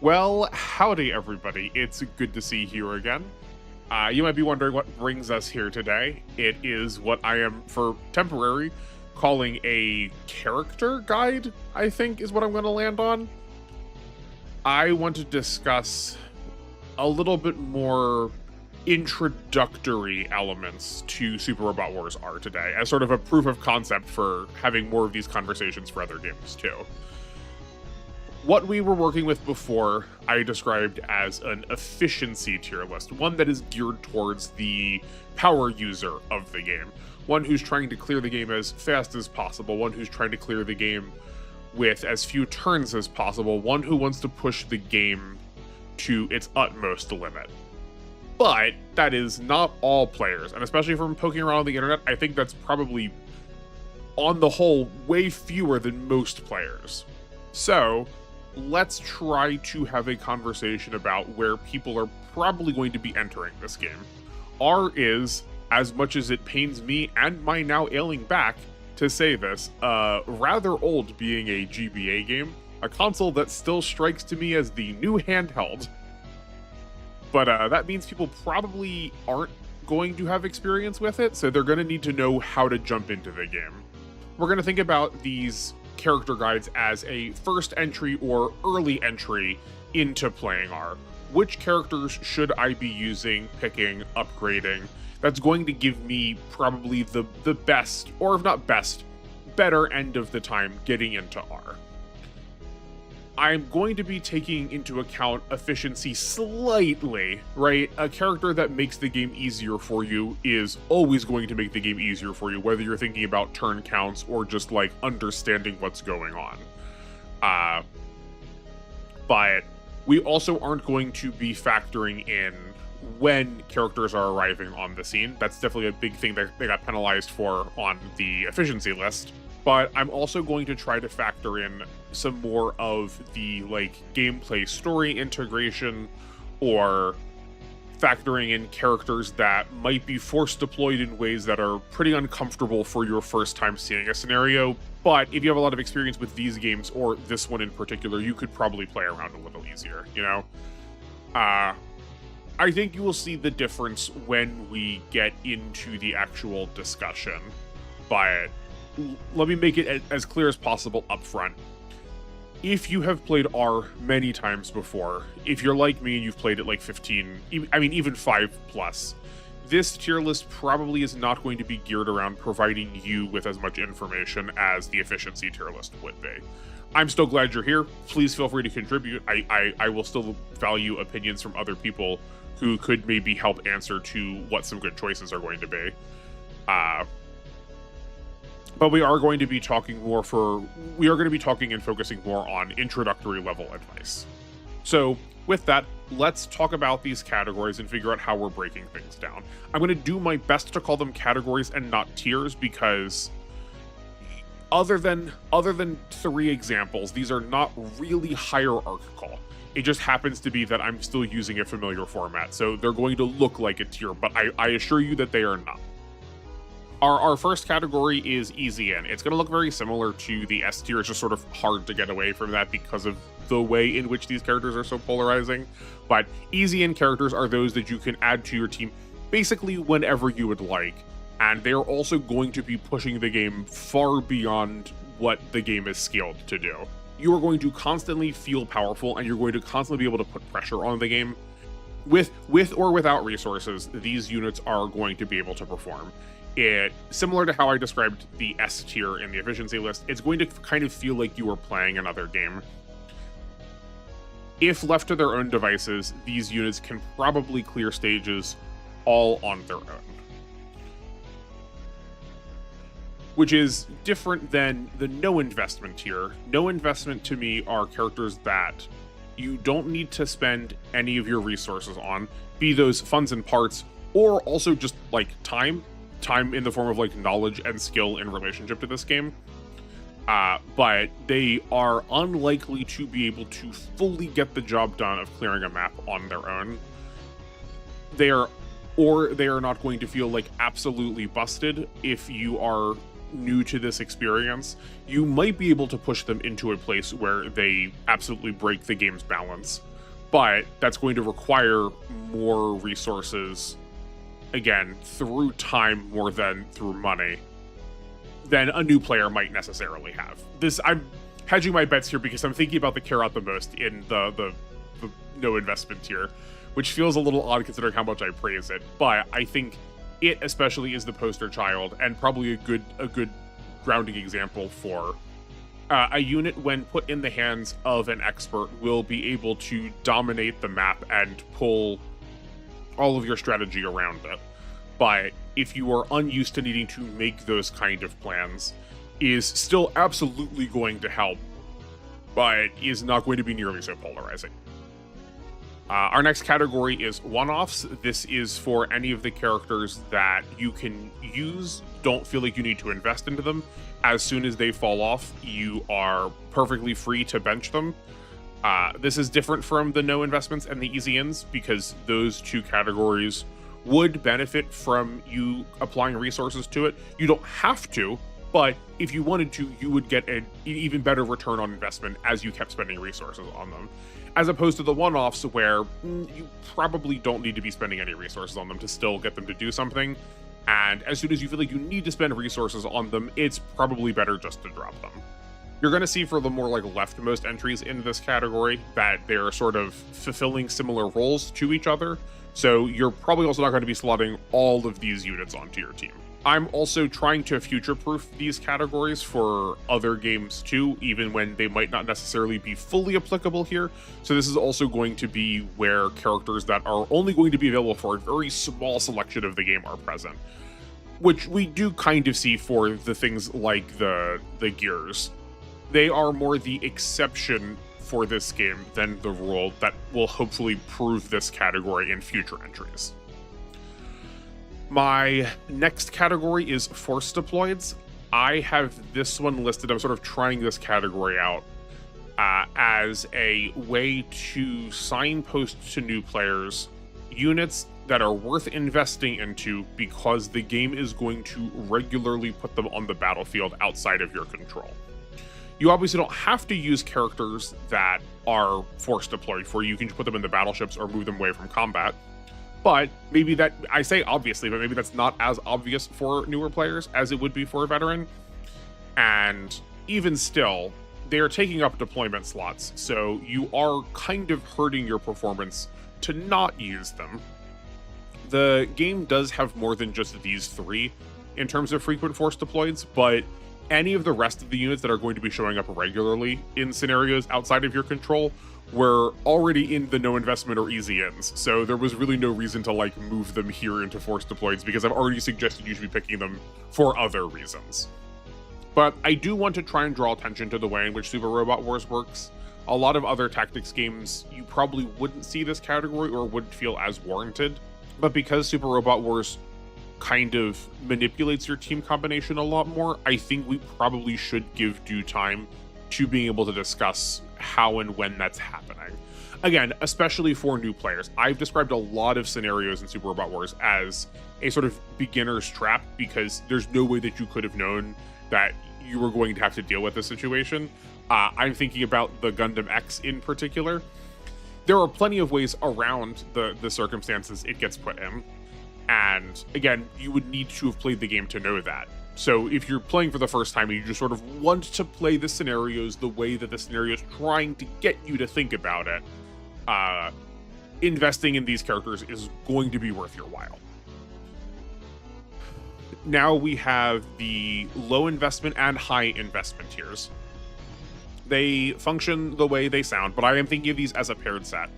Well, howdy everybody. It's good to see you here again. You might be wondering what brings us here today. It is what I am, for temporary, calling a character guide, I think is what I'm going to land on. I want to discuss a little bit more introductory elements to Super Robot Wars R today, as sort of a proof of concept for having more of these conversations for other games too. What we were working with before, I described as an efficiency tier list, one that is geared towards the power user of the game, one who's trying to clear the game as fast as possible, one who's trying to clear the game with as few turns as possible, one who wants to push the game to its utmost limit. But that is not all players, and especially from poking around on the internet, I think that's probably, on the whole, way fewer than most players. So, let's try to have a conversation about where people are probably going to be entering this game. R is, as much as it pains me and my now ailing back to say this, rather old being a GBA game, a console that still strikes to me as the new handheld. But that means people probably aren't going to have experience with it, so they're going to need to know how to jump into the game. We're going to think about these character guides as a first entry or early entry into playing R. Which characters should I be using, picking, upgrading? That's going to give me probably the best, or if not best, better end of the time getting into R. I'm going to be taking into account efficiency slightly, right? A character that makes the game easier for you is always going to make the game easier for you, whether you're thinking about turn counts or just like understanding what's going on. But we also aren't going to be factoring in when characters are arriving on the scene. That's definitely a big thing that they got penalized for on the efficiency list. But I'm also going to try to factor in some more of the like gameplay story integration, or factoring in characters that might be force deployed in ways that are pretty uncomfortable for your first time seeing a scenario. But if you have a lot of experience with these games, or this one in particular, you could probably play around a little easier, you know? I think you will see the difference when we get into the actual discussion, but let me make it as clear as possible up front. If you have played R many times before, if you're like me and you've played it like 15, even 5 plus, this tier list probably is not going to be geared around providing you with as much information as the efficiency tier list would be. I'm still glad you're here. Please feel free to contribute. I will still value opinions from other people who could maybe help answer to what some good choices are going to be. But we are going to be talking and focusing more on introductory level advice. So with that, let's talk about these categories and figure out how we're breaking things down. I'm going to do my best to call them categories and not tiers, because other than 3 examples, these are not really hierarchical. It just happens to be that I'm still using a familiar format, so they're going to look like a tier, but I assure you that they are not. Our first category is easy in. It's going to look very similar to the S tier. It's just sort of hard to get away from that because of the way in which these characters are so polarizing. But easy in characters are those that you can add to your team basically whenever you would like. And they're also going to be pushing the game far beyond what the game is scaled to do. You are going to constantly feel powerful, and you're going to constantly be able to put pressure on the game. With or without resources, these units are going to be able to perform. Similar to how I described the S tier in the efficiency list, it's going to kind of feel like you are playing another game. If left to their own devices, these units can probably clear stages all on their own. Which is different than the no investment tier. No investment to me are characters that you don't need to spend any of your resources on, be those funds and parts, or also just like time in the form of like knowledge and skill in relationship to this game. But they are unlikely to be able to fully get the job done of clearing a map on their own. They are not going to feel like absolutely busted if you are new to this experience, you might be able to push them into a place where they absolutely break the game's balance. But that's going to require more resources, again, through time more than through money, than a new player might necessarily have. I'm hedging my bets here because I'm thinking about the carrot the most in the no investment tier, which feels a little odd considering how much I praise it. But I think it especially is the poster child and probably a good grounding example for a unit when put in the hands of an expert will be able to dominate the map and pull all of your strategy around it. But if you are unused to needing to make those kind of plans, is still absolutely going to help, but is not going to be nearly so polarizing. Our next category is one-offs. This is for any of the characters that you can use, don't feel like you need to invest into them. As soon as they fall off, you are perfectly free to bench them. This is different from the no investments and the easy ins because those two categories would benefit from you applying resources to it. You don't have to, but if you wanted to, you would get an even better return on investment as you kept spending resources on them. As opposed to the one-offs where you probably don't need to be spending any resources on them to still get them to do something. And as soon as you feel like you need to spend resources on them, it's probably better just to drop them. You're going to see for the more like leftmost entries in this category that they're sort of fulfilling similar roles to each other. So you're probably also not going to be slotting all of these units onto your team. I'm also trying to future-proof these categories for other games too, even when they might not necessarily be fully applicable here. So this is also going to be where characters that are only going to be available for a very small selection of the game are present, which we do kind of see for the things like the gears. They are more the exception for this game than the rule that will hopefully prove this category in future entries. My next category is force deployeds. I have this one listed. I'm sort of trying this category out as a way to signpost to new players units that are worth investing into because the game is going to regularly put them on the battlefield outside of your control. You obviously don't have to use characters that are force deployed for you. You can just put them in the battleships or move them away from combat. But maybe that, I say obviously, but maybe that's not as obvious for newer players as it would be for a veteran. And even still, they are taking up deployment slots, so you are kind of hurting your performance to not use them. The game does have more than just these three in terms of frequent force deployeds, but any of the rest of the units that are going to be showing up regularly in scenarios outside of your control were already in the no investment or easy ins, so there was really no reason to like move them here into force deployeds because I've already suggested you should be picking them for other reasons. But I do want to try and draw attention to the way in which Super Robot Wars works. A lot of other tactics games, you probably wouldn't see this category or wouldn't feel as warranted, but because Super Robot Wars kind of manipulates your team combination a lot more, I think we probably should give due time to being able to discuss how and when that's happening. Again, especially for new players. I've described a lot of scenarios in Super Robot Wars as a sort of beginner's trap because there's no way that you could have known that you were going to have to deal with this situation. I'm thinking about the Gundam X in particular. There are plenty of ways around the circumstances it gets put in. And again, you would need to have played the game to know that. So if you're playing for the first time and you just sort of want to play the scenarios the way that the scenario is trying to get you to think about it, investing in these characters is going to be worth your while. Now we have the low investment and high investment tiers. They function the way they sound, but I am thinking of these as a paired set.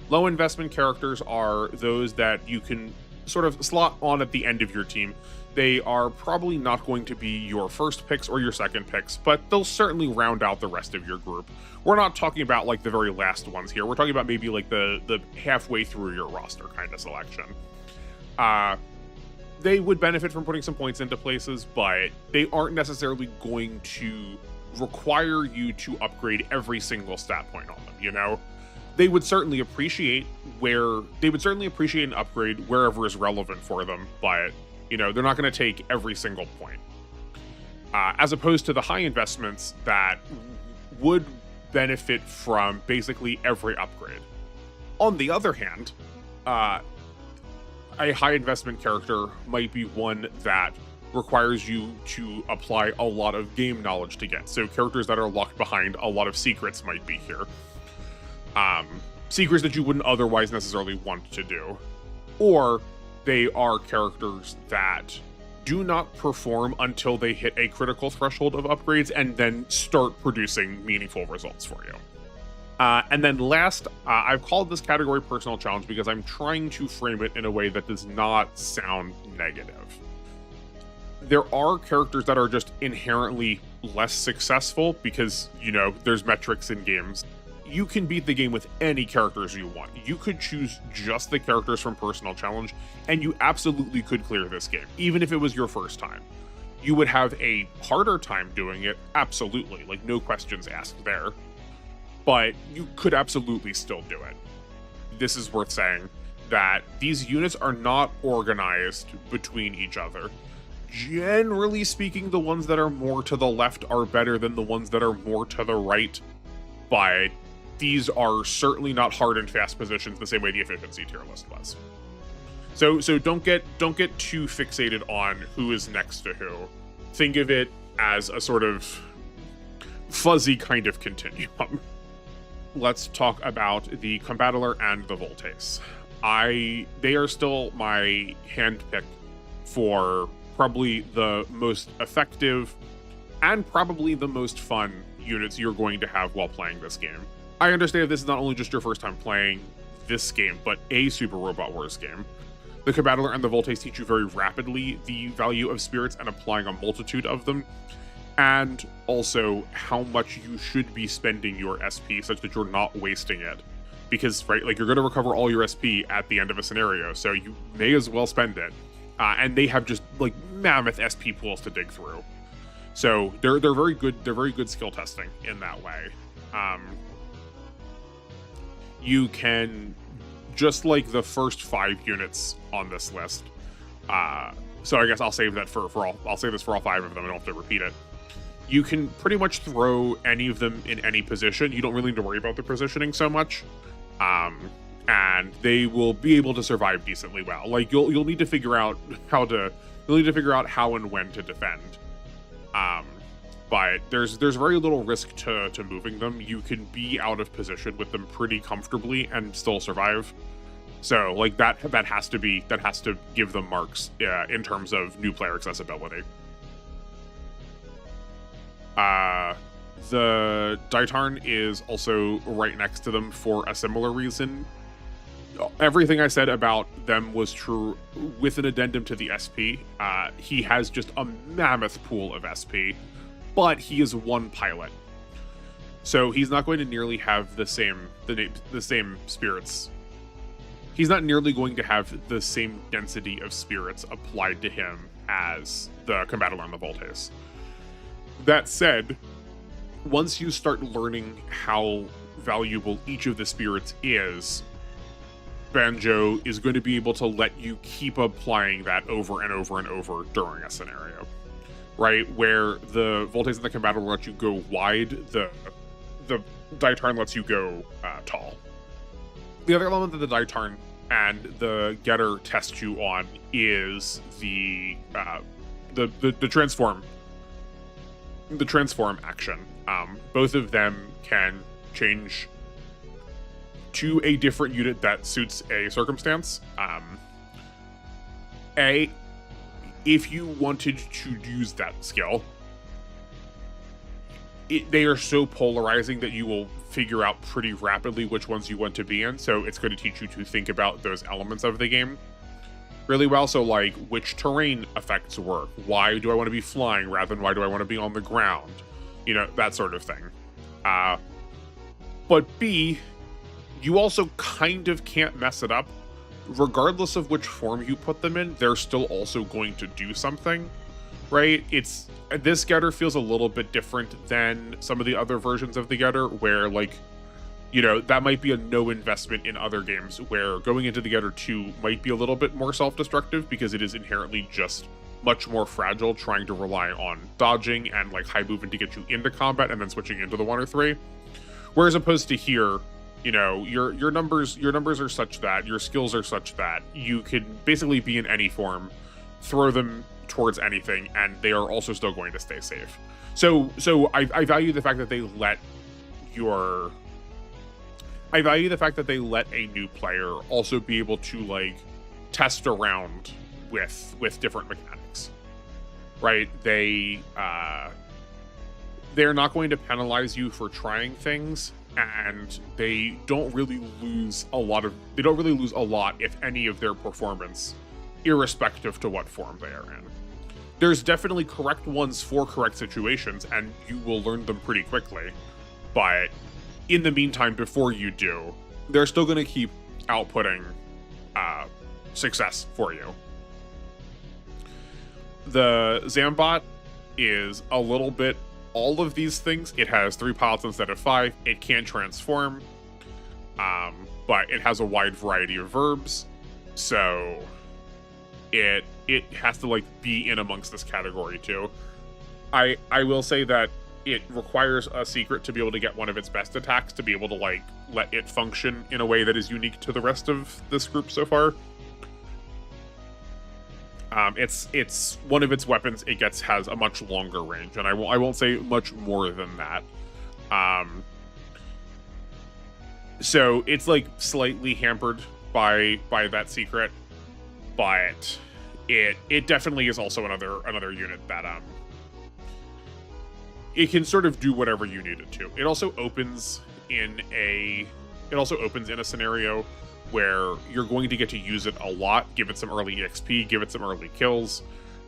Low investment characters are those that you can sort of slot on at the end of your team. They are probably not going to be your first picks or your second picks, but they'll certainly round out the rest of your group. We're not talking about like the very last ones here. We're talking about maybe like the halfway through your roster kind of selection. They would benefit from putting some points into places, but they aren't necessarily going to require you to upgrade every single stat point on them, you know? They would certainly appreciate an upgrade wherever is relevant for them, but you know, they're not going to take every single point. as opposed to the high investments that would benefit from basically every upgrade. On the other hand, a high investment character might be one that requires you to apply a lot of game knowledge to get. So characters that are locked behind a lot of secrets might be here. Secrets that you wouldn't otherwise necessarily want to do. Or they are characters that do not perform until they hit a critical threshold of upgrades and then start producing meaningful results for you. And then last, I've called this category personal challenge because I'm trying to frame it in a way that does not sound negative. There are characters that are just inherently less successful because, you know, there's metrics in games. You can beat the game with any characters you want. You could choose just the characters from Personal Challenge, and you absolutely could clear this game, even if it was your first time. You would have a harder time doing it, absolutely, like no questions asked there. But you could absolutely still do it. This is worth saying, that these units are not organized between each other. Generally speaking, the ones that are more to the left are better than the ones that are more to the right, but these are certainly not hard and fast positions the same way the efficiency tier list was. So don't get too fixated on who is next to who. Think of it as a sort of fuzzy kind of continuum. Let's talk about the Combattler and the Voltace. They are still my handpick for probably the most effective and probably the most fun units you're going to have while playing this game. I understand this is not only just your first time playing this game, but a Super Robot Wars game. The Combattler and the Voltace teach you very rapidly the value of spirits and applying a multitude of them, and also how much you should be spending your SP such that you're not wasting it. Because, right, like, you're going to recover all your SP at the end of a scenario, so you may as well spend it. And they have just, like, mammoth SP pools to dig through. So they're very good skill testing in that way. You can, just like the first 5 units on this list, so I guess I'll save that for all, I'll save this for all 5 of them, I don't have to repeat it. You can pretty much throw any of them in any position. You don't really need to worry about the positioning so much. And they will be able to survive decently well. Like, you'll need to figure out how and when to defend. But there's very little risk to moving them. You can be out of position with them pretty comfortably and still survive. So, like, that has to give them marks in terms of new player accessibility. The Daitarn is also right next to them for a similar reason. Everything I said about them was true with an addendum to the SP. He has just a mammoth pool of SP, but he is one pilot. So he's not going to nearly have the same spirits. He's not nearly going to have the same density of spirits applied to him as the Combattler and the Voltace. That said, once you start learning how valuable each of the spirits is, Banjo is going to be able to let you keep applying that over and over and over during a scenario. Right? Where the Voltace and the Combattler let you go wide, the Daitarn lets you go tall. The other element that the Daitarn and the Getter test you on is the transform. The transform action. Both of them can change to a different unit that suits a circumstance. If you wanted to use that skill, they are so polarizing that you will figure out pretty rapidly which ones you want to be in, so it's going to teach you to think about those elements of the game really well. So, like, which terrain effects work? Why do I want to be flying rather than why do I want to be on the ground? You know, that sort of thing. But B, you also kind of can't mess it up. Regardless of which form you put them in, they're still also going to do something, right? This Getter feels a little bit different than some of the other versions of the Getter, where, like, you know, that might be a no investment in other games, where going into the Getter 2 might be a little bit more self-destructive because it is inherently just much more fragile, trying to rely on dodging and like high movement to get you into combat and then switching into the 1 or 3. Whereas opposed to here, you know, your numbers are such that, your skills are such that you can basically be in any form, throw them towards anything, and they are also still going to stay safe. So I value the fact that they let a new player also be able to like test around with different mechanics, right? They're not going to penalize you for trying things, and they don't really lose a lot, if any, of their performance, irrespective to what form they are in. There's definitely correct ones for correct situations, and you will learn them pretty quickly. But in the meantime, before you do, they're still going to keep outputting success for you. The Zambot is a little bit all of these things. It has 3 pilots instead of 5. It can transform, but it has a wide variety of verbs, so it has to like be in amongst this category too. I will say that it requires a secret to be able to get one of its best attacks to be able to like let it function in a way that is unique to the rest of this group so far. It's one of its weapons. It has a much longer range, and I won't say much more than that. So it's like slightly hampered by that secret, but it definitely is also another unit that it can sort of do whatever you need it to. It also opens in a scenario where you're going to get to use it a lot, give it some early EXP, give it some early kills,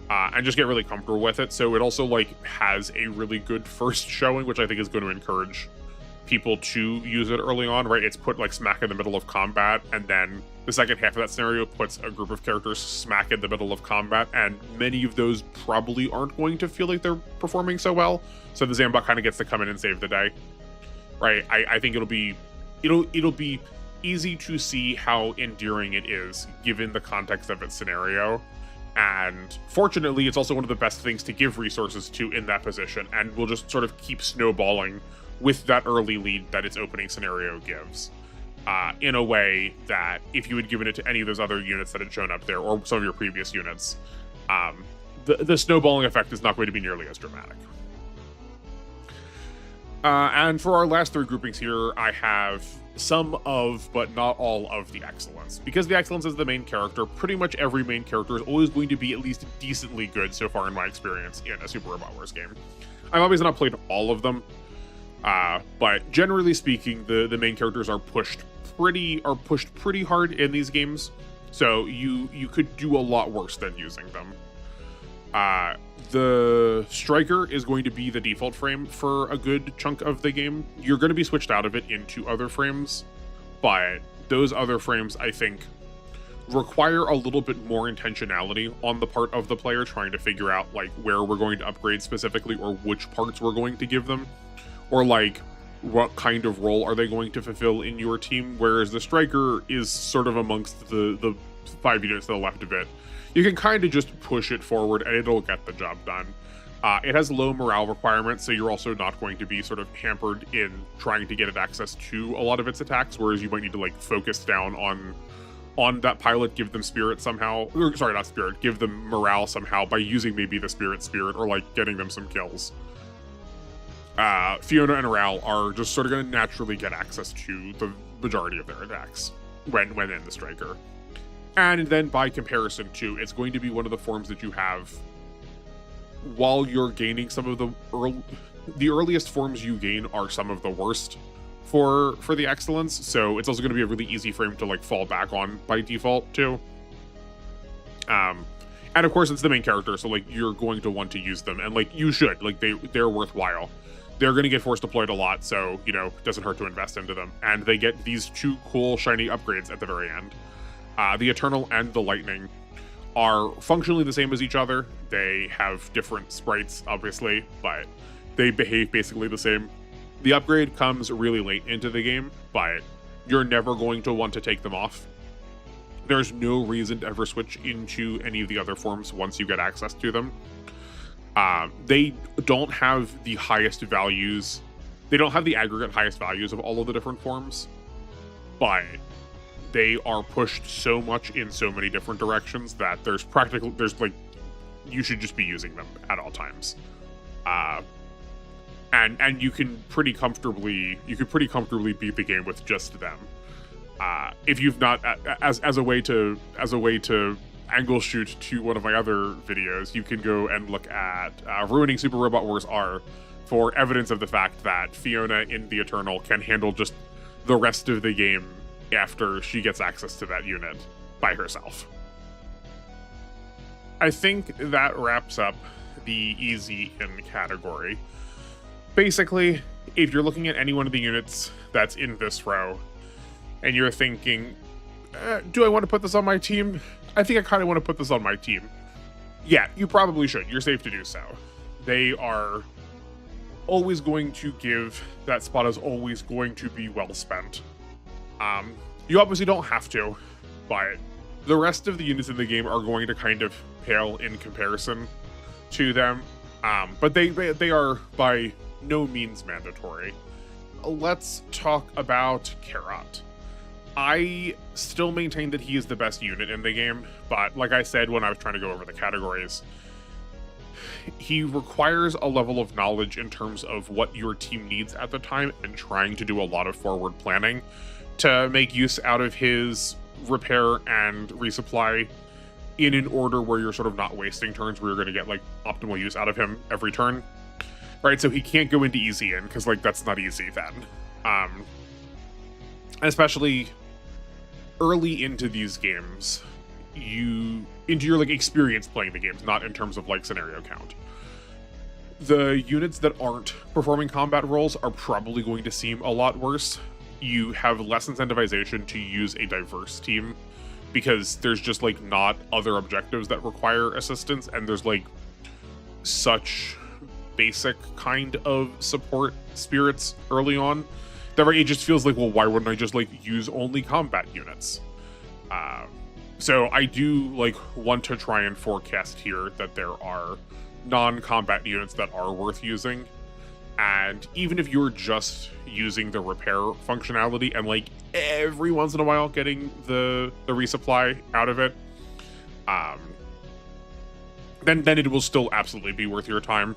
and just get really comfortable with it. So it also like has a really good first showing, which I think is going to encourage people to use it early on, right? It's put like smack in the middle of combat, and then the second half of that scenario puts a group of characters smack in the middle of combat, and many of those probably aren't going to feel like they're performing so well. So the Zambot kind of gets to come in and save the day, right? I think it'll be easy to see how endearing it is given the context of its scenario, and fortunately it's also one of the best things to give resources to in that position, and will just sort of keep snowballing with that early lead that its opening scenario gives, in a way that if you had given it to any of those other units that had shown up there, or some of your previous units, the snowballing effect is not going to be nearly as dramatic. And for our last 3 groupings here, I have some of, but not all of, the excellence. Because the excellence is the main character, pretty much every main character is always going to be at least decently good so far in my experience in a Super Robot Wars game. I've obviously not played all of them, but generally speaking, the main characters are pushed pretty hard in these games, so you could do a lot worse than using them. The Striker is going to be the default frame for a good chunk of the game. You're going to be switched out of it into other frames, but those other frames, I think, require a little bit more intentionality on the part of the player trying to figure out like where we're going to upgrade specifically, or which parts we're going to give them, or like what kind of role are they going to fulfill in your team, whereas the Striker is sort of amongst the 5 units to the left of it. You can kind of just push it forward and it'll get the job done. It has low morale requirements, so you're also not going to be sort of hampered in trying to get it access to a lot of its attacks, whereas you might need to like focus down on that pilot, give them spirit somehow, or sorry, not spirit, give them morale somehow by using maybe the spirit, or like getting them some kills. Fiona and Ral are just sort of going to naturally get access to the majority of their attacks when in the Striker. And then by comparison too, it's going to be one of the forms that you have while you're gaining some of the earliest forms you gain are some of the worst for the excellence, so it's also going to be a really easy frame to like fall back on by default too. And of course it's the main character, so like you're going to want to use them, and like you should, like they're worthwhile. They're going to get force deployed a lot, so you know, it doesn't hurt to invest into them, and they get these 2 cool shiny upgrades at the very end. The Eternal and the Lightning are functionally the same as each other. They have different sprites, obviously, but they behave basically the same. The upgrade comes really late into the game, but you're never going to want to take them off. There's no reason to ever switch into any of the other forms once you get access to them. They don't have the highest values. They don't have the aggregate highest values of all of the different forms, but they are pushed so much in so many different directions that there's like, you should just be using them at all times. And you can pretty comfortably beat the game with just them. If you've not, as a way to angle shoot to one of my other videos, you can go and look at Ruining Super Robot Wars R for evidence of the fact that Fiona in the Eternal can handle just the rest of the game after she gets access to that unit by herself. I think that wraps up the easy in category. Basically, if you're looking at any one of the units that's in this row, and you're thinking, do I want to put this on my team? I think I kind of want to put this on my team. Yeah, you probably should. You're safe to do so. They are always going to give, that spot is always going to be well spent. You obviously don't have to, but the rest of the units in the game are going to kind of pale in comparison to them. But they are by no means mandatory. Let's talk about Karat. I still maintain that he is the best unit in the game, but like I said when I was trying to go over the categories, he requires a level of knowledge in terms of what your team needs at the time and trying to do a lot of forward planning to make use out of his repair and resupply in an order where you're sort of not wasting turns, where you're going to get like optimal use out of him every turn. Right, so he can't go into easy in because like that's not easy then. Especially early into these games, into your like experience playing the games, not in terms of like scenario count. The units that aren't performing combat roles are probably going to seem a lot worse. You have less incentivization to use a diverse team because there's just like not other objectives that require assistance, and there's like such basic kind of support spirits early on that it just feels like, well, why wouldn't I just like use only combat units? So I do like want to try and forecast here that there are non-combat units that are worth using, and even if you're just using the repair functionality and like every once in a while getting the resupply out of it, then it will still absolutely be worth your time.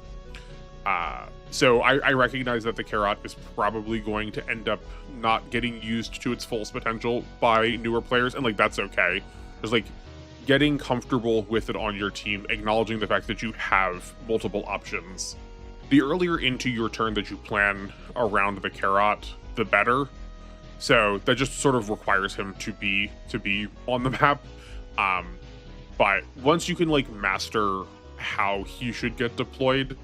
So I recognize that the Karat is probably going to end up not getting used to its fullest potential by newer players, and like that's okay. Just like getting comfortable with it on your team, acknowledging the fact that you have multiple options. The earlier into your turn that you plan around the Karat, the better. So that just sort of requires him to be on the map. But once you can like master how he should get deployed,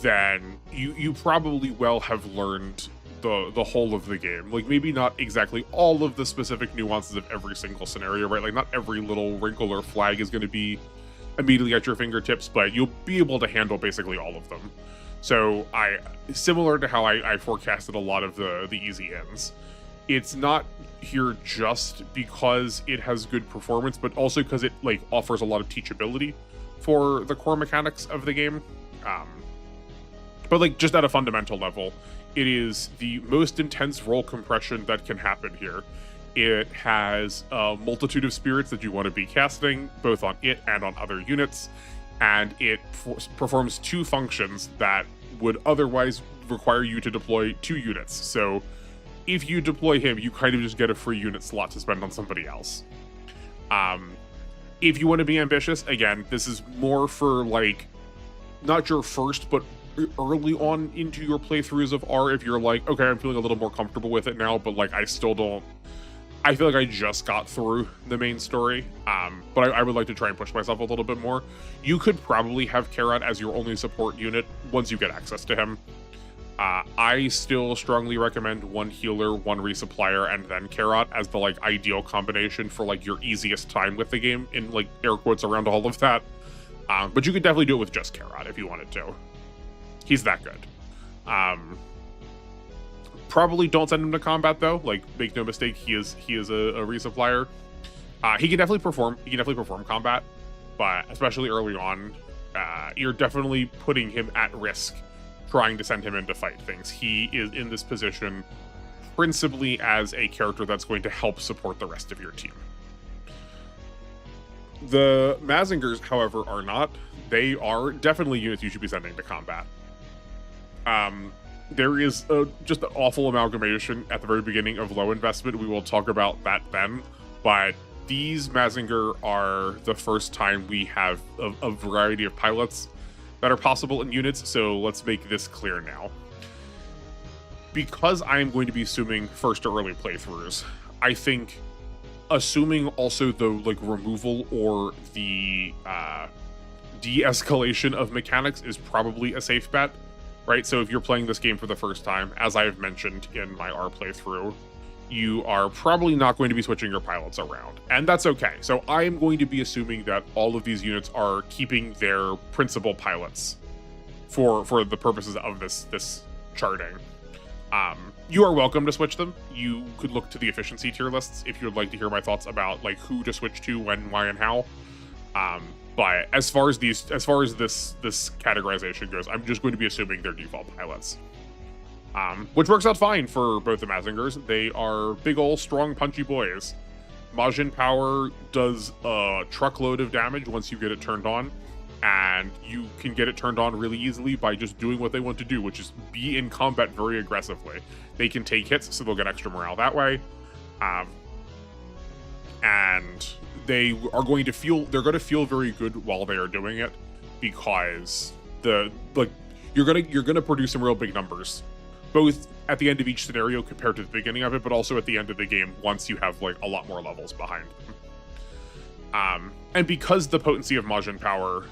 then you probably will have learned the whole of the game. Like maybe not exactly all of the specific nuances of every single scenario, right? Like not every little wrinkle or flag is going to be immediately at your fingertips, but you'll be able to handle basically all of them. So similar to how I forecasted a lot of the easy ends, it's not here just because it has good performance, but also because it like offers a lot of teachability for the core mechanics of the game. But like just at a fundamental level, it is the most intense role compression that can happen here. It has a multitude of spirits that you want to be casting, both on it and on other units, and it performs two functions that would otherwise require you to deploy 2 units. So if you deploy him, you kind of just get a free unit slot to spend on somebody else. If you want to be ambitious, again, this is more for like not your first, but early on into your playthroughs of R, if you're like, okay, I'm feeling a little more comfortable with it now, but like I feel like I just got through the main story, but I would like to try and push myself a little bit more. You could probably have Karat as your only support unit once you get access to him. I still strongly recommend 1 healer, 1 resupplier, and then Karat as the like ideal combination for like your easiest time with the game, in like air quotes around all of that. But you could definitely do it with just Karat if you wanted to. He's that good. Probably don't send him to combat though. Like, make no mistake, he is a resupplier. He can definitely perform. He can definitely perform combat, but especially early on, you're definitely putting him at risk trying to send him in to fight things. He is in this position principally as a character that's going to help support the rest of your team. The Mazingers, however, are not. They are definitely units you should be sending to combat. There is just an awful amalgamation at the very beginning of low investment. We will talk about that then, but these Mazinger are the first time we have a variety of pilots that are possible in units, so let's make this clear now. Because I am going to be assuming first or early playthroughs, I think assuming also the removal or the de-escalation of mechanics is probably a safe bet, right? So if you're playing this game for the first time, as I have mentioned in my R playthrough, you are probably not going to be switching your pilots around, and that's okay. So I am going to be assuming that all of these units are keeping their principal pilots for the purposes of this charting. You are welcome to switch them. You could look to the efficiency tier lists if you would like to hear my thoughts about who to switch to, when, why, and how. But as far as this categorization goes, I'm just going to be assuming they're default pilots. Which works out fine for both the Mazingers. They are big ol' strong, punchy boys. Majin Power does a truckload of damage once you get it turned on, and you can get it turned on really easily by just doing what they want to do, which is be in combat very aggressively. They can take hits, so they'll get extra morale that way. And they're going to feel very good while they are doing it, because you're gonna produce some real big numbers, both at the end of each scenario compared to the beginning of it, but also at the end of the game once you have a lot more levels behind them. And because the potency of Majin Power,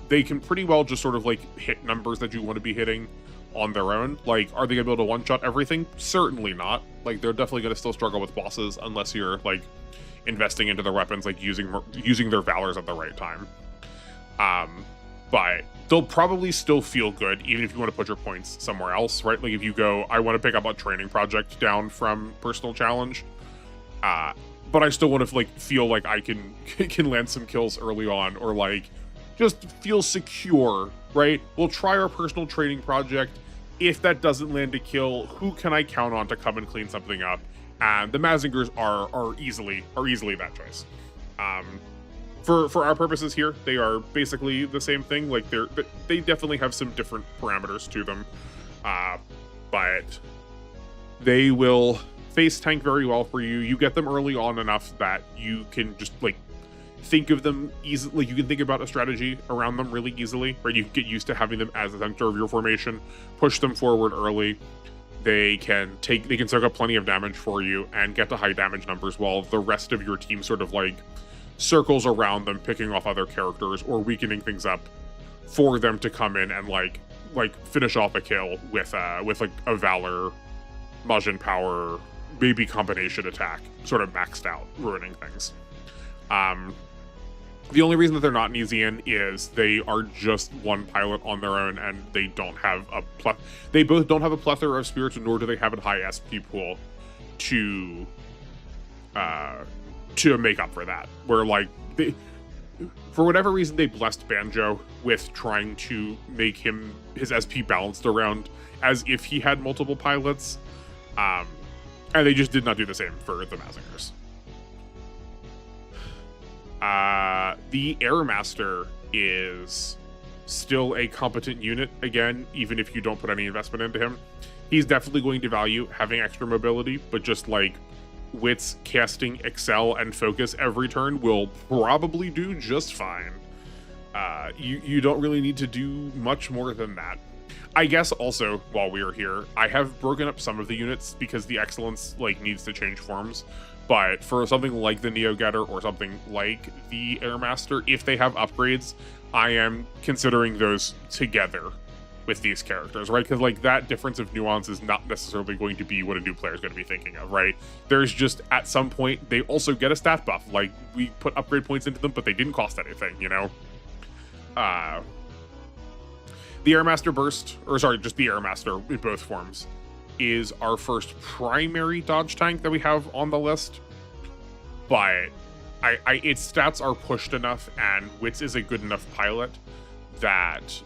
they can pretty well just sort of hit numbers that you want to be hitting on their own. Are they gonna be able to one-shot everything? Certainly not. They're definitely gonna still struggle with bosses unless you're investing into their weapons, using their valors at the right time. But they'll probably still feel good, even if you want to put your points somewhere else, right? If you go, I want to pick up a training project down from personal challenge, but I still want to feel like I can land some kills early on, or just feel secure, right? We'll try our personal training project. If that doesn't land a kill, who can I count on to come and clean something up? And the Mazingers are easily that choice. For our purposes here, they are basically the same thing. They definitely have some different parameters to them, but they will face tank very well for you. You get them early on enough that you can just think of them easily. You can think about a strategy around them really easily, right? You can get used to having them as the center of your formation, push them forward early. They can soak up plenty of damage for you and get to high damage numbers, while the rest of your team sort of circles around them, picking off other characters or weakening things up for them to come in and finish off a kill with a Valor, Majin Power, maybe combination attack, sort of maxed out, ruining things. The only reason that they're not an easy in is they are just one pilot on their own, and they don't have they both don't have a plethora of spirits, nor do they have a high SP pool to make up for that. Where for whatever reason, they blessed Banjo with trying to make his SP balanced around as if he had multiple pilots, and they just did not do the same for the Mazingers. The Airmaster is still a competent unit, again, even if you don't put any investment into him. He's definitely going to value having extra mobility, but just Wits, Casting, Excel, and Focus every turn will probably do just fine. You don't really need to do much more than that. I guess also, while we are here, I have broken up some of the units because the Excellence needs to change forms. But for something like the Neo Getter or something like the Airmaster, if they have upgrades, I am considering those together with these characters, right? Because that difference of nuance is not necessarily going to be what a new player is going to be thinking of, right? There's just, at some point, they also get a stat buff. We put upgrade points into them, but they didn't cost anything, you know? The Airmaster Burst, or sorry, just the Airmaster in both forms, is our first primary dodge tank that we have on the list, but its stats are pushed enough, and Wits is a good enough pilot that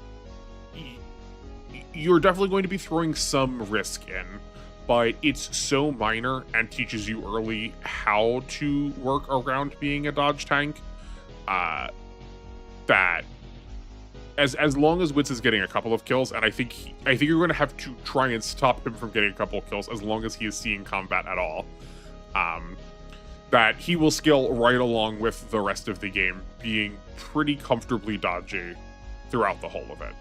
you're definitely going to be throwing some risk in, but it's so minor and teaches you early how to work around being a dodge tank that as long as Wits is getting a couple of kills, and I think you're going to have to try and stop him from getting a couple of kills as long as he is seeing combat at all. That he will scale right along with the rest of the game, being pretty comfortably dodgy throughout the whole of it.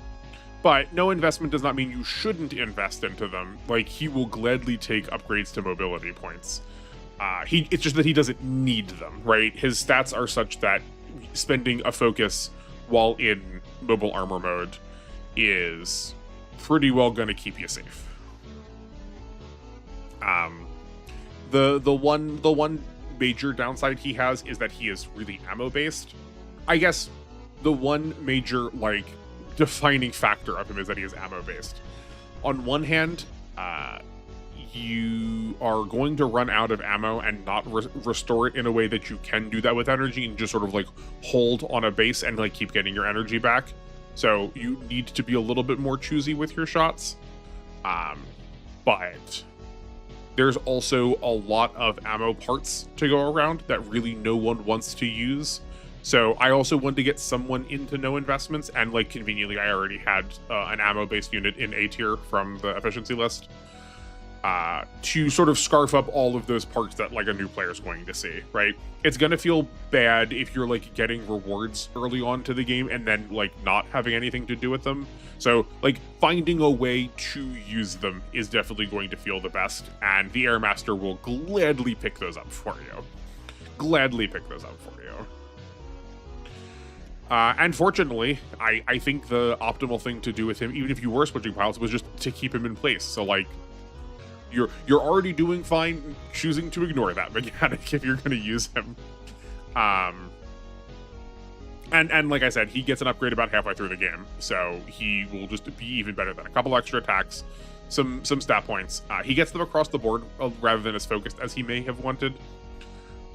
But no investment does not mean you shouldn't invest into them. Like, he will gladly take upgrades to mobility points. It's just that he doesn't need them, right? His stats are such that spending a focus while in mobile armor mode is pretty well going to keep you safe. The one major downside he has is that he is really ammo based. I guess the one major like defining factor of him is that he is ammo based. On one hand, you are going to run out of ammo and not restore it in a way that you can do that with energy and just sort of like hold on a base and like keep getting your energy back. So you need to be a little bit more choosy with your shots. But there's also a lot of ammo parts to go around that really no one wants to use. So I also wanted to get someone into no investments, and like conveniently I already had an ammo based unit in A tier from the efficiency list to sort of scarf up all of those parts that like a new player is going to see, right? It's going to feel bad if you're like getting rewards early on to the game and then like not having anything to do with them. So like finding a way to use them is definitely going to feel the best, and the Airmaster will gladly pick those up for you. Gladly pick those up for you. And fortunately, I think the optimal thing to do with him, even if you were switching pilots, was just to keep him in place. So like, you're already doing fine choosing to ignore that mechanic if you're going to use him. And like I said, he gets an upgrade about halfway through the game, so he will just be even better than a couple extra attacks, some stat points. He gets them across the board rather than as focused as he may have wanted,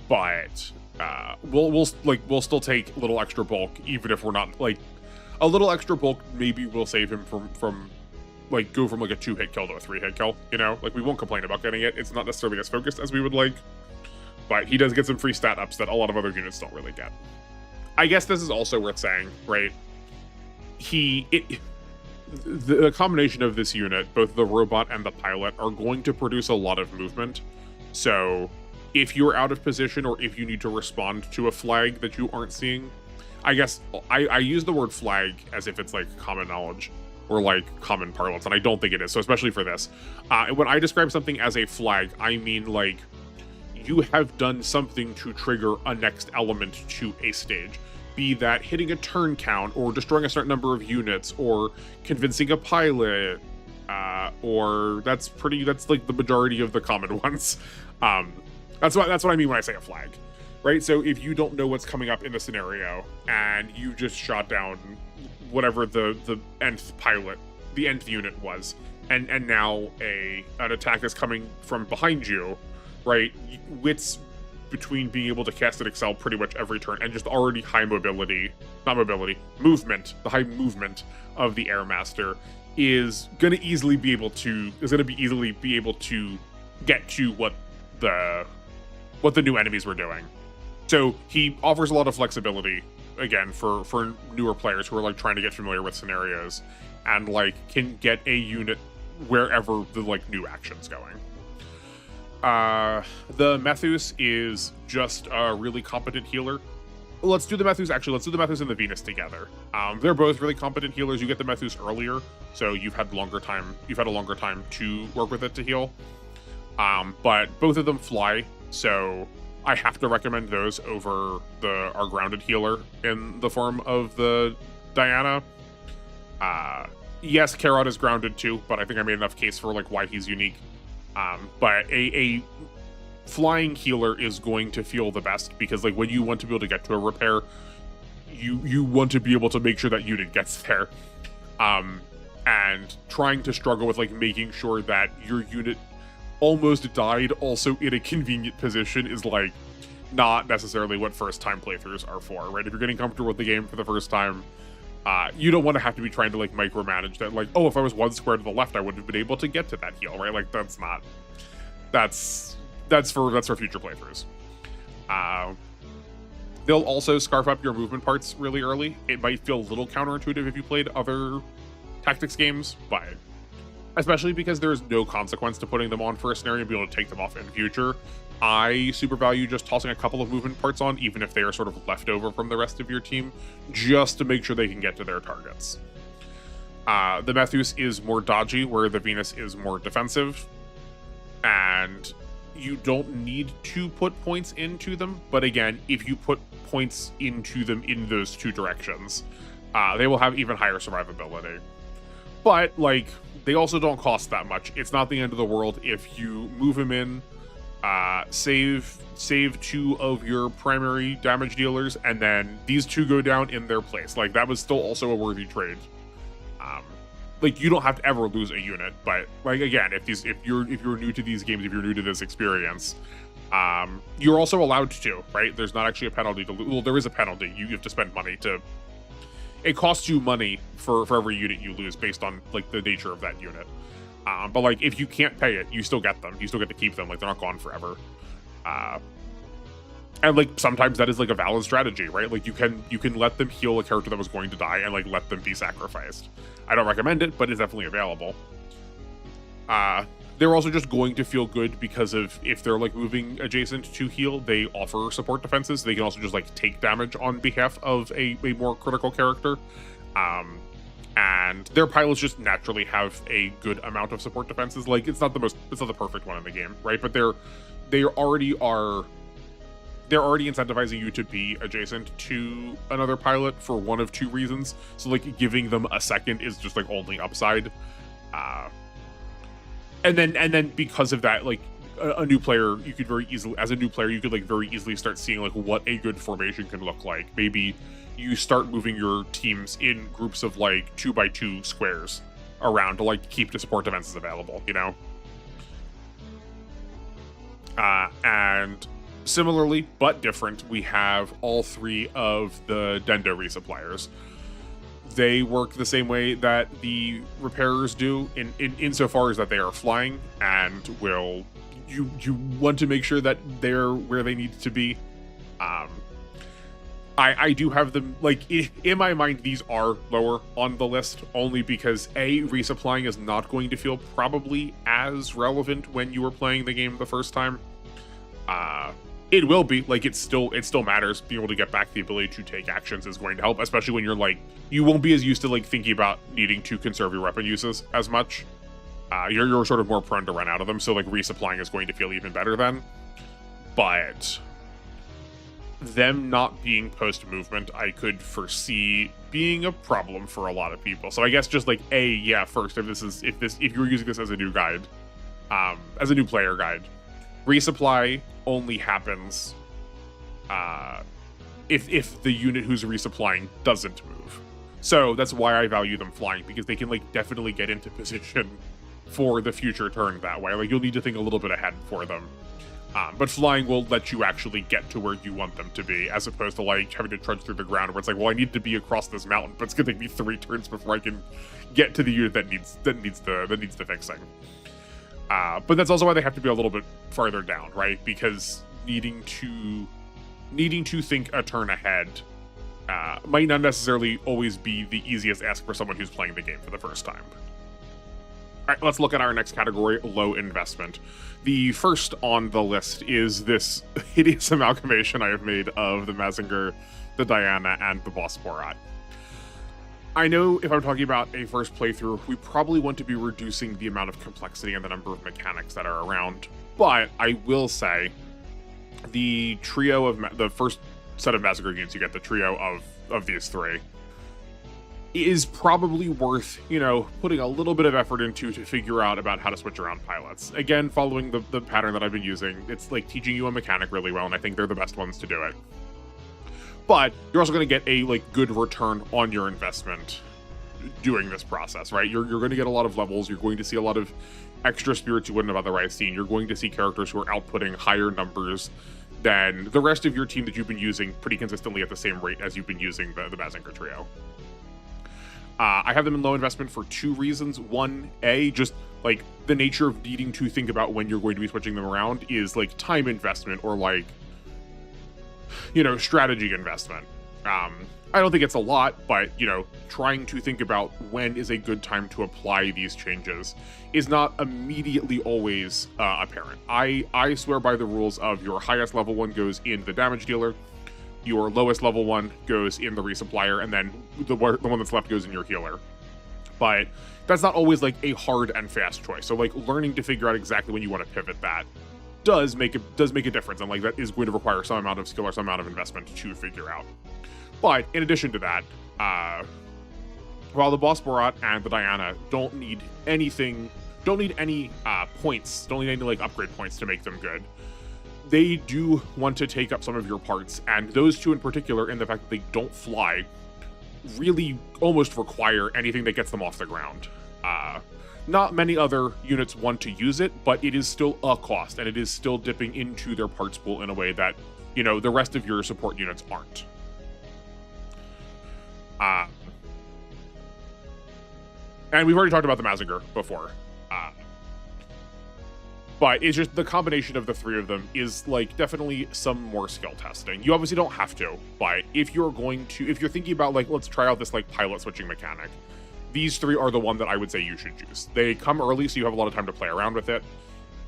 but we'll still take a little extra bulk, even if we're not like a little extra bulk. Maybe we'll save him from like go from like a 2-hit kill to a 3-hit kill. You know, like we won't complain about getting it. It's not necessarily as focused as we would like, but he does get some free stat ups that a lot of other units don't really get. I guess this is also worth saying, right? The combination of this unit, both the robot and the pilot, are going to produce a lot of movement. So if you're out of position or if you need to respond to a flag that you aren't seeing, I guess I use the word flag as if it's like common knowledge or like common parlance, and I don't think it is. So especially for this, when I describe something as a flag, I mean like you have done something to trigger a next element to a stage. Be that hitting a turn count, or destroying a certain number of units, or convincing a pilot, or that's like the majority of the common ones. That's what I mean when I say a flag, right? So if you don't know what's coming up in the scenario, and you just shot down whatever the nth pilot, the nth unit was, and now an attack is coming from behind you, right? Wits between being able to cast and excel pretty much every turn, and just already high movement, the high movement of the Airmaster is gonna easily be able to get to what the new enemies were doing. So he offers a lot of flexibility again for newer players who are like trying to get familiar with scenarios and like can get a unit wherever the like new action's going. The Methus is just a really competent healer. Let's do the Methus and the Venus together. They're both really competent healers. You get the Methus earlier, so you've had a longer time to work with it to heal. But both of them fly, so I have to recommend those over our grounded healer in the form of the Diana. Yes, Karot is grounded too, but I think I made enough case for like why he's unique. But a flying healer is going to feel the best, because like when you want to be able to get to a repair, you want to be able to make sure that unit gets there. And trying to struggle with like making sure that your unit almost died also in a convenient position is like not necessarily what first-time playthroughs are for, right? If you're getting comfortable with the game for the first time, you don't want to have to be trying to like micromanage that. Like, oh, if I was one square to the left, I would have been able to get to that heal, right? Like, that's for future playthroughs. They'll also scarf up your movement parts really early. It might feel a little counterintuitive if you played other tactics games, but especially because there is no consequence to putting them on for a scenario and be able to take them off in the future. I super value just tossing a couple of movement parts on, even if they are sort of left over from the rest of your team, just to make sure they can get to their targets. The Methus is more dodgy, where the Venus is more defensive, and you don't need to put points into them, but again, if you put points into them in those two directions, they will have even higher survivability. But, like, they also don't cost that much. It's not the end of the world if you move them in, save 2 of your primary damage dealers, and then these 2 go down in their place. Like, that was still also a worthy trade. Like, you don't have to ever lose a unit, but like, again, if you're new to these games, if you're new to this experience, you're also allowed to, right? There's not actually a penalty to lose. Well, there is a penalty. You have to spend money to. It costs you money for every unit you lose based on like the nature of that unit. But like, if you can't pay it, you still get them. You still get to keep them. Like, they're not gone forever. And like, sometimes that is like a valid strategy, right? Like, you can let them heal a character that was going to die and like let them be sacrificed. I don't recommend it, but it's definitely available. They're also just going to feel good because of if they're like moving adjacent to heal, they offer support defenses. They can also just like take damage on behalf of a more critical character. And their pilots just naturally have a good amount of support defenses. Like, it's not the perfect one in the game, right? But they're already incentivizing you to be adjacent to another pilot for one of 2 reasons. So like, giving them a second is just like only upside. And then because of that, like a new player, you could very easily start seeing like what a good formation can look like. Maybe you start moving your teams in groups of like 2x2 squares around to like keep the support defenses available, you know? And similarly, but different, we have all 3 of the Dendo resuppliers. They work the same way that the repairers do, insofar as that they are flying, and you want to make sure that they're where they need to be. I do have them, like, in my mind, these are lower on the list, only because resupplying is not going to feel probably as relevant when you were playing the game the first time. It will be, like, it still matters. Being able to get back the ability to take actions is going to help, especially when you're like, you won't be as used to like thinking about needing to conserve your weapon uses as much. You're sort of more prone to run out of them, so like resupplying is going to feel even better then. But them not being post movement, I could foresee being a problem for a lot of people. So I guess just like first, if you're using this as a new guide, as a new player guide, resupply only happens if the unit who's resupplying doesn't move. So that's why I value them flying, because they can like definitely get into position for the future turn that way. Like, you'll need to think a little bit ahead for them. But flying will let you actually get to where you want them to be, as opposed to like having to trudge through the ground where it's like, well, I need to be across this mountain, but it's gonna take me 3 turns before I can get to the unit that needs the fixing. But that's also why they have to be a little bit farther down, right? Because needing to think a turn ahead might not necessarily always be the easiest ask for someone who's playing the game for the first time. All right, let's look at our next category, low investment. The first on the list is this hideous amalgamation I have made of the Mazinger, the Diana, and the Boss Borat. I know if I'm talking about a first playthrough, we probably want to be reducing the amount of complexity and the number of mechanics that are around, but I will say the trio of the first set of Mazinger units, you get the trio of these 3, is probably worth, putting a little bit of effort into to figure out about how to switch around pilots. Again, following the pattern that I've been using, it's like teaching you a mechanic really well, and I think they're the best ones to do it. But you're also going to get a good return on your investment doing this process, right? You're going to get a lot of levels. You're going to see a lot of extra spirits you wouldn't have otherwise seen. You're going to see characters who are outputting higher numbers then the rest of your team that you've been using pretty consistently at the same rate as you've been using the Mazinger trio. I have them in low investment for 2 reasons. One, just like the nature of needing to think about when you're going to be switching them around is like time investment or like, strategy investment. I don't think it's a lot, but, trying to think about when is a good time to apply these changes is not immediately always apparent. I swear by the rules of your highest level one goes in the damage dealer, your lowest level one goes in the resupplier, and then the one that's left goes in your healer. But that's not always like a hard and fast choice. So like learning to figure out exactly when you want to pivot that does make a difference, and like that is going to require some amount of skill or some amount of investment to figure out. But in addition to that, while the Boss Borat and the Diana don't need any points, don't need any like upgrade points to make them good, they do want to take up some of your parts, and those two in particular, in the fact that they don't fly, really almost require anything that gets them off the ground. Not many other units want to use it, but it is still a cost, and it is still dipping into their parts pool in a way that, the rest of your support units aren't. And we've already talked about the Mazinger before. But it's just the combination of the 3 of them is like definitely some more skill testing. You obviously don't have to, but if you're thinking about like, let's try out this like pilot switching mechanic, these 3 are the one that I would say you should use. They come early, so you have a lot of time to play around with it.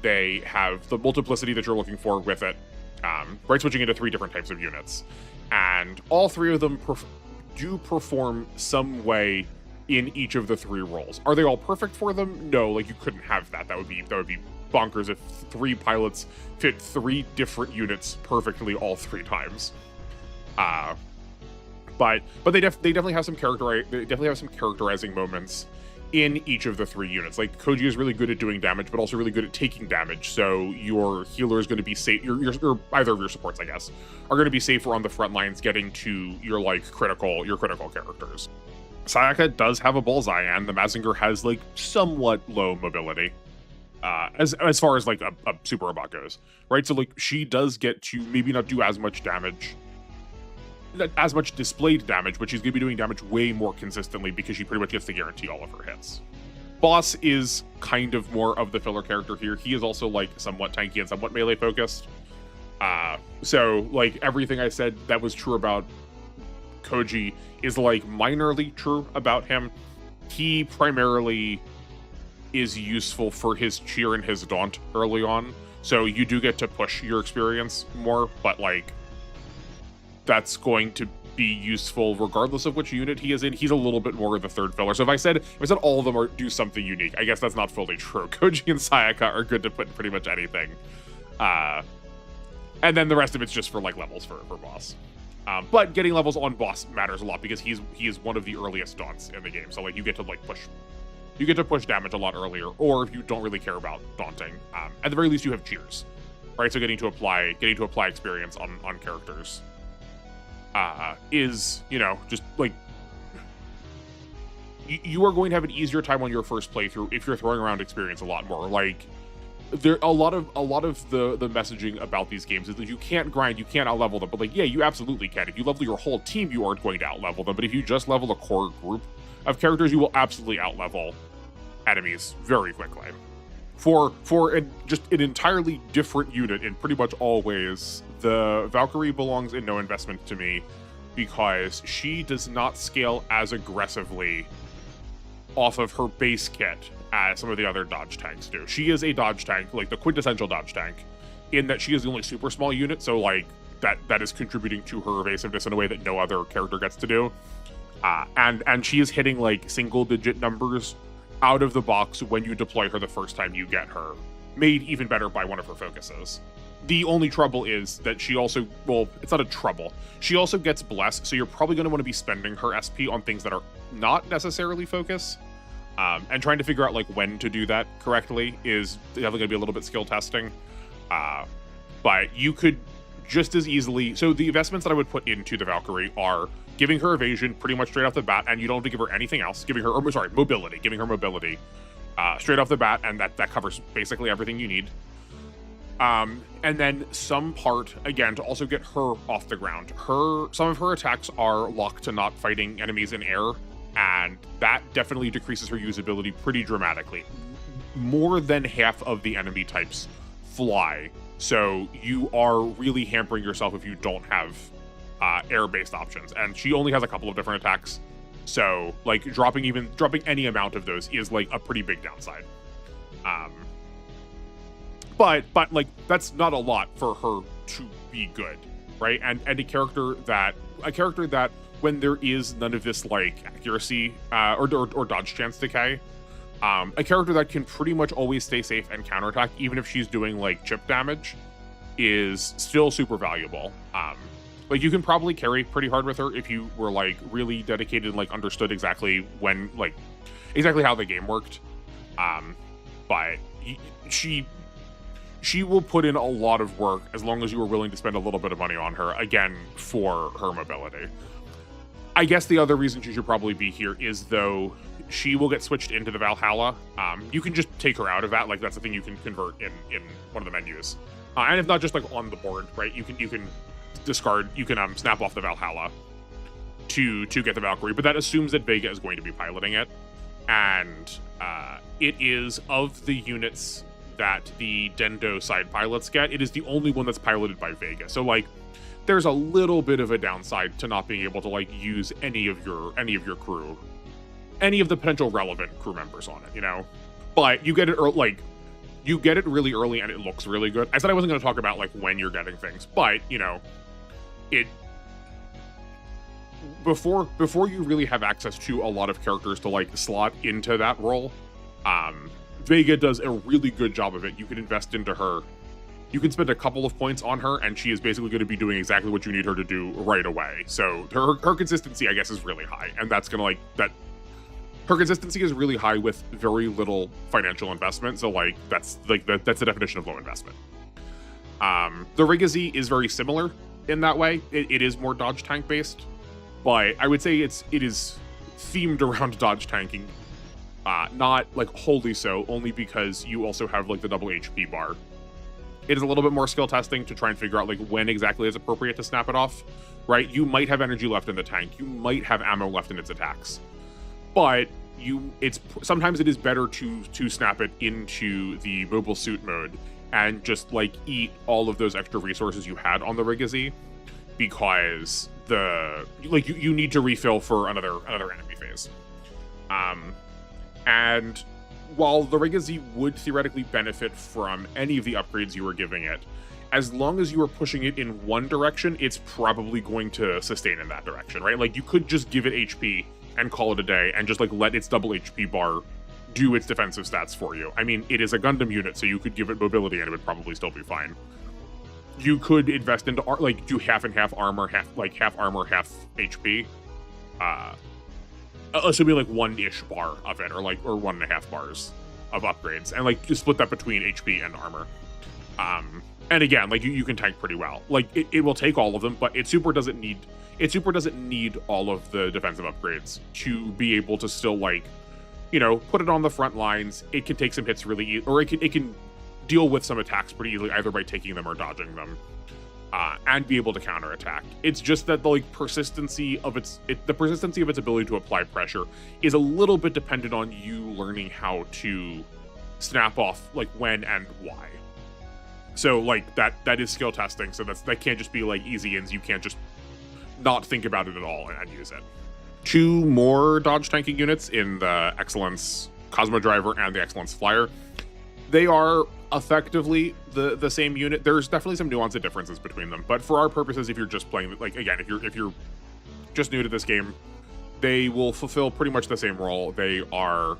They have the multiplicity that you're looking for with it, right? Switching into 3 different types of units. And all 3 of them do perform some way in each of the 3 roles. Are they all perfect for them? No, like you couldn't have that. That would be bonkers if 3 pilots fit 3 different units perfectly all 3 times. But they definitely have some characterizing moments in each of the 3 units. Like Koji is really good at doing damage, but also really good at taking damage. So your healer is going to be safe. Your either of your supports, I guess, are going to be safer on the front lines, getting to your critical characters. Sayaka does have a bullseye, and the Mazinger has like somewhat low mobility. As far as like a super robot goes, right? So like she does get to maybe not do as much damage, as much displayed damage, but she's gonna be doing damage way more consistently because she pretty much gets to guarantee all of her hits. Boss is kind of more of the filler character here. He is also like somewhat tanky and somewhat melee focused. So like everything I said that was true about Koji is like minorly true about him. He primarily is useful for his cheer and his daunt early on, so you do get to push your experience more, but like that's going to be useful regardless of which unit he is in. He's a little bit more of the third filler. So if I said all of them do something unique, I guess that's not fully true. Koji and Sayaka are good to put in pretty much anything, and then the rest of it's just for like levels for Boss. But getting levels on Boss matters a lot because he is one of the earliest daunts in the game. So like you get to like push damage a lot earlier, or if you don't really care about daunting, at the very least you have cheers, right? So getting to apply experience on characters is, just like you are going to have an easier time on your first playthrough if you're throwing around experience a lot more. Like a lot of the messaging about these games is that you can't grind, you can't outlevel them, but like, yeah, you absolutely can. If you level your whole team, you aren't going to outlevel them, but if you just level a core group of characters, you will absolutely outlevel enemies very quickly. For just an entirely different unit in pretty much all ways, the Valkyrie belongs in no investment to me because she does not scale as aggressively off of her base kit as some of the other dodge tanks do. She is a dodge tank, like the quintessential dodge tank, in that she is the only super small unit, so like that is contributing to her evasiveness in a way that no other character gets to do. And she is hitting like single-digit numbers out of the box when you deploy her the first time you get her, made even better by one of her focuses. The only trouble is that she also, well, it's not a trouble. She also gets blessed, so you're probably going to want to be spending her SP on things that are not necessarily focus. And trying to figure out like when to do that correctly is definitely going to be a little bit skill testing. But you could just as easily, so the investments that I would put into the Valkyrie are giving her evasion pretty much straight off the bat, and you don't have to give her anything else. Giving her mobility straight off the bat, and that covers basically everything you need. And then some part, again, to also get her off the ground. Some of her attacks are locked to not fighting enemies in air, and that definitely decreases her usability pretty dramatically. More than half of the enemy types fly, so you are really hampering yourself if you don't have air-based options. And she only has a couple of different attacks, so like dropping any amount of those is like a pretty big downside. But like that's not a lot for her to be good, right? And a character that when there is none of this like accuracy or dodge chance decay, a character that can pretty much always stay safe and counterattack even if she's doing like chip damage is still super valuable. Like you can probably carry pretty hard with her if you were like really dedicated and like understood exactly how the game worked. But she will put in a lot of work as long as you are willing to spend a little bit of money on her, again, for her mobility. I guess the other reason she should probably be here is, though, she will get switched into the Valhalla. You can just take her out of that, like that's a thing you can convert in one of the menus. And if not just like on the board, right, you can discard, you can snap off the Valhalla to get the Valkyrie, but that assumes that Vega is going to be piloting it. And it is, of the units that the Dendo side pilots get, it is the only one that's piloted by Vega. So like there's a little bit of a downside to not being able to like use any of your crew, any of the potential relevant crew members on it, you know? But you get it you get it really early and it looks really good. I said I wasn't going to talk about like when you're getting things, but you know, it before you really have access to a lot of characters to like slot into that role, Vega does a really good job of it. You can invest into her. You can spend a couple of points on her, and she is basically going to be doing exactly what you need her to do right away. So her consistency, I guess, is really high, and that's gonna like that. Her consistency is really high with very little financial investment. So like that's the definition of low investment. The Rigazi is very similar in that way. It is more dodge tank based, but I would say it is themed around dodge tanking. Not like wholly so, only because you also have like the double HP bar. It is a little bit more skill testing to try and figure out like when exactly is appropriate to snap it off, right? You might have energy left in the tank, you might have ammo left in its attacks, but sometimes it is better to snap it into the mobile suit mode and just like eat all of those extra resources you had on the Rigazi, because you need to refill for another enemy phase. And while the Rigazi would theoretically benefit from any of the upgrades you were giving it, as long as you are pushing it in one direction, it's probably going to sustain in that direction, right? Like you could just give it HP and call it a day and just like let its double HP bar do its defensive stats for you. I mean, it is a Gundam unit, so you could give it mobility and it would probably still be fine. You could invest into like do half and half armor, half armor, half HP. Assuming like 1-ish bar of it, or 1.5 bars of upgrades, and like just split that between HP and armor. And again, like you can tank pretty well. Like it will take all of them, but its super doesn't need all of the defensive upgrades to be able to still like, you know, put it on the front lines. It can take some hits really easy, or it can deal with some attacks pretty easily, either by taking them or dodging them. And be able to counterattack. It's just that the like persistency of its ability to apply pressure is a little bit dependent on you learning how to snap off like when and why. So like that is skill testing. So that can't just be like easy ins. You can't just not think about it at all and use it. 2 more dodge tanking units in the Excellence Cosmo Driver and the Excellence Flyer. They are effectively the same unit. There's definitely some nuanced differences between them, but for our purposes, if you're just playing, like again, if you're just new to this game, they will fulfill pretty much the same role. They are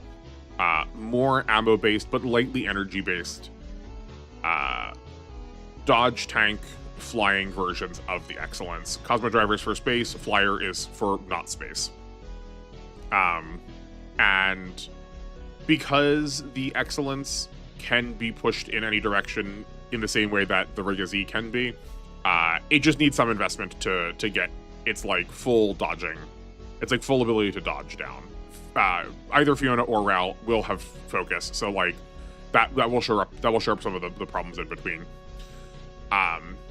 more ammo based, but lightly energy based dodge tank flying versions of the Excellence. Cosmo Driver is for space, Flyer is for not space. And because the Excellence can be pushed in any direction in the same way that the Rigazi can be, it just needs some investment to get its like full dodging, its like full ability to dodge down. Either Fiona or Ral will have focus, so like that will shore up some of the problems in between.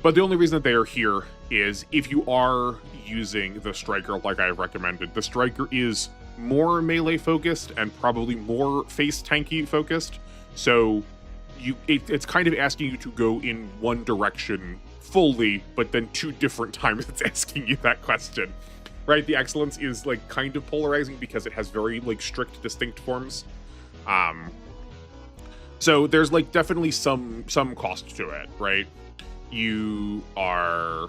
But the only reason that they are here is if you are using the Striker like I recommended, the Striker is more melee focused and probably more face tanky focused. So it's kind of asking you to go in one direction fully, but then 2 different times it's asking you that question. Right? The Excellence is like kind of polarizing because it has very like strict distinct forms. So there's like definitely some cost to it, right? You are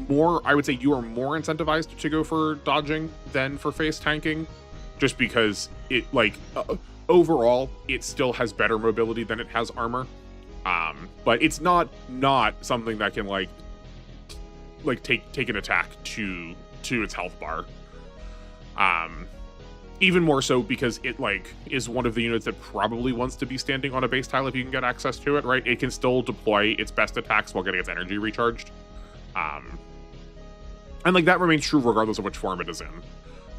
more, I would say you are more incentivized to go for dodging than for face tanking, just because it like overall it still has better mobility than it has armor. But it's not something that can like take an attack to its health bar. Even more so because it like is one of the units that probably wants to be standing on a base tile if you can get access to it, right? It can still deploy its best attacks while getting its energy recharged. And like that remains true regardless of which form it is in.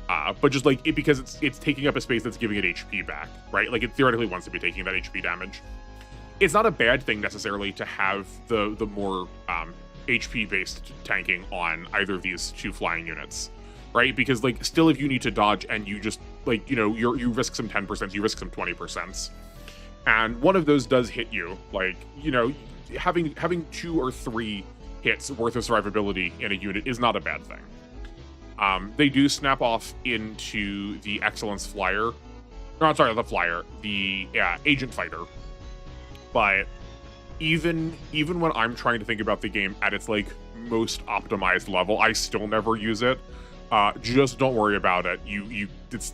But just like because it's taking up a space that's giving it HP back, right? Like it theoretically wants to be taking that HP damage. It's not a bad thing necessarily to have the more HP based tanking on either of these 2 flying units, right? Because like still if you need to dodge and you just like, you know, you risk some 10%, you risk some 20%, and one of those does hit you, like, you know, having 2 or 3 hits worth of survivability in a unit is not a bad thing. They do snap off into the Excellence Flyer. No, I'm sorry, the Flyer, the Agent Fighter. But even when I'm trying to think about the game at its like most optimized level, I still never use it. Just don't worry about it.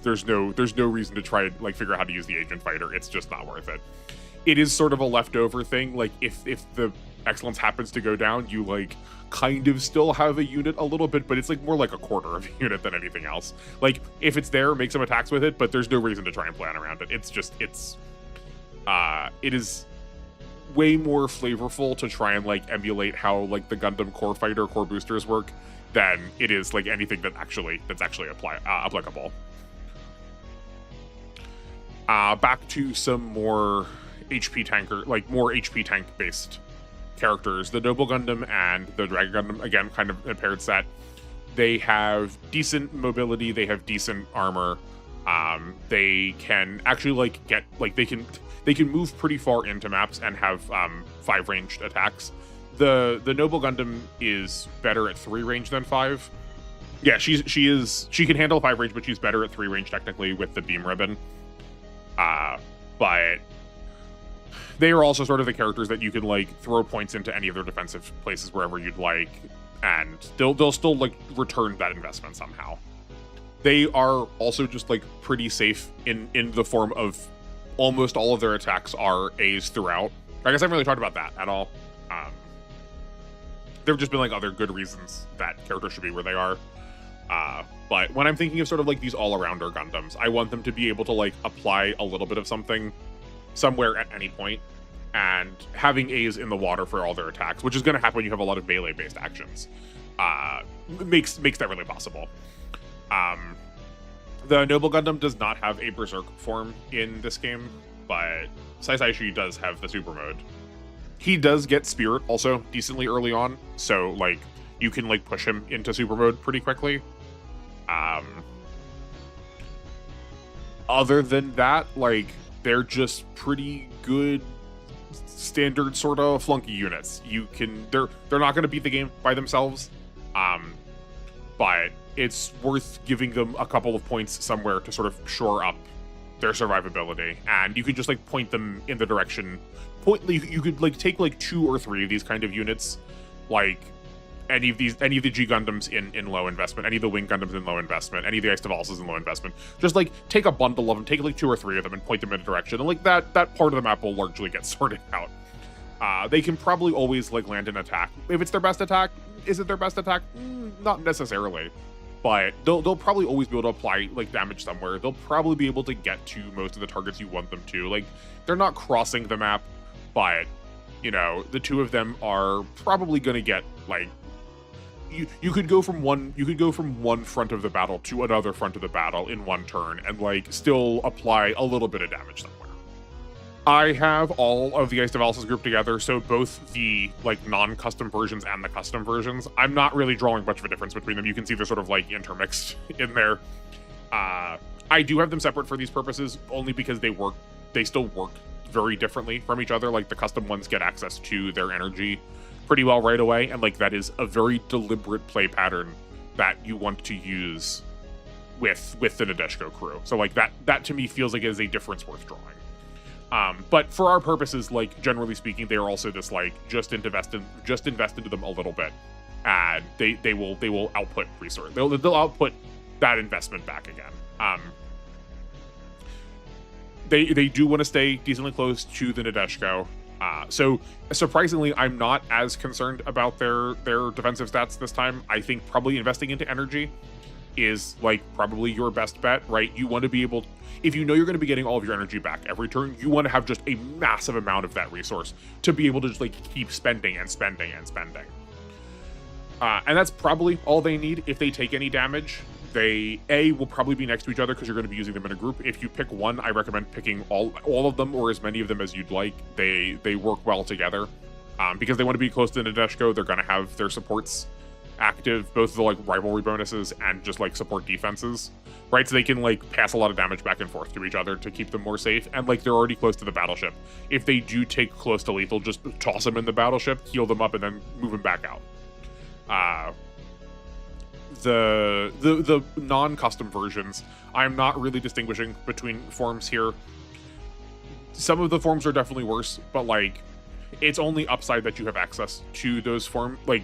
There's no reason to try and like figure out how to use the Agent Fighter. It's just not worth it. It is sort of a leftover thing. Like if the Excellence happens to go down, you like kind of still have a unit a little bit, but it's like more like a quarter of a unit than anything else. Like if it's there, make some attacks with it, but there's no reason to try and plan around it. It is way more flavorful to try and like emulate how like the Gundam core fighter core boosters work than it is like anything that's actually applicable. Back to some more HP tanker, like more HP tank based characters. The Noble Gundam and the Dragon Gundam, again, kind of a paired set. They have decent mobility, they have decent armor. They can actually like get like they can move pretty far into maps and have 5 ranged attacks. The Noble Gundam is better at 3 range than 5. Yeah, she can handle 5 range, but she's better at 3 range technically with the beam ribbon. But they are also sort of the characters that you can like throw points into any of their defensive places wherever you'd like, and they'll still like return that investment somehow. They are also just like pretty safe in the form of almost all of their attacks are A's throughout. I guess I haven't really talked about that at all. There have just been like other good reasons that characters should be where they are. But when I'm thinking of sort of like these all-arounder Gundams, I want them to be able to like apply a little bit of something somewhere at any point, and having A's in the water for all their attacks, which is going to happen when you have a lot of melee-based actions, makes that really possible. The Noble Gundam does not have a Berserk form in this game, but Saisaishi does have the super mode. He does get Spirit also decently early on, so like you can like push him into super mode pretty quickly. Other than that, like they're just pretty good standard sort of flunky units. They're not going to beat the game by themselves, but it's worth giving them a couple of points somewhere to sort of shore up their survivability, and you can just like point them in the direction. You could like take like 2 or 3 of these kind of units, like any of the G Gundams in low investment, any of the Wing Gundams in low investment, any of the Ice Valses in low investment. Just like take a bundle of them, take like 2 or 3 of them, and point them in a direction, and like that part of the map will largely get sorted out. They can probably always like land an attack. If it's their best attack, is it their best attack? Not necessarily, but they'll probably always be able to apply like damage somewhere. They'll probably be able to get to most of the targets you want them to. Like they're not crossing the map, but you know the 2 of them are probably going to get like. You could go from one front of the battle to another front of the battle in one turn and like still apply a little bit of damage somewhere. I have all of the Ice Devalis group together, so both the like non-custom versions and the custom versions. I'm not really drawing much of a difference between them. You can see they're sort of like intermixed in there. I do have them separate for these purposes only because they still work very differently from each other. Like the custom ones get access to their energy pretty well right away, and like that is a very deliberate play pattern that you want to use with the Nadeshiko crew. So like that to me feels like it is a difference worth drawing. But for our purposes, like generally speaking, they are also just like just invest into them a little bit, and they will output resource. They'll output that investment back again. They do want to stay decently close to the Nadeshiko. So surprisingly, I'm not as concerned about their defensive stats this time. I think probably investing into energy is like probably your best bet, right? You want to be able, if you know you're going to be getting all of your energy back every turn, you want to have just a massive amount of that resource to be able to just like keep spending and spending and spending. And that's probably all they need. If they take any damage, they will probably be next to each other because you're going to be using them in a group. If you pick one, I recommend picking all of them or as many of them as you'd like. They work well together because they want to be close to Nadeshiko. They're going to have their supports active, both the like rivalry bonuses and just like support defenses, right? So they can like pass a lot of damage back and forth to each other to keep them more safe. And like they're already close to the battleship. If they do take close to lethal, just toss them in the battleship, heal them up, and then move them back out. The non-custom versions, I'm not really distinguishing between forms here. Some of the forms are definitely worse, but like it's only upside that you have access to those forms. Like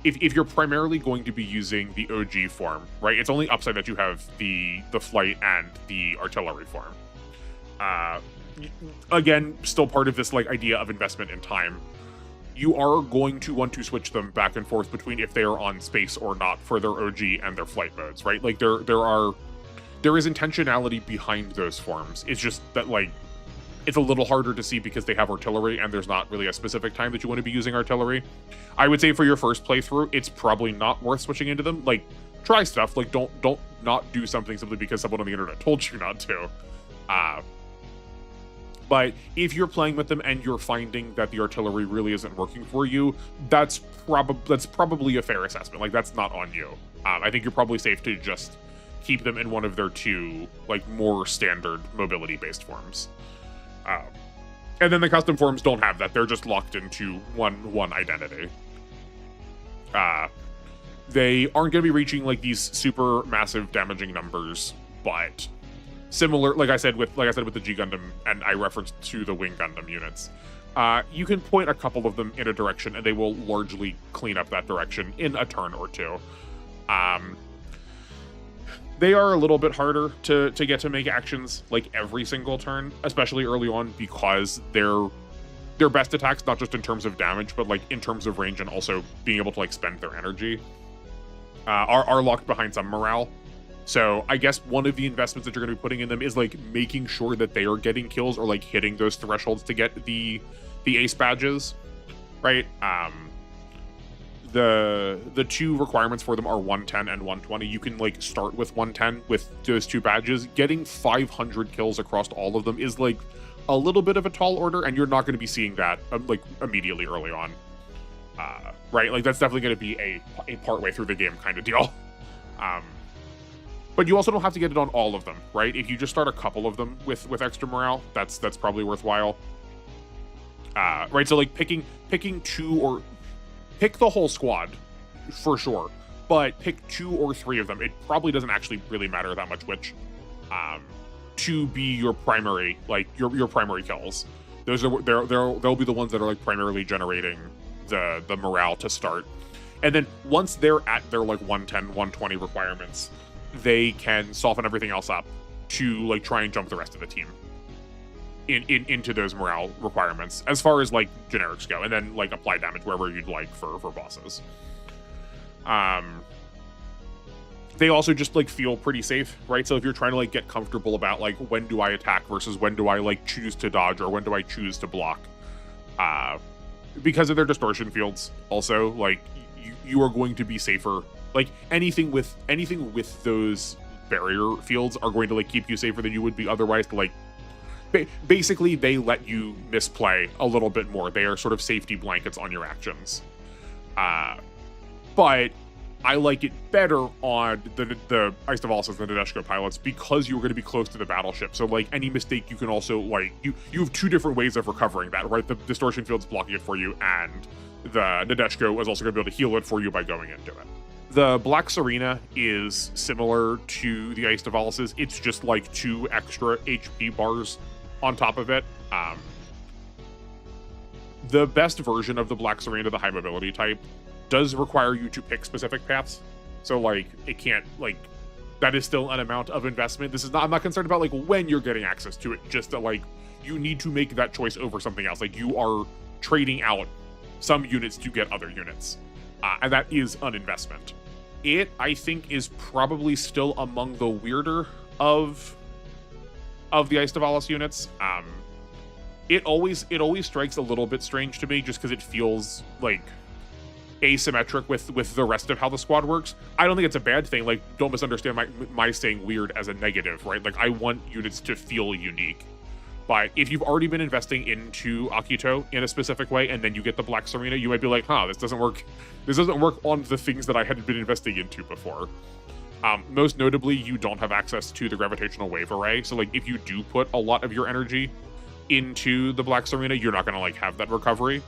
if you're primarily going to be using the OG form, right, it's only upside that you have the flight and the artillery form. Again, still part of this like idea of investment in time. You are going to want to switch them back and forth between if they are on space or not for their OG and their flight modes, right? Like there is intentionality behind those forms. It's just that like it's a little harder to see because they have artillery and there's not really a specific time that you want to be using artillery. I would say for your first playthrough, it's probably not worth switching into them. Like try stuff, like don't not do something simply because someone on the internet told you not to. But if you're playing with them and you're finding that the artillery really isn't working for you, that's probably a fair assessment. Like that's not on you. I think you're probably safe to just keep them in one of their two like more standard mobility based forms. And then the custom forms don't have that. They're just locked into one identity. They aren't going to be reaching like these super massive damaging numbers, but similar, like I said with the G Gundam, and I referenced to the Wing Gundam units, you can point a couple of them in a direction, and they will largely clean up that direction in a turn or two. They are a little bit harder to get to make actions like every single turn, especially early on, because their best attacks, not just in terms of damage, but like in terms of range and also being able to like spend their energy, are locked behind some morale. So I guess one of the investments that you're going to be putting in them is like making sure that they are getting kills or like hitting those thresholds to get the ace badges, right? The two requirements for them are 110 and 120. You can like start with 110 with those two badges. Getting 500 kills across all of them is like a little bit of a tall order, and you're not going to be seeing that like immediately early on, right? Like that's definitely going to be a part way through the game kind of deal. But you also don't have to get it on all of them, right? If you just start a couple of them with extra morale, that's probably worthwhile. Right, so like picking two or pick the whole squad for sure, but pick 2 or 3 of them. It probably doesn't actually really matter that much which, to be your primary, like your primary kills. Those are they'll be the ones that are like primarily generating the morale to start. And then once they're at their like 110, 120 requirements, they can soften everything else up to like try and jump the rest of the team into those morale requirements as far as like generics go, and then like apply damage wherever you'd like for bosses. They also just like feel pretty safe, right? So if you're trying to like get comfortable about like when do I attack versus when do I like choose to dodge or when do I choose to block, because of their distortion fields also, like you are going to be safer. Like anything with those barrier fields are going to like keep you safer than you would be otherwise to like basically they let you misplay a little bit more. They are sort of safety blankets on your actions. But I like it better on the Ice Tavalis and the Nadeshiko pilots because you're going to be close to the battleship. So like any mistake, you can also like you have two different ways of recovering that, right? The distortion field's blocking it for you, and the Nadeshiko is also going to be able to heal it for you by going into it. The Black Serena is similar to the Ice Tavalis. It's just like 2 extra HP bars on top of it. The best version of the Black Serena, the high mobility type, does require you to pick specific paths. So like it can't like that is still an amount of investment. This is not I'm not concerned about like when you're getting access to it, just that like you need to make that choice over something else. Like you are trading out some units to get other units. And that is an investment. It, I think, is probably still among the weirder of the Ice Tavalis units. It always strikes a little bit strange to me just because it feels like asymmetric with the rest of how the squad works. I don't think it's a bad thing. Like, don't misunderstand my saying weird as a negative, right? Like, I want units to feel unique. But if you've already been investing into Akito in a specific way, and then you get the Black Serena, you might be like, huh, this doesn't work. This doesn't work on the things that I hadn't been investing into before. Most notably, you don't have access to the gravitational wave array. So like, if you do put a lot of your energy into the Black Serena, you're not gonna like have that recovery.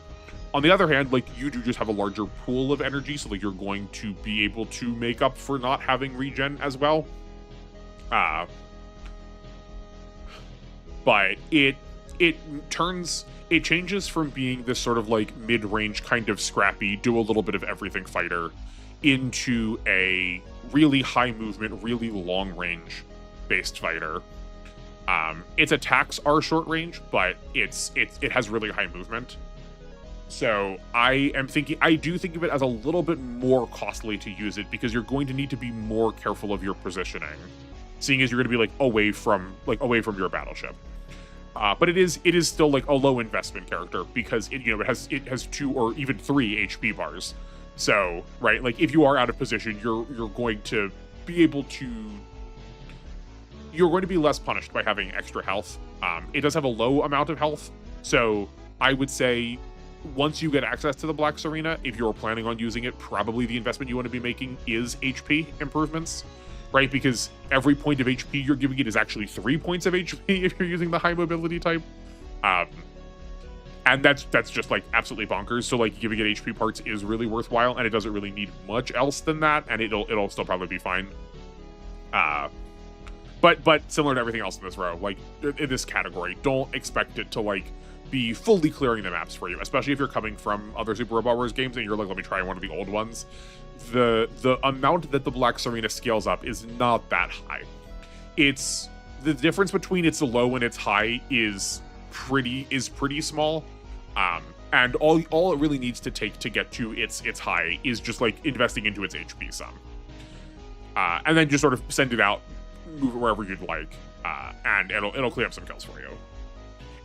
On the other hand, like you do just have a larger pool of energy, so like you're going to be able to make up for not having regen as well. But it changes from being this sort of like mid-range kind of scrappy, do a little bit of everything fighter into a really high movement, really long range based fighter. Its attacks are short range, but it has really high movement. So I do think of it as a little bit more costly to use it because you're going to need to be more careful of your positioning, seeing as you're going to be like away from your battleship. But it is still like a low investment character because it has 2 or even 3 HP bars. So right, like if you are out of position, you're going to be able to. You're going to be less punished by having extra health. It does have a low amount of health, so I would say once you get access to the Black Serena, if you're planning on using it, probably the investment you want to be making is HP improvements, right? Because every point of HP you're giving it is actually 3 points of HP if you're using the high mobility type. And that's just like absolutely bonkers. So like giving it HP parts is really worthwhile, and it doesn't really need much else than that, and it'll still probably be fine. But similar to everything else in this row, like in this category, don't expect it to like be fully clearing the maps for you, especially if you're coming from other Super Robot Wars games and you're like, let me try one of the old ones. The amount that the Black Serena scales up is not that high. It's the difference between its low and its high is pretty small. And all it really needs to take to get to its high is just like investing into its HP sum. And then just sort of send it out, move it wherever you'd like, and it'll clear up some kills for you.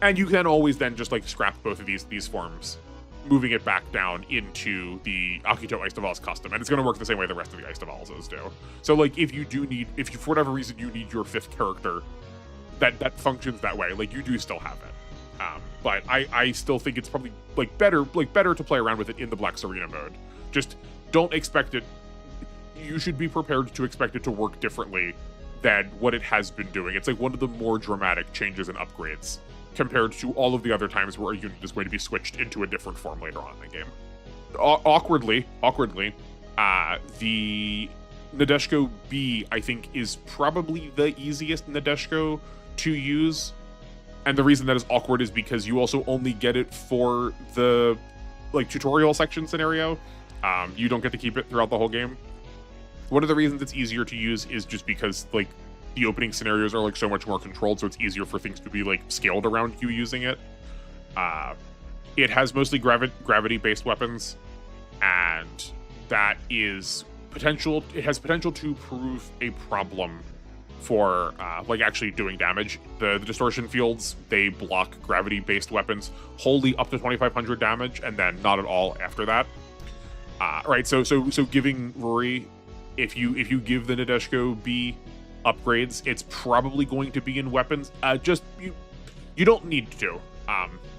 And you can always then just like scrap both of these forms, moving it back down into the Akito Ice Tavalis custom, and it's going to work the same way the rest of the Ice Tavalis do. So like if you for whatever reason you need your 5th character that functions that way, like you do still have it. But I still think it's probably like better to play around with it in the Black Serena mode. Just don't expect it. You should be prepared to expect it to work differently than what it has been doing. It's like one of the more dramatic changes and upgrades compared to all of the other times where a unit is going to be switched into a different form later on in the game. Awkwardly, the Nadeshiko B, I think, is probably the easiest Nadeshiko to use. And the reason that is awkward is because you also only get it for the like tutorial section scenario. You don't get to keep it throughout the whole game. One of the reasons it's easier to use is just because like the opening scenarios are like so much more controlled, so it's easier for things to be like scaled around you using it. It has mostly gravity-based weapons, and that is potential. It has potential to prove a problem for like actually doing damage. The distortion fields, they block gravity-based weapons wholly up to 2,500 damage, and then not at all after that. Right. So giving Rory, if you give the Nadeshiko B upgrades, it's probably going to be in weapons. You don't need to,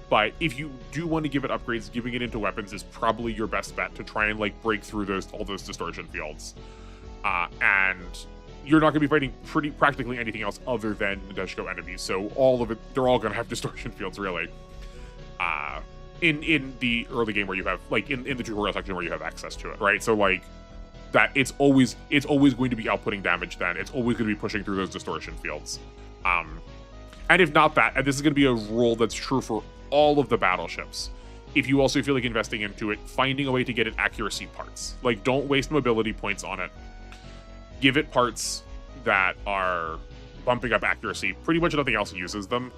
but if you do want to give it upgrades, giving it into weapons is probably your best bet to try and like break through all those distortion fields. And you're not going to be fighting practically anything else other than Nadeshiko enemies, so all of it, they're all going to have distortion fields, really. In the early game where you have, like, in the tutorial section where you have access to it, right? So, like, that it's always going to be outputting damage then. It's always going to be pushing through those distortion fields. And if not that, and this is going to be a rule that's true for all of the battleships, if you also feel like investing into it, finding a way to get it accuracy parts. Like, don't waste mobility points on it. Give it parts that are bumping up accuracy. Pretty much nothing else uses them.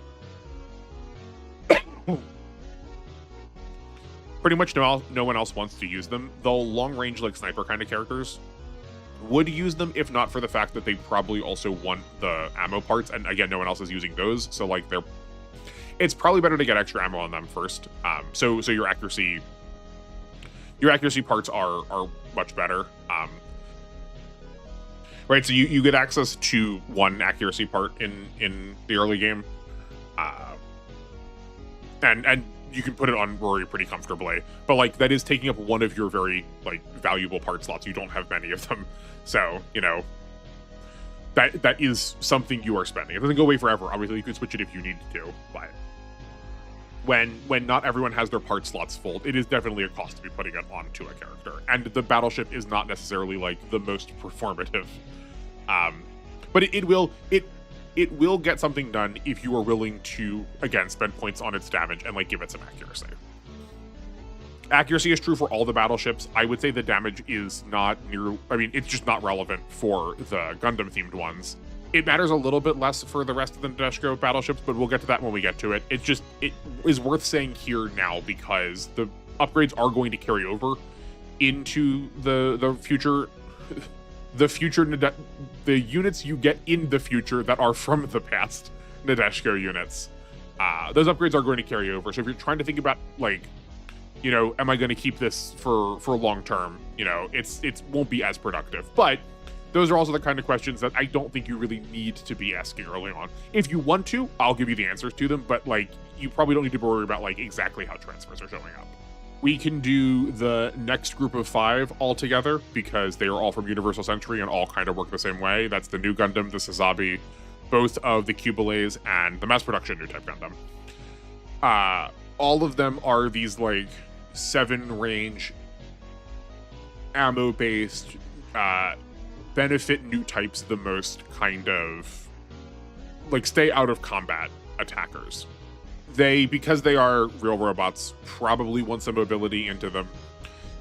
Pretty much no one else wants to use them, though long-range, like, sniper kind of characters would use them, if not for the fact that they probably also want the ammo parts, and again, no one else is using those, so, like, it's probably better to get extra ammo on them first. So your accuracy parts are much better. Right, so you get access to one accuracy part in the early game, and you can put it on Rory pretty comfortably, but like that is taking up one of your very like valuable part slots. You don't have many of them, so you know that is something you are spending. It doesn't go away forever. Obviously, you can switch it if you need to, but when not everyone has their part slots full, it is definitely a cost to be putting it onto a character, and the battleship is not necessarily like the most performative. But it will get something done if you are willing to, again, spend points on its damage and like give it some accuracy. Accuracy is true for all the battleships. I would say the damage is not it's just not relevant for the Gundam-themed ones. It matters a little bit less for the rest of the Nadeshiko battleships, but we'll get to that when we get to it. It is worth saying here now because the upgrades are going to carry over into the future. The units you get in the future that are from the past Nadeshiko units, those upgrades are going to carry over. So if you're trying to think about, like, you know, am I going to keep this for long term? You know, it won't be as productive. But those are also the kind of questions that I don't think you really need to be asking early on. If you want to, I'll give you the answers to them. But like, you probably don't need to worry about like exactly how transfers are showing up. We can do the next group of 5 all together because they are all from Universal Century and all kind of work the same way. That's the new Gundam, the Sazabi, both of the Cubelays, and the mass production new type Gundam. All of them are these like 7-range ammo-based benefit new types the most kind of like stay out of combat attackers. Because they are real robots, probably want some mobility into them.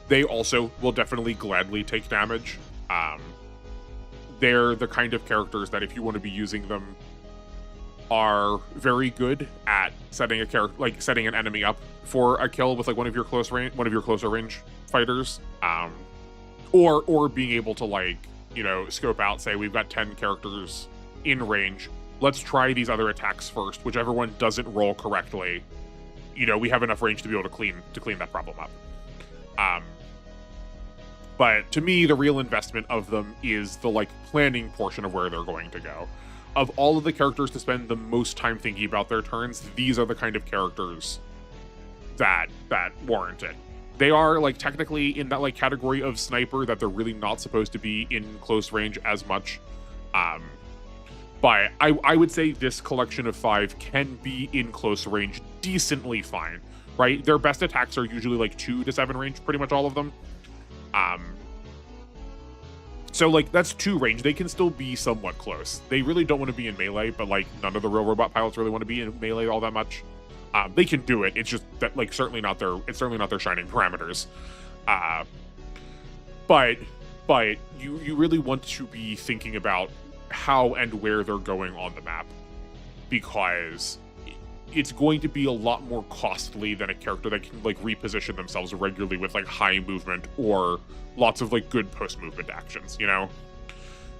They also will definitely gladly take damage. They're the kind of characters that if you want to be using them are very good at setting setting an enemy up for a kill with like one of your closer range fighters. Or being able to like, you know, scope out, say we've got 10 characters in range. Let's try these other attacks first. Whichever one doesn't roll correctly, you know, we have enough range to be able to clean that problem up. But to me, the real investment of them is the like planning portion of where they're going to go. Of all of the characters to spend the most time thinking about their turns, these are the kind of characters that warrant it. They are like technically in that like category of sniper that they're really not supposed to be in close range as much. But I would say this collection of 5 can be in close range decently fine, right? Their best attacks are usually like 2 to 7 range, pretty much all of them. So like that's 2 range. They can still be somewhat close. They really don't want to be in melee, but like none of the real robot pilots really want to be in melee all that much. They can do it. It's just that like certainly not their shining parameters. But you really want to be thinking about how and where they're going on the map, because it's going to be a lot more costly than a character that can like reposition themselves regularly with like high movement or lots of like good post movement actions. You know,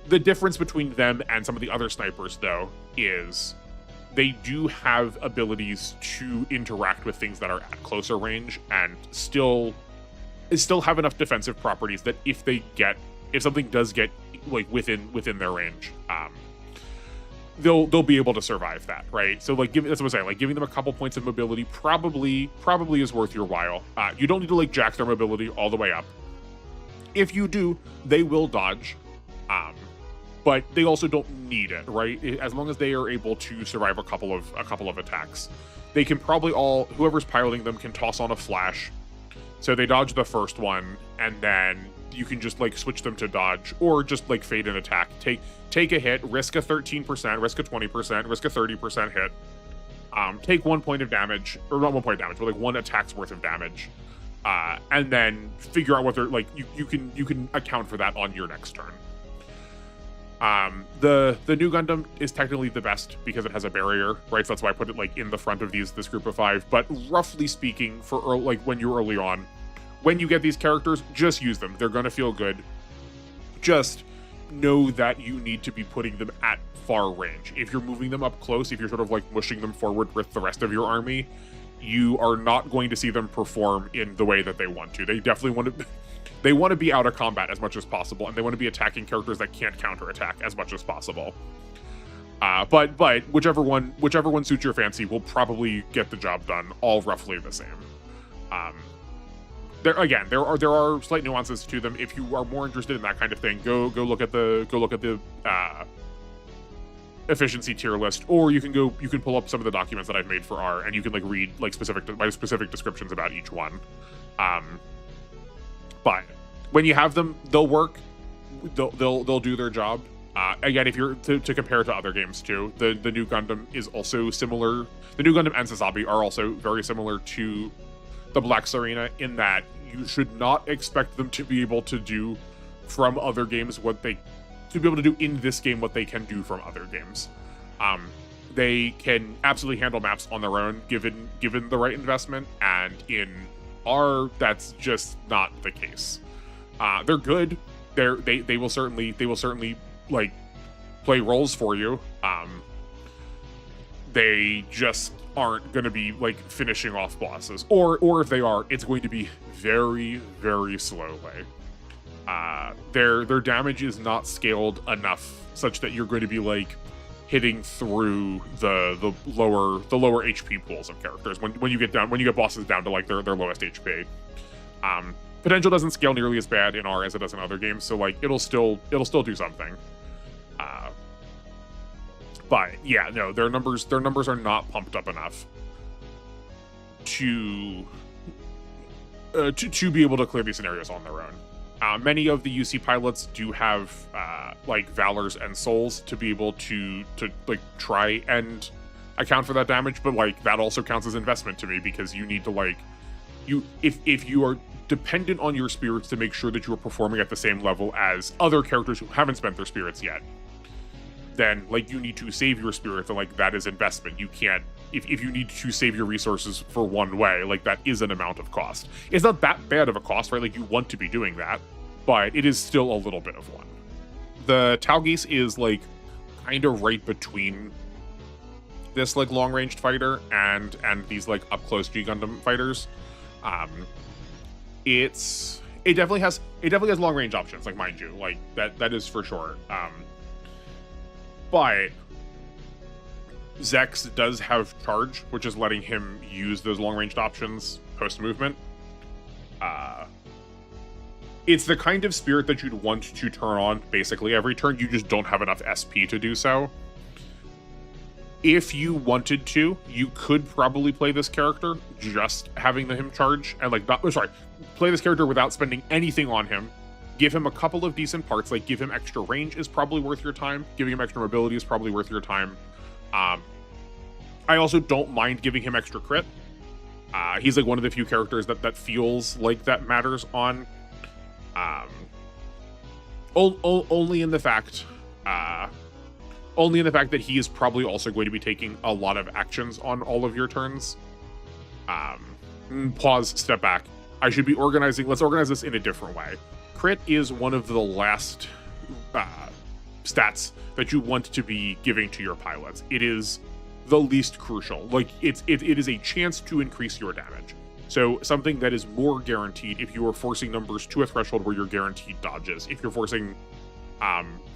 the difference between them and some of the other snipers though is they do have abilities to interact with things that are at closer range and still have enough defensive properties that if something does get like within their range, they'll be able to survive that, right? So like, that's what I'm saying. Like, giving them a couple points of mobility probably is worth your while. You don't need to like jack their mobility all the way up. If you do, they will dodge, but they also don't need it, right? As long as they are able to survive a couple of attacks, they can probably whoever's piloting them can toss on a flash, so they dodge the first one, and then you can just like switch them to dodge or just like fade an attack. Take a hit, risk a 13%, risk a 20%, risk a 30% hit. Take 1 point of damage, or not 1 point of damage, but like 1 attack's worth of damage. And then figure out what they're like. You can account for that on your next turn. The new Gundam is technically the best because it has a barrier, right? So that's why I put it like in the front of this group of 5. But roughly speaking, for like when you're early on, when you get these characters, just use them. They're gonna feel good. Just know that you need to be putting them at far range. If you're moving them up close, if you're sort of like mushing them forward with the rest of your army, you are not going to see them perform in the way that they want to. They definitely want to be out of combat as much as possible, and they want to be attacking characters that can't counterattack as much as possible. But whichever one suits your fancy will probably get the job done, all roughly the same. There are slight nuances to them. If you are more interested in that kind of thing, go look at the efficiency tier list, or you can pull up some of the documents that I've made for R, and you can like read like specific descriptions about each one. But when you have them, they'll work. They'll do their job. Again, if you're to compare to other games too, the new Gundam is also similar. The new Gundam and Sazabi are also very similar to the Black Serena in that you should not expect them to be able to do from other games what they do in this game what they can do from other games. They can absolutely handle maps on their own given the right investment, and in R that's just not the case. They're good. They will certainly like play roles for you. They just aren't going to be like finishing off bosses, or if they are, it's going to be very, very slowly. Their damage is not scaled enough such that you're going to be like hitting through the lower HP pools of characters when you get bosses down to like their lowest HP. Potential doesn't scale nearly as bad in R as it does in other games, so like it'll still do something. But yeah, no, their numbers are not pumped up enough to be able to clear these scenarios on their own. Many of the UC pilots do have like Valors and Souls to be able to like try and account for that damage, but like that also counts as investment to me, because you need to like if you are dependent on your spirits to make sure that you are performing at the same level as other characters who haven't spent their spirits yet, then like you need to save your spirits, and like that is investment. You can't, if you need to save your resources for one way, like that is an amount of cost. It's not that bad of a cost, right? Like you want to be doing that, but it is still a little bit of one. The Taugeese is like kind of right between this like long-ranged fighter and these like up-close G Gundam fighters. It definitely has long-range options, like mind you, like that is for sure. But Zex does have charge, which is letting him use those long-ranged options post-movement. It's the kind of spirit that you'd want to turn on basically every turn. You just don't have enough SP to do so. If you wanted to, you could probably play this character just having him charge, and like play this character without spending anything on him. Give him a couple of decent parts, like give him extra range is probably worth your time. Giving him extra mobility is probably worth your time. I also don't mind giving him extra crit. He's like one of the few characters that feels like that matters on. Only in the fact that he is probably also going to be taking a lot of actions on all of your turns. Pause, step back. Let's organize this in a different way. Crit is one of the last stats that you want to be giving to your pilots. It is the least crucial. Like it is a chance to increase your damage. So something that is more guaranteed if you are forcing numbers to a threshold where you're guaranteed dodges. If you're forcing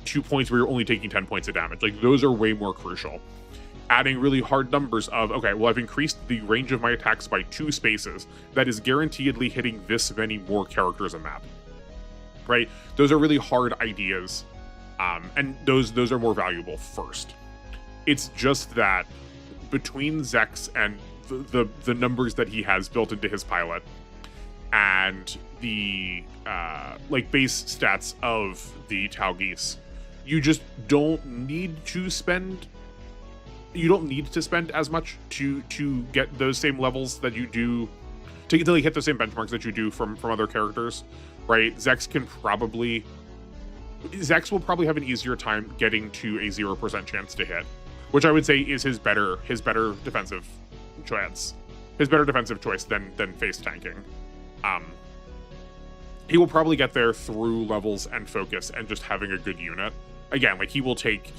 2 points where you're only taking 10 points of damage. Like, those are way more crucial. Adding really hard numbers of, okay, well, I've increased the range of my attacks by 2 spaces. That is guaranteedly hitting this many more characters a map, right? Those are really hard ideas, and those are more valuable first. It's just that between Zex and the numbers that he has built into his pilot, and the like base stats of the Taugeese, you just don't need to spend. You don't need to spend as much to get those same levels that you do to like hit the same benchmarks that you do from other characters, right? Zex will probably have an easier time getting to a 0% chance to hit, which I would say is his better defensive choice. His better defensive choice than face tanking. He will probably get there through levels and focus and just having a good unit. Again, like he will take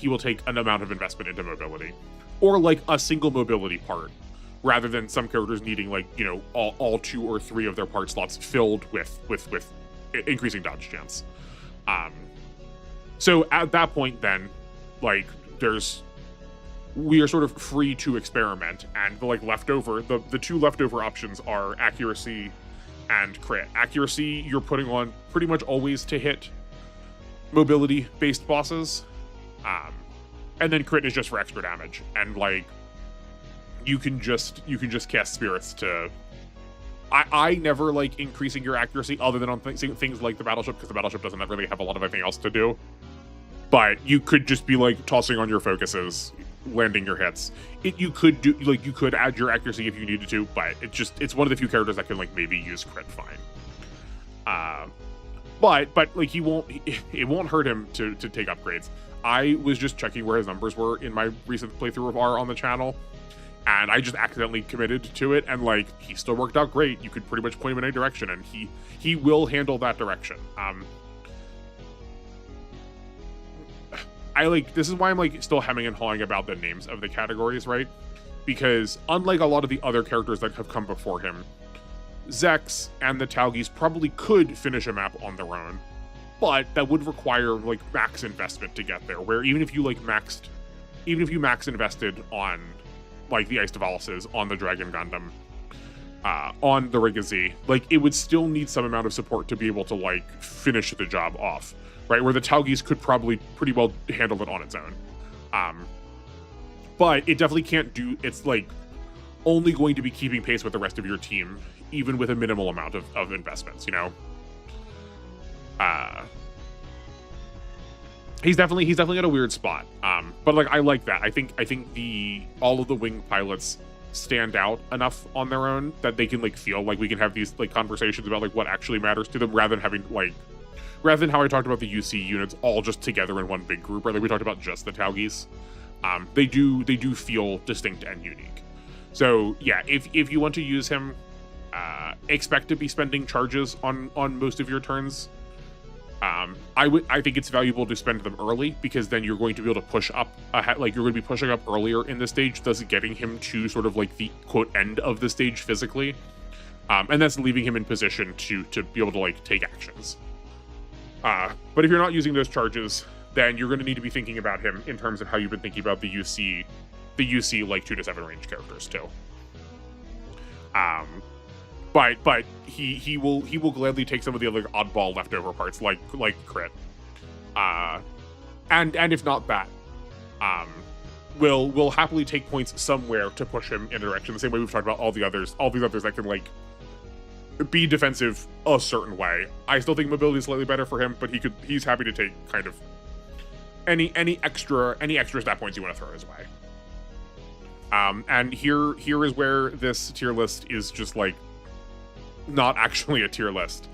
an amount of investment into mobility, or like a single mobility part, rather than some characters needing like, you know, all 2 or 3 of their part slots filled with increasing dodge chance. So at that point, then, like, we are sort of free to experiment, and the the 2 leftover options are accuracy and crit. Accuracy you're putting on pretty much always to hit mobility based bosses, and then crit is just for extra damage, and like you can just cast spirits to. I never like increasing your accuracy other than on things like the battleship, because the battleship doesn't really have a lot of anything else to do. But you could just be like tossing on your focuses, landing your hits. You could add your accuracy if you needed to, but it's one of the few characters that can like maybe use crit fine. But like it won't hurt him to take upgrades. I was just checking where his numbers were in my recent playthrough of R on the channel, and I just accidentally committed to it, and like he still worked out great. You could pretty much point him in any direction, and he will handle that direction. This is why I'm like still hemming and hawing about the names of the categories, right? Because unlike a lot of the other characters that have come before him, Zex and the Taugeese probably could finish a map on their own, but that would require like max investment to get there, where even if you max invested on like the Ice Devalises, on the Dragon Gundam, on the Rigazi, like it would still need some amount of support to be able to like finish the job off, right? Where the Taugeese could probably pretty well handle it on its own. But it definitely can't do, it's like only going to be keeping pace with the rest of your team, even with a minimal amount of investments, you know? He's definitely at a weird spot. But like I like that. I think all of the wing pilots stand out enough on their own that they can like feel like we can have these like conversations about like what actually matters to them, rather than how I talked about the UC units all just together in one big group, right? Like we talked about just the Taugeese. They do feel distinct and unique. So yeah, if you want to use him, expect to be spending charges on most of your turns. I think it's valuable to spend them early, because then you're going to be able to push up ahead, like you're going to be pushing up earlier in the stage, thus getting him to sort of like the quote end of the stage physically, and that's leaving him in position to be able to like take actions. But if you're not using those charges, then you're going to need to be thinking about him in terms of how you've been thinking about the UC like 2 to 7 range characters too. But he will gladly take some of the other oddball leftover parts like crit, and if not that, will happily take points somewhere to push him in a direction. The same way we've talked about all these others that can like be defensive a certain way. I still think mobility is slightly better for him, but he's happy to take kind of any extra stat points you want to throw his way. And here is where this tier list is just like not actually a tier list,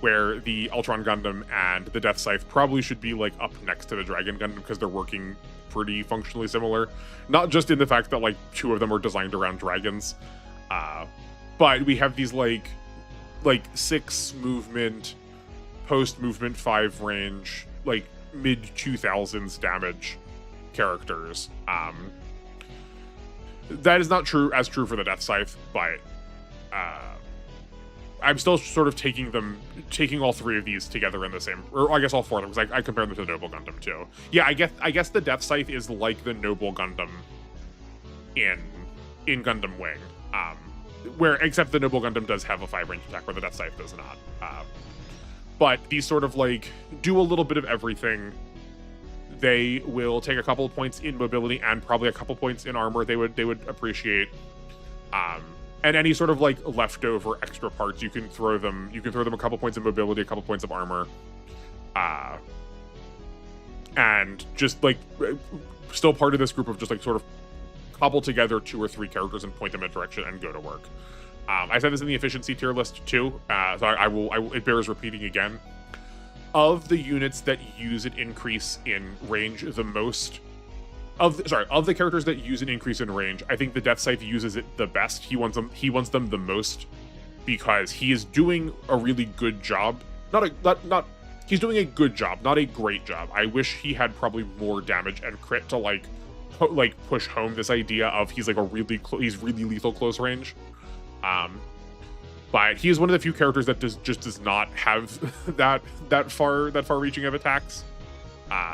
where the Ultron Gundam and the Death Scythe probably should be like up next to the Dragon Gundam, because they're working pretty functionally similar, not just in the fact that like 2 of them are designed around dragons, but we have these like 6 movement, post movement 5 range, like mid 2000s damage characters. That is not true for the Death Scythe, but I'm still sort of taking all three of these together in the same, or I guess all four of them, because I compare them to the Noble Gundam too. Yeah, I guess the Death Scythe is like the Noble Gundam in Gundam Wing, where except the Noble Gundam does have a 5-range attack, where the Death Scythe does not. But these sort of like do a little bit of everything. They will take a couple of points in mobility and probably a couple points in armor. They would appreciate. And any sort of like leftover extra parts, you can throw them a couple points in mobility, a couple points of armor, and just like still part of this group of just like sort of cobble together 2 or 3 characters and point them in a direction and go to work. I said this in the efficiency tier list too, so I will. It bears repeating again. Of the units that use an increase in range the most, of the characters that use an increase in range, I think the Death Scythe uses it the best. He wants them the most because he is doing a really good job. He's doing a good job, not a great job. I wish he had probably more damage and crit to like push home this idea of he's like he's really lethal close range. But he is one of the few characters that does not have that far reaching of attacks.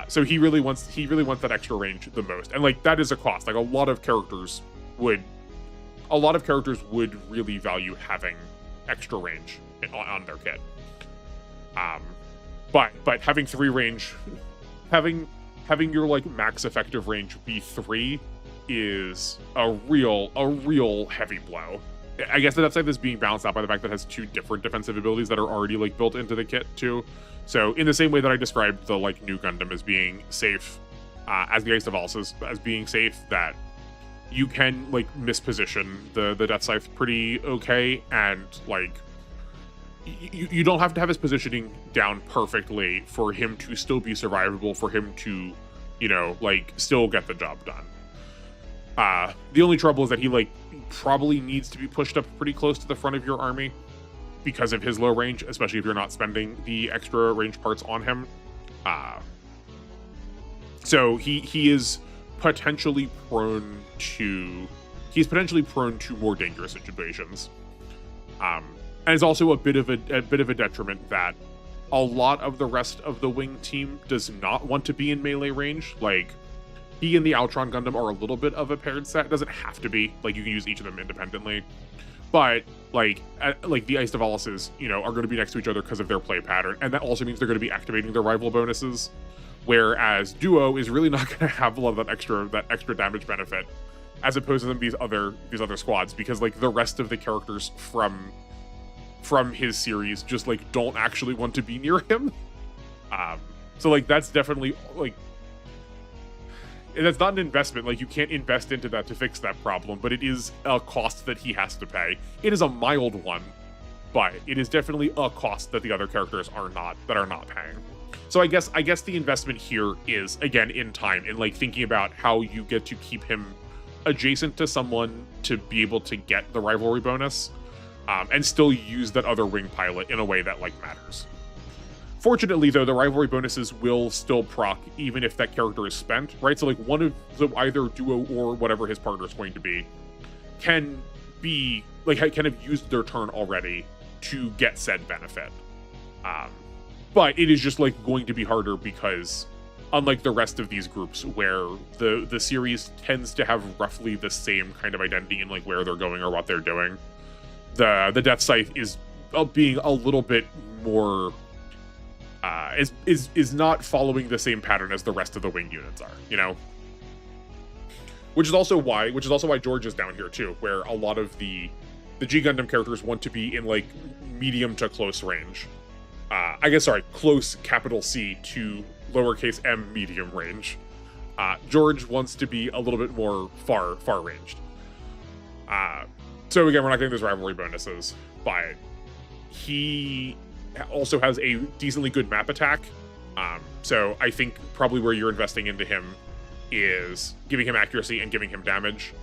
So he really wants that extra range the most, and like that is a cost. Like a lot of characters would really value having extra range on their kit. But having 3 range, having your like max effective range be 3 is a real heavy blow. I guess the Death Scythe is being balanced out by the fact that it has 2 different defensive abilities that are already like built into the kit too. So in the same way that I described the like new Gundam as being safe, as the Ice of Valsis as being safe, that you can like misposition the Death Scythe pretty okay, and like you don't have to have his positioning down perfectly for him to still be survivable, for him to, you know, like still get the job done. The only trouble is that he like probably needs to be pushed up pretty close to the front of your army because of his low range, especially if you're not spending the extra range parts on him. So he is potentially prone to more dangerous situations. And it's also a bit of a detriment that a lot of the rest of the Wing team does not want to be in melee range. Like, he and the Altron Gundam are a little bit of a paired set. It doesn't have to be. Like, you can use each of them independently. But, like the Ice Devalises, you know, are going to be next to each other because of their play pattern. And that also means they're going to be activating their rival bonuses. Whereas Duo is really not going to have a lot of that extra damage benefit, as opposed to them these other squads, because, like, the rest of the characters from his series just, like, don't actually want to be near him. So, like, that's definitely, like, that's not an investment. Like, you can't invest into that to fix that problem, but it is a cost that he has to pay. It is a mild one, but it is definitely a cost that the other characters are not paying. So I guess the investment here is, again, in time, in like thinking about how you get to keep him adjacent to someone to be able to get the rivalry bonus, and still use that other wing pilot in a way that like matters. Fortunately, though, the rivalry bonuses will still proc even if that character is spent, right? So, like, one of the either Duo or whatever his partner is going to be can have used their turn already to get said benefit. But it is just, like, going to be harder because, unlike the rest of these groups, where the series tends to have roughly the same kind of identity in, like, where they're going or what they're doing, the Death Scythe is being a little bit more... is not following the same pattern as the rest of the wing units are, you know? Which is also why George is down here too, where a lot of the G Gundam characters want to be in like medium to close range. Close capital C to lowercase m medium range. George wants to be a little bit more far ranged. So again, we're not getting those rivalry bonuses, but he also has a decently good map attack. So I think probably where you're investing into him is giving him accuracy and giving him damage.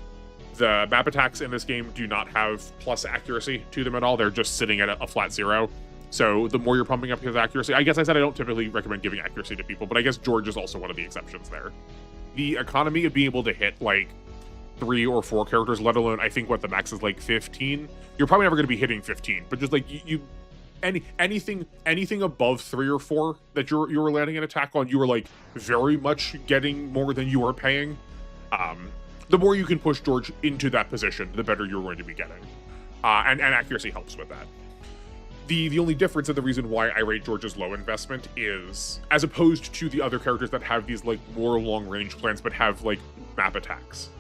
The map attacks in this game do not have plus accuracy to them at all. They're just sitting at a flat 0. So the more you're pumping up his accuracy, I guess I said I don't typically recommend giving accuracy to people, but I guess George is also one of the exceptions there. The economy of being able to hit like 3 or 4 characters, let alone I think what the max is like 15. You're probably never going to be hitting 15, but just like anything above 3 or 4 that you were landing an attack on, you were like very much getting more than you were paying. The more you can push George into that position, the better you're going to be getting. And accuracy helps with that. The only difference and the reason why I rate George as low investment is, as opposed to the other characters that have these like more long range plans but have like map attacks.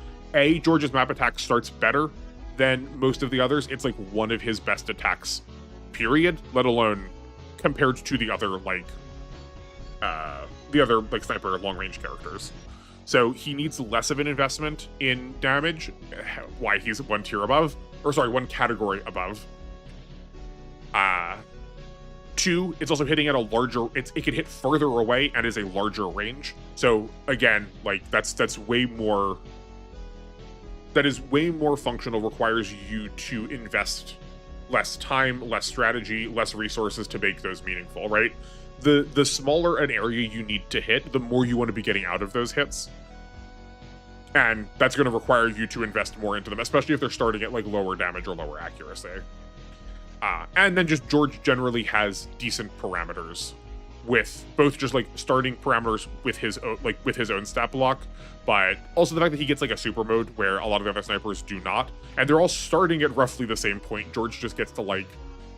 George's map attack starts better than most of the others. It's like one of his best attacks, period, let alone compared to the other like sniper long range characters. So he needs less of an investment in damage, why he's one category above. 2, it's also hitting at a larger, it can hit further away and is a larger range. So again, like that's way more, that is way more functional, requires you to invest less time, less strategy, less resources to make those meaningful, right? The smaller an area you need to hit, the more you want to be getting out of those hits. And that's going to require you to invest more into them, especially if they're starting at like lower damage or lower accuracy. And then just George generally has decent parameters, with both just like starting parameters with his own stat block, but also the fact that he gets like a super mode where a lot of the other snipers do not, and they're all starting at roughly the same point. George just gets to like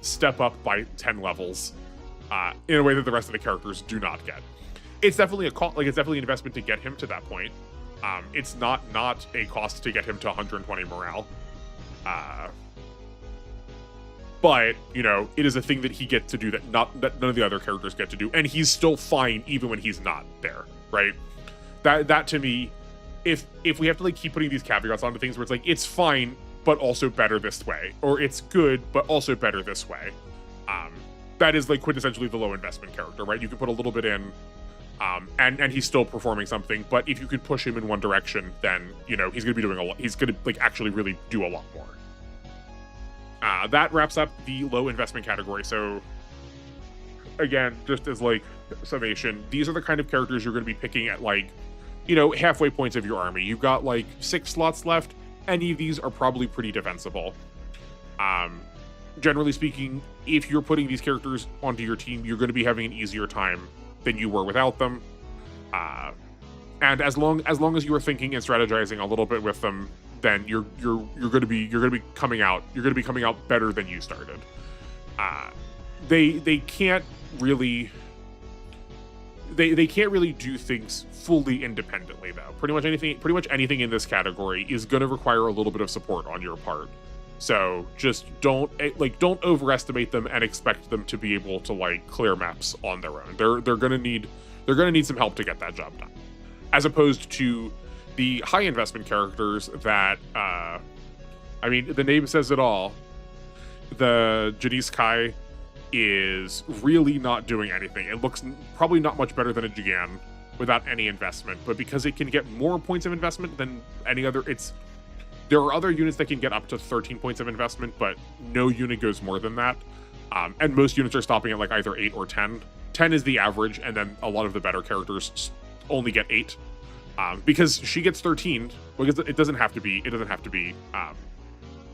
step up by 10 levels in a way that the rest of the characters do not get. It's definitely it's definitely an investment to get him to that point. It's not a cost to get him to 120 morale. But, you know, it is a thing that he gets to do that none of the other characters get to do, and he's still fine even when he's not there, right? That to me, if we have to like keep putting these caveats onto things where it's like it's fine but also better this way, or it's good but also better this way, that is like quintessentially the low investment character, right? You can put a little bit in, and he's still performing something, but if you could push him in one direction, then, you know, he's gonna be doing a lot. He's gonna like actually really do a lot more. That wraps up the low investment category. So again, just as like summation, these are the kind of characters you're going to be picking at like, you know, halfway points of your army. You've got like 6 slots left. Any of these are probably pretty defensible. Generally speaking, if you're putting these characters onto your team, you're going to be having an easier time than you were without them. And as long as you are thinking and strategizing a little bit with them, then you're going to be coming out better than you started. They can't really do things fully independently though. Pretty much anything in this category is going to require a little bit of support on your part. So just don't overestimate them and expect them to be able to like clear maps on their own. They're going to need some help to get that job done, as opposed to the high investment characters that, I mean, the name says it all. The Janice Kai is really not doing anything. It looks probably not much better than a Jigan without any investment, but because it can get more points of investment than any other, there are other units that can get up to 13 points of investment, but no unit goes more than that. And most units are stopping at like either 8 or 10. 10 is the average, and then a lot of the better characters only get 8. Because she gets 13, because it doesn't have to be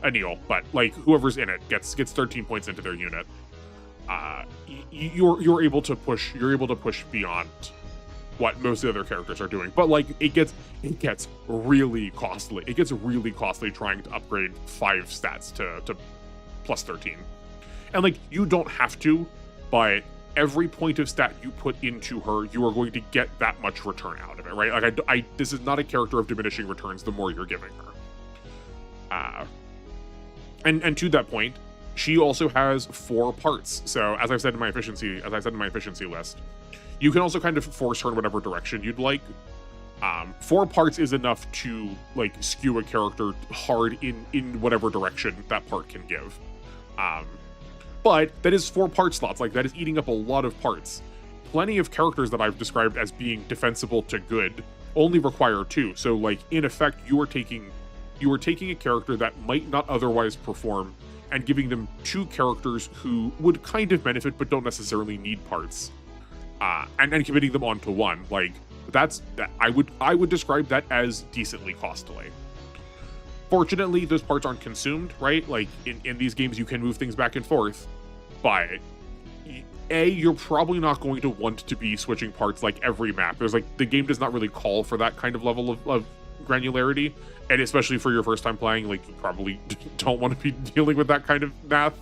Anil, but like whoever's in it gets 13 points into their unit. You're able to push beyond what most of the other characters are doing, but like it gets really costly. It gets really costly trying to upgrade 5 stats to plus 13, and like you don't have to, but every point of stat you put into her, you are going to get that much return out of it, right? Like this is not a character of diminishing returns the more you're giving her. And to that point, she also has 4 parts. So as I said in my efficiency list, you can also kind of force her in whatever direction you'd like. 4 parts is enough to like skew a character hard in whatever direction that part can give. But that is 4 part slots. Like that is eating up a lot of parts. Plenty of characters that I've described as being defensible to good only require 2. So like in effect, you are taking a character that might not otherwise perform and giving them 2 characters who would kind of benefit but don't necessarily need parts, and committing them onto one. Like I would describe that as decently costly. Fortunately, those parts aren't consumed, right? Like in these games, you can move things back and forth, but you're probably not going to want to be switching parts like every map. There's like, the game does not really call for that kind of level of granularity, and especially for your first time playing, like, you probably don't want to be dealing with that kind of math.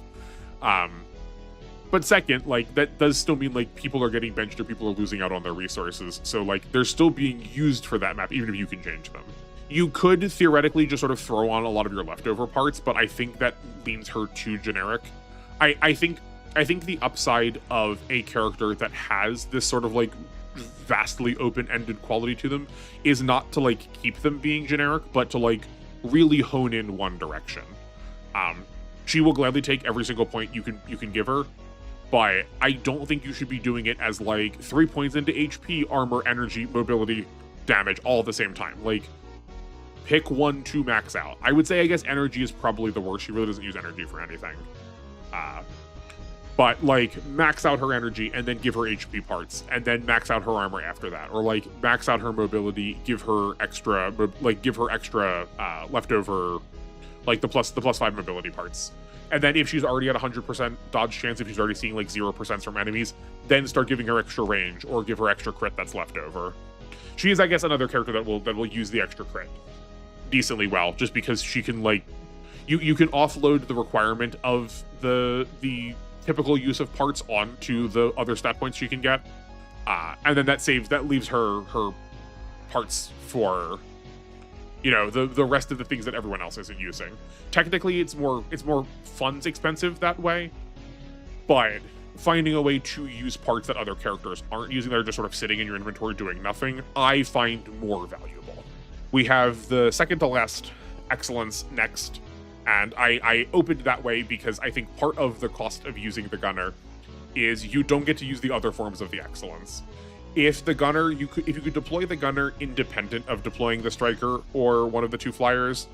But second, like, that does still mean like people are getting benched or people are losing out on their resources, so like they're still being used for that map even if you can change them. You could theoretically just sort of throw on a lot of your leftover parts, but I think that leans her too generic. I think the upside of a character that has this sort of like vastly open-ended quality to them is not to like keep them being generic, but to like really hone in one direction. She will gladly take every single point you can give her, but I don't think you should be doing it as like 3 points into HP, armor, energy, mobility, damage all at the same time. Like, pick one to max out. I would say, I guess, energy is probably the worst. She really doesn't use energy for anything. But like, max out her energy and then give her HP parts, and then max out her armor after that, or like max out her mobility, give her extra leftover, like the plus 5 mobility parts. And then if she's already at 100% dodge chance, if she's already seeing like 0% from enemies, then start giving her extra range or give her extra crit that's left over. She is, I guess, another character that will use the extra crit decently well, just because she can like, you can offload the requirement of the typical use of parts onto the other stat points she can get, and then that leaves her parts for, you know, the rest of the things that everyone else isn't using. Technically, it's more funds expensive that way, but finding a way to use parts that other characters aren't using, that are just sort of sitting in your inventory doing nothing, I find more valuable. We have the second to last excellence next, and I opened that way because I think part of the cost of using the gunner is you don't get to use the other forms of the excellence. If the gunner, if you could deploy the gunner independent of deploying the striker or one of the two flyers,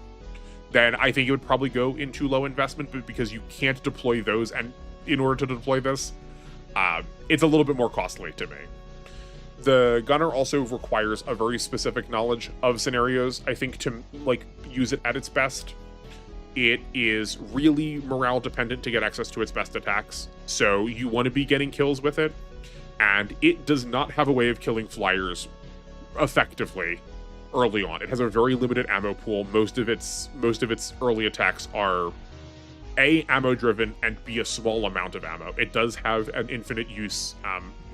then I think it would probably go into low investment, but because you can't deploy those, and in order to deploy this, it's a little bit more costly to me. The gunner also requires a very specific knowledge of scenarios, I think, to like use it at its best. It is really morale dependent to get access to its best attacks, so you want to be getting kills with it, and it does not have a way of killing flyers effectively early on. It has a very limited ammo pool. Most of its early attacks are A, ammo driven, and B, a small amount of ammo. It does have an infinite use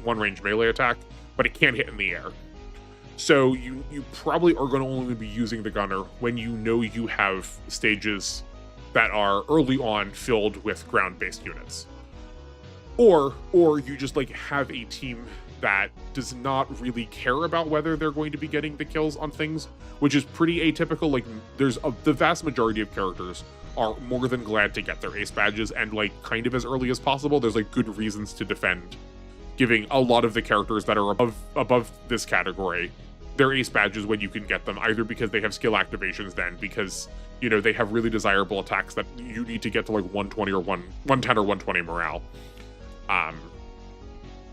one range melee attack, but it can't hit in the air. So you probably are going to only be using the gunner when you know you have stages that are early on filled with ground-based units. Or you just like have a team that does not really care about whether they're going to be getting the kills on things, which is pretty atypical. Like, the vast majority of characters are more than glad to get their ace badges, and like kind of as early as possible. There's like good reasons to defend giving a lot of the characters that are above this category their ace badges when you can get them, either because they have skill activations, then because, you know, they have really desirable attacks that you need to get to like 120 or 110 or 120 morale.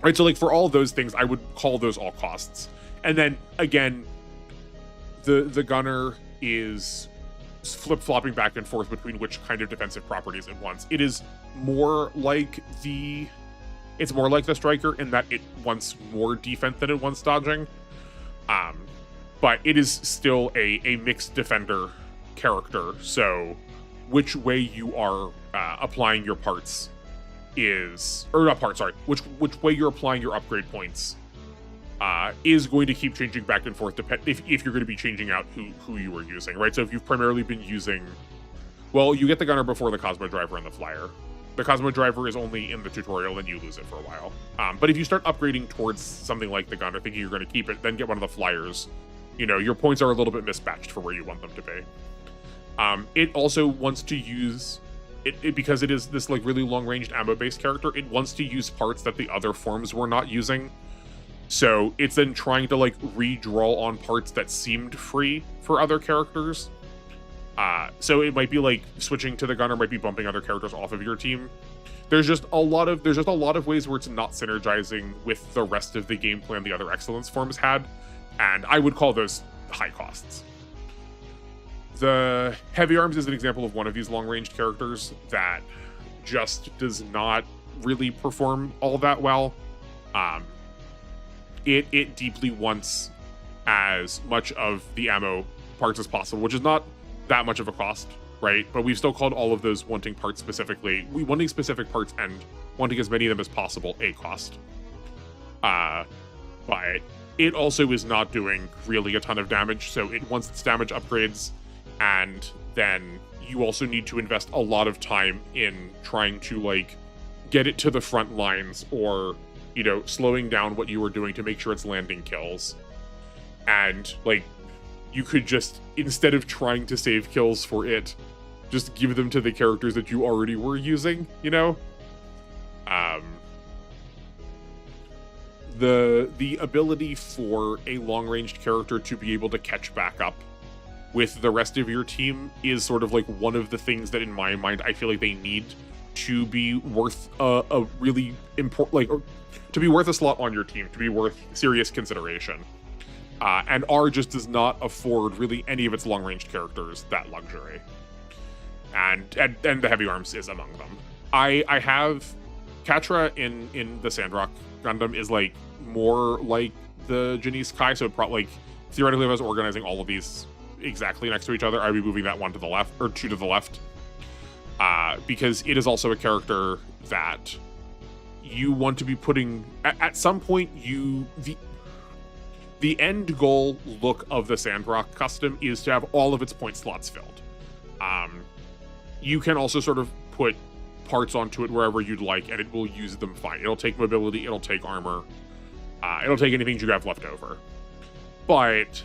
Right, so like for all those things, I would call those all costs. And then again, the gunner is flip-flopping back and forth between which kind of defensive properties it wants. It is more like the striker in that it wants more defense than it wants dodging. But it is still a mixed defender character, so which way you are applying your parts is, or not parts, sorry, which way you're applying your upgrade points is going to keep changing back and forth if you're going to be changing out who you are using, right? So if you've primarily been using, well, you get the gunner before the Cosmo Driver and the Flyer. The Cosmo Driver is only in the tutorial, and you lose it for a while. But if you start upgrading towards something like the gunner, thinking you're going to keep it, then get one of the Flyers, you know, your points are a little bit mismatched for where you want them to be. It also wants to use it because it is this like really long-ranged ammo-based character. It wants to use parts that the other forms were not using. So it's then trying to like redraw on parts that seemed free for other characters. So it might be like switching to the gunner might be bumping other characters off of your team. There's just a lot of ways where it's not synergizing with the rest of the game plan the other excellence forms had, and I would call those high costs. The Heavy Arms is an example of one of these long-ranged characters that just does not really perform all that well. It deeply wants as much of the ammo parts as possible, which is not that much of a cost, right? But we've still called all of those wanting parts specifically, wanting specific parts and wanting as many of them as possible a cost. But it also is not doing really a ton of damage, so it wants its damage upgrades, and then you also need to invest a lot of time in trying to, like, get it to the front lines, or, you know, slowing down what you were doing to make sure it's landing kills. And, like, you could just, instead of trying to save kills for it, just give them to the characters that you already were using, you know? The ability for a long-ranged character to be able to catch back up with the rest of your team is sort of like one of the things that, in my mind, I feel like they need to be worth a really important, like, to be worth a slot on your team, to be worth serious consideration. And R just does not afford really any of its long-range characters that luxury. And the Heavy Arms is among them. I have Katra in the Sandrock Gundam is, like, more like the Janice Kai, so like, theoretically, if I was organizing all of these exactly next to each other, I'd be moving that one to the left, or two to the left, because it is also a character that you want to be putting at some point. The end goal look of the Sandrock custom is to have all of its point slots filled. You can also sort of put parts onto it wherever you'd like, and it will use them fine. It'll take mobility, it'll take armor, it'll take anything you have left over. But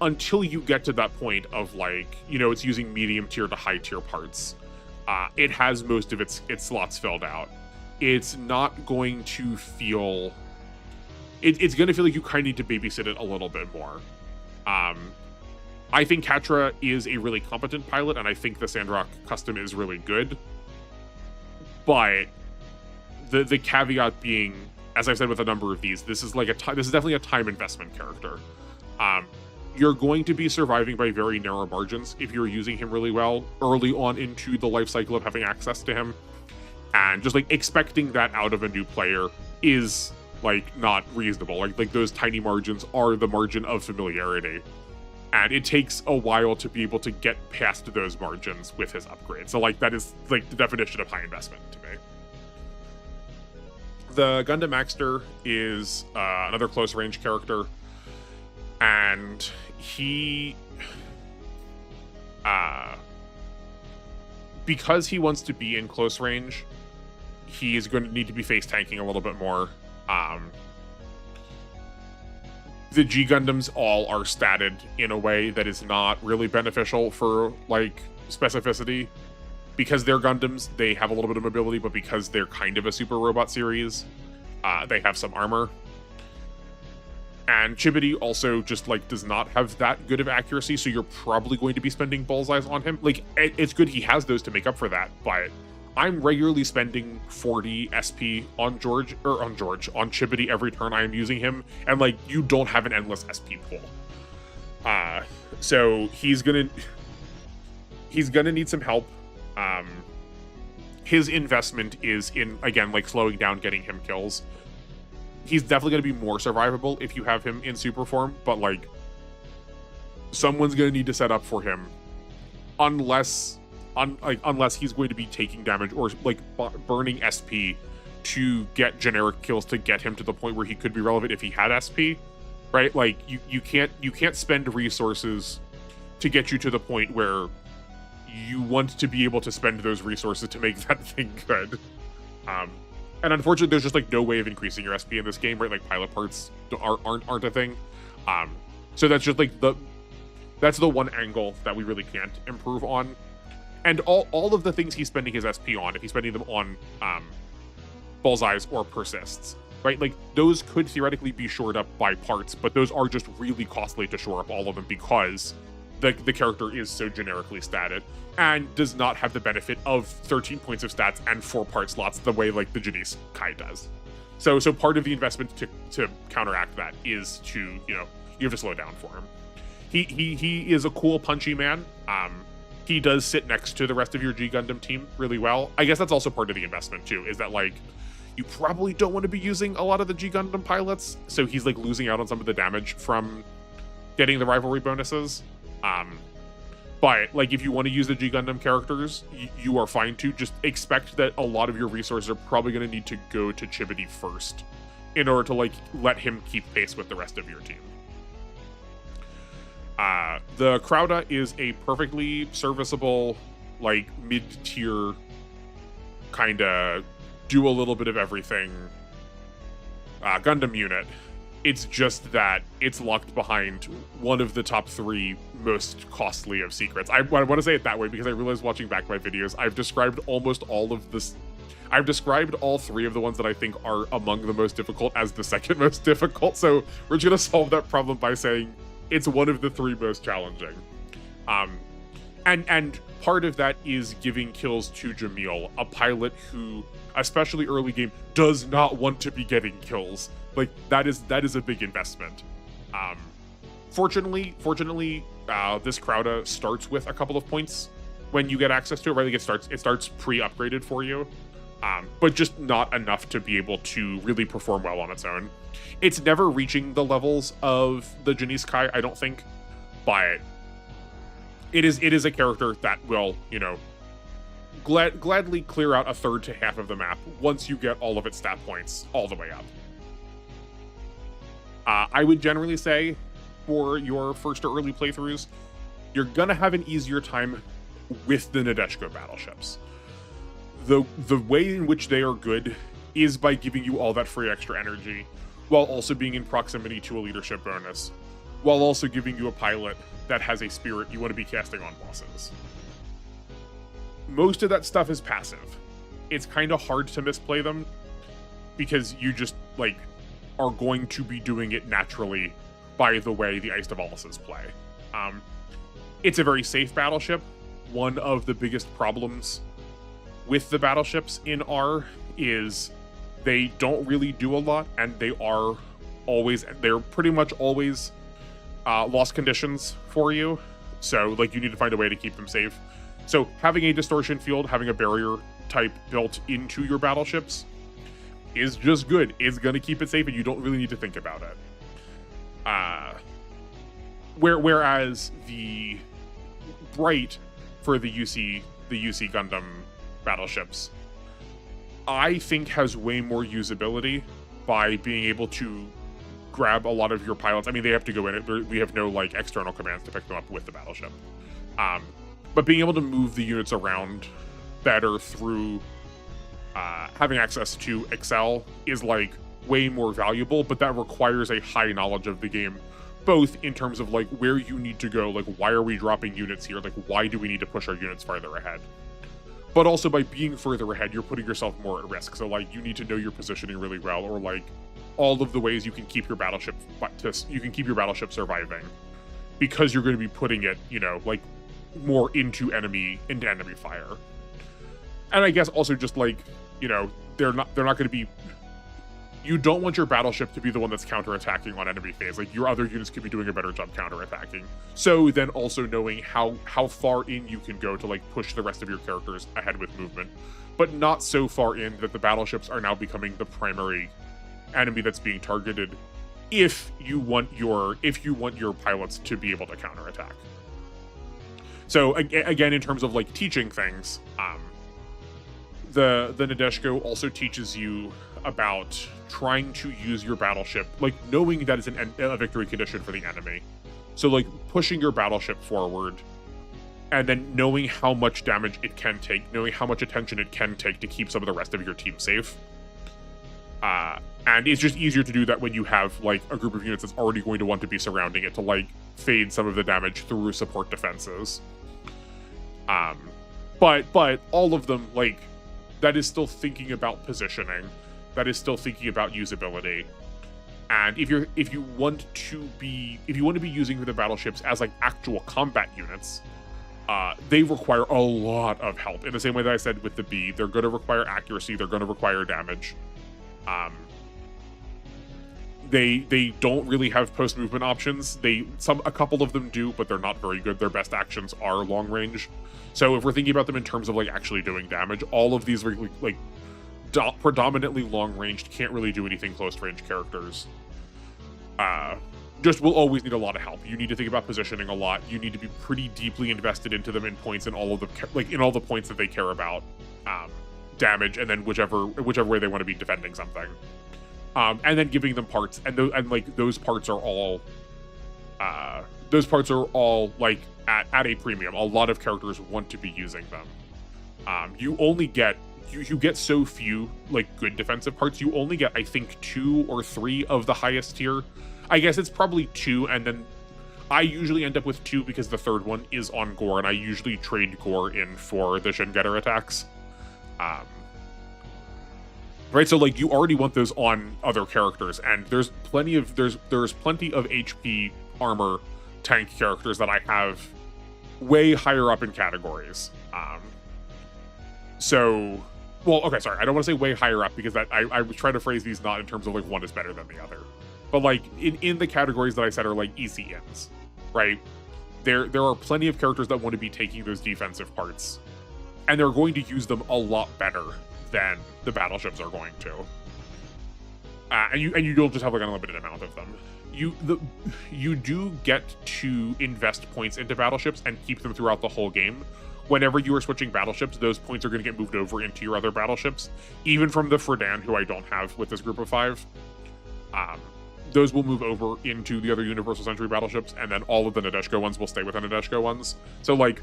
until you get to that point of, like, you know, it's using medium tier to high tier parts, it has most of its slots filled out. It's not going to feel... It's going to feel like you kind of need to babysit it a little bit more. I think Katra is a really competent pilot, and I think the Sandrock custom is really good. But the caveat being, as I've said with a number of these, this is like this is definitely a time investment character. You're going to be surviving by very narrow margins if you're using him really well early on into the life cycle of having access to him, and just, like, expecting that out of a new player is, like, not reasonable. Like those tiny margins are the margin of familiarity, and it takes a while to be able to get past those margins with his upgrade. So, like, that is, like, the definition of high investment to me. The Gundam Maxter is another close range character, and he, because he wants to be in close range, he is going to need to be face tanking a little bit more. The G Gundams all are statted in a way that is not really beneficial for, like, specificity. Because they're Gundams, they have a little bit of mobility, but because they're kind of a super robot series, they have some armor. And Chibity also just, like, does not have that good of accuracy, so you're probably going to be spending bullseyes on him. Like, it's good he has those to make up for that, but I'm regularly spending 40 SP on Chibity every turn I am using him, and, like, you don't have an endless SP pool. So he's gonna need some help. His investment is in, again, like, slowing down getting him kills. He's definitely gonna be more survivable if you have him in super form, but, like, someone's gonna need to set up for him, unless he's going to be taking damage or, like, burning SP to get generic kills to get him to the point where he could be relevant if he had SP, right? Like, you can't spend resources to get you to the point where you want to be able to spend those resources to make that thing good. And unfortunately, there's just, like, no way of increasing your SP in this game, right? Like, pilot parts aren't a thing. So that's just, like, that's the one angle that we really can't improve on. And all of the things he's spending his SP on, if he's spending them on bullseyes or persists, right? Like, those could theoretically be shored up by parts, but those are just really costly to shore up all of them because the character is so generically statted and does not have the benefit of 13 points of stats and 4 part slots the way, like, the Janice Kai does. So part of the investment to counteract that is to, you know, you have to slow down for him. he is a cool, punchy man. He does sit next to the rest of your G Gundam team really well. I guess that's also part of the investment too, is that like you probably don't want to be using a lot of the G Gundam pilots, so he's like losing out on some of the damage from getting the rivalry bonuses. But like if you want to use the G Gundam characters, you are fine to. Just expect that a lot of your resources are probably going to need to go to Chibity first in order to like let him keep pace with the rest of your team. The Crowda is a perfectly serviceable, like mid-tier kind of do a little bit of everything Gundam unit. It's just that it's locked behind one of the top 3 most costly of secrets. I want to say it that way because I realized watching back my videos, I've described almost all of this. I've described all 3 of the ones that I think are among the most difficult as the second most difficult. So we're just going to solve that problem by saying it's one of the 3 most challenging. And part of that is giving kills to Jamil, a pilot who, especially early game, does not want to be getting kills. Like that is a big investment. Fortunately, this Crowda starts with a couple of points when you get access to it. Right, like it starts pre-upgraded for you, but just not enough to be able to really perform well on its own. It's never reaching the levels of the Janice Kai, I don't think, but it is a character that will, you know, gladly clear out a third to half of the map once you get all of its stat points all the way up. I would generally say for your first or early playthroughs, you're gonna have an easier time with the Nadeshiko battleships. The way in which they are good is by giving you all that free extra energy, while also being in proximity to a leadership bonus, while also giving you a pilot that has a spirit you want to be casting on bosses. Most of that stuff is passive. It's kind of hard to misplay them because you just, like, are going to be doing it naturally by the way the Ice Devalises play. It's a very safe battleship. One of the biggest problems with the battleships in R is they don't really do a lot, and they're pretty much always lost conditions for you. So, like, you need to find a way to keep them safe. So having a distortion field, having a barrier type built into your battleships is just good. It's going to keep it safe, and you don't really need to think about it. Whereas the Bright for the UC Gundam battleships, I think has way more usability by being able to grab a lot of your pilots. I mean, they have to go in it. We have no like external commands to pick them up with the battleship. But being able to move the units around better through having access to Excel is like way more valuable, but that requires a high knowledge of the game, both in terms of like where you need to go, like why are we dropping units here, like why do we need to push our units farther ahead, but also by being further ahead, you're putting yourself more at risk. So like you need to know your positioning really well, or like all of the ways you can keep your battleship surviving, because you're going to be putting it, you know, like more into enemy fire. And I guess also just like, you know, they're not going to be, you don't want your battleship to be the one that's counterattacking on enemy phase. Like your other units could be doing a better job counterattacking. So then also knowing how far in you can go to like push the rest of your characters ahead with movement, but not so far in that the battleships are now becoming the primary enemy that's being targeted if you want your pilots to be able to counterattack. So again, in terms of like teaching things, the Nadeshiko also teaches you about trying to use your battleship, like knowing that it's a victory condition for the enemy. So like pushing your battleship forward and then knowing how much damage it can take, knowing how much attention it can take to keep some of the rest of your team safe. And it's just easier to do that when you have like a group of units that's already going to want to be surrounding it to like fade some of the damage through support defenses. But all of them, like, that is still thinking about positioning, that is still thinking about usability. And if you want to be using the battleships as like actual combat units, they require a lot of help. In the same way that I said with the B, they're going to require accuracy, they're going to require damage. They don't really have post movement options. A couple of them do, but they're not very good. Their best actions are long range. So if we're thinking about them in terms of like actually doing damage, all of these are like predominantly long ranged, can't really do anything close range characters. Just will always need a lot of help. You need to think about positioning a lot. You need to be pretty deeply invested into them in points in all of the in all the points that they care about, damage, and then whichever way they want to be defending something. And then giving them parts, and those parts are all like at a premium. A lot of characters want to be using them. You only get you get so few like good defensive parts. You only get, I think, 2 or 3 of the highest tier. I guess it's probably 2, and then I usually end up with 2 because the third one is on Gore, and I usually trade Gore in for the Shin Getter attacks. Right, so like you already want those on other characters, and there's plenty of HP armor tank characters that I have way higher up in categories. Well, okay, sorry, I don't want to say way higher up because that I was trying to phrase these not in terms of like one is better than the other, but like in the categories that I said are like ECNs, right? There are plenty of characters that want to be taking those defensive parts, and they're going to use them a lot better than the battleships are going to. And you don't just have like an unlimited amount of them. You do get to invest points into battleships and keep them throughout the whole game. Whenever you are switching battleships, those points are going to get moved over into your other battleships. Even from the Fredan, who I don't have with this group of 5, those will move over into the other Universal Century battleships, and then all of the Nadeshiko ones will stay with the Nadeshiko ones. So like,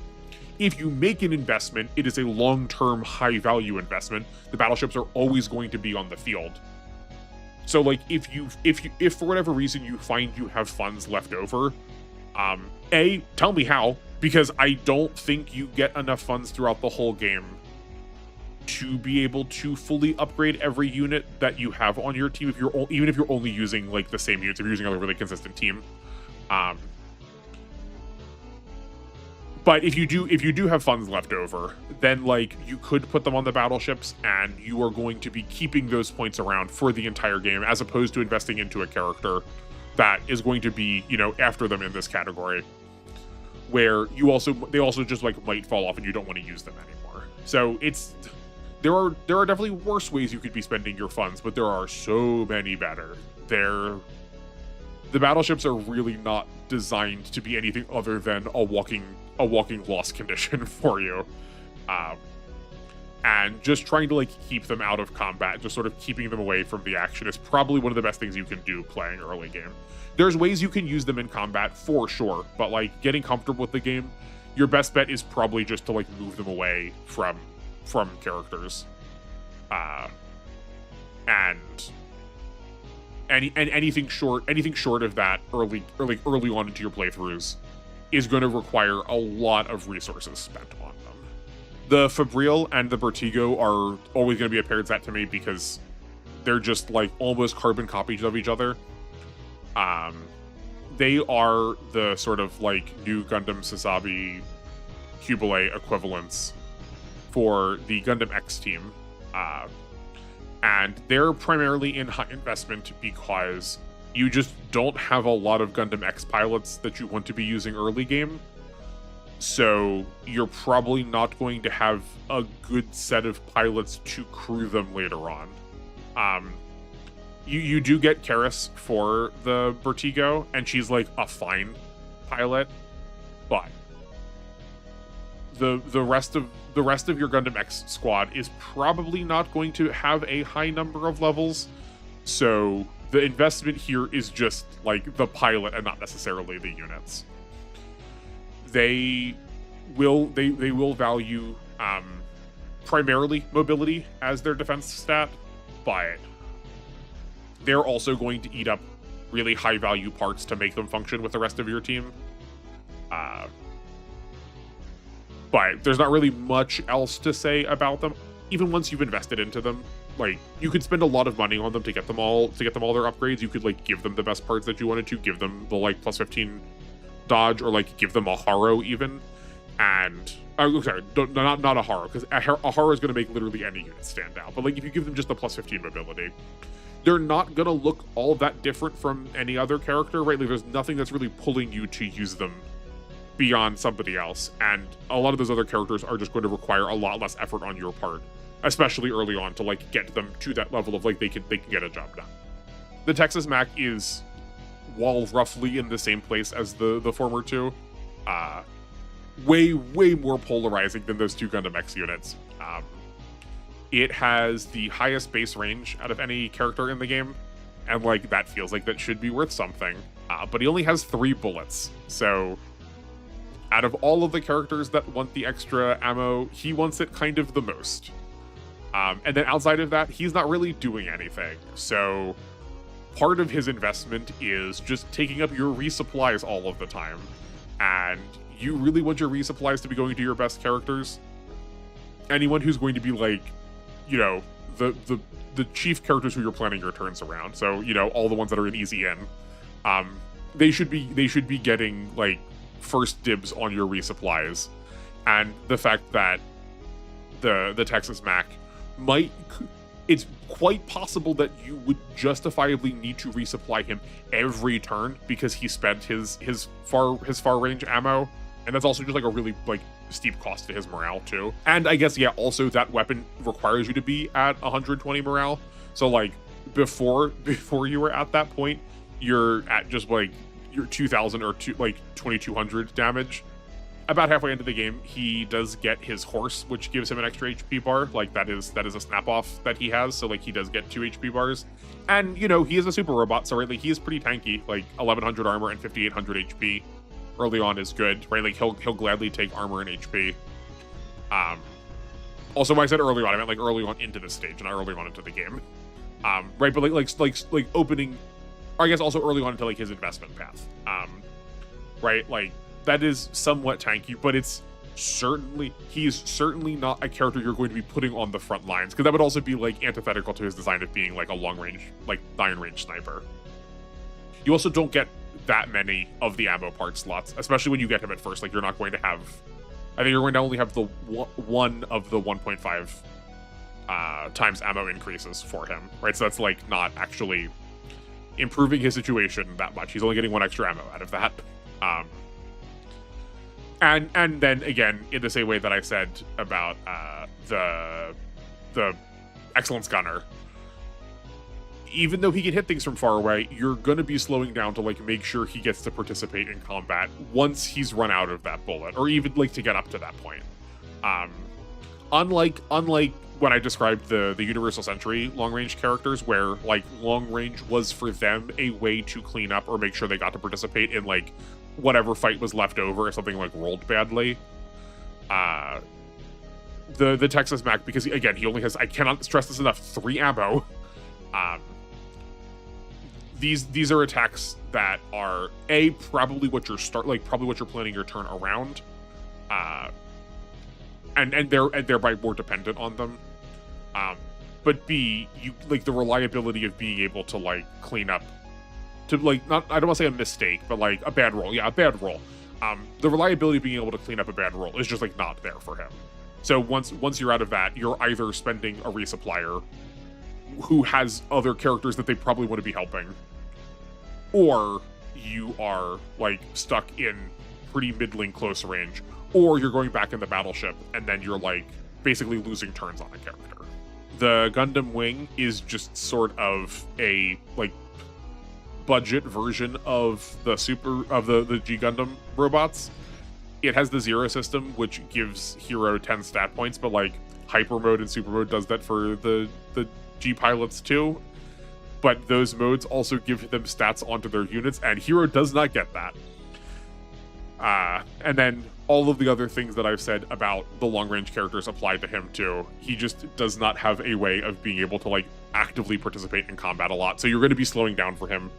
if you make an investment, it is a long-term, high-value investment. The battleships are always going to be on the field. So like, if for whatever reason you find you have funds left over, tell me how, because I don't think you get enough funds throughout the whole game to be able to fully upgrade every unit that you have on your team. Even if you're only using like the same units, if you're using a really consistent team. But if you do have funds left over, then like you could put them on the battleships, and you are going to be keeping those points around for the entire game, as opposed to investing into a character that is going to be, after them in this category, where they also just like might fall off and you don't want to use them anymore. So there are definitely worse ways you could be spending your funds, but there are so many better. The battleships are really not designed to be anything other than a walking loss condition for you. And just trying to like keep them out of combat, just sort of keeping them away from the action, is probably one of the best things you can do playing early game. There's ways you can use them in combat for sure, but like getting comfortable with the game, your best bet is probably just to like move them away from characters. And anything short of that early on into your playthroughs is going to require a lot of resources spent on them. The Fabril and the Vertigo are always going to be a paired set to me because they're just like almost carbon copies of each other. They are the sort of like new Gundam Sazabi Cubile equivalents for the Gundam X team. And they're primarily in high investment because you just don't have a lot of Gundam X pilots that you want to be using early game. So you're probably not going to have a good set of pilots to crew them later on. You do get Karis for the Vertigo, and she's like a fine pilot, but the rest of your Gundam X squad is probably not going to have a high number of levels. So the investment here is just like the pilot and not necessarily the units. They will value primarily mobility as their defense stat, but they're also going to eat up really high value parts to make them function with the rest of your team. But there's not really much else to say about them. Even once you've invested into them, like you could spend a lot of money on them to get them all their upgrades. You could like give them the best parts that you wanted to, give them the like plus 15 dodge, or like give them a Haro even. And sorry, not a Haro, because a Haro is going to make literally any unit stand out. But like if you give them just the plus 15 mobility, they're not gonna look all that different from any other character, right? Like, there's nothing that's really pulling you to use them beyond somebody else, and a lot of those other characters are just going to require a lot less effort on your part, especially early on, to like get them to that level of like they can get a job done. The Texas Mac is, while roughly in the same place as the former two, way more polarizing than those two Gundam X units. It has the highest base range out of any character in the game, and like that feels like that should be worth something. But he only has 3 bullets, so out of all of the characters that want the extra ammo, he wants it kind of the most. And then outside of that, he's not really doing anything. So part of his investment is just taking up your resupplies all of the time. And you really want your resupplies to be going to your best characters. Anyone who's going to be like, you know, the chief characters who you're planning your turns around. So, you know, all the ones that are in easy in, they should be getting like first dibs on your resupplies. And the fact that the Texas Mac it's quite possible that you would justifiably need to resupply him every turn because he spent his far range ammo, and that's also just like a really like steep cost to his morale too. And I guess, yeah, also that weapon requires you to be at 120 morale. So like before you were at that point, you're at just like your 2000 or 2200 damage. About halfway into the game, he does get his horse, which gives him an extra HP bar. Like that is a snap off that he has. So like he does get 2 HP bars. And you know, he is a super robot, so right, like he is pretty tanky. Like 1100 armor and 5800 HP early on is good, right? Like he'll gladly take armor and HP. Also, when I said early on, I meant like early on into the stage, not early on into the game. Right, but like opening, or I guess also early on into like his investment path. Right, like that is somewhat tanky, but he's certainly not a character you're going to be putting on the front lines, because that would also be like antithetical to his design of being like a long range, like 9-range sniper. You also don't get that many of the ammo part slots, especially when you get him at first. Like you're not going to have, I think you're going to only have the one of the 1.5 times ammo increases for him, right? So that's like not actually improving his situation that much. He's only getting 1 extra ammo out of that. And then again, in the same way that I said about the Excellence Gunner, even though he can hit things from far away, you're gonna be slowing down to like make sure he gets to participate in combat once he's run out of that bullet, or even like to get up to that point. Unlike when I described the Universal Sentry long-range characters, where like long-range was for them a way to clean up or make sure they got to participate in like whatever fight was left over if something like rolled badly. The Texas Mac, because again, he only has, I cannot stress this enough, 3 ammo. These are attacks that are probably what you're planning your turn around, and thereby more dependent on them. But B, you like the reliability of being able to like clean up, to like not, I don't want to say a mistake, but like a bad roll. Yeah, a bad roll. The reliability of being able to clean up a bad roll is just like not there for him. So once you're out of that, you're either spending a resupplier who has other characters that they probably want to be helping, or you are like stuck in pretty middling close range, or you're going back in the battleship and then you're like basically losing turns on a character. The Gundam Wing is just sort of a like budget version of the G Gundam robots. It has the Zero system, which gives Hero 10 stat points, but like Hyper Mode and Super Mode does that for the G pilots too. But those modes also give them stats onto their units, and Hero does not get that. And then all of the other things that I've said about the long-range characters apply to him too. He just does not have a way of being able to like actively participate in combat a lot. So you're going to be slowing down for him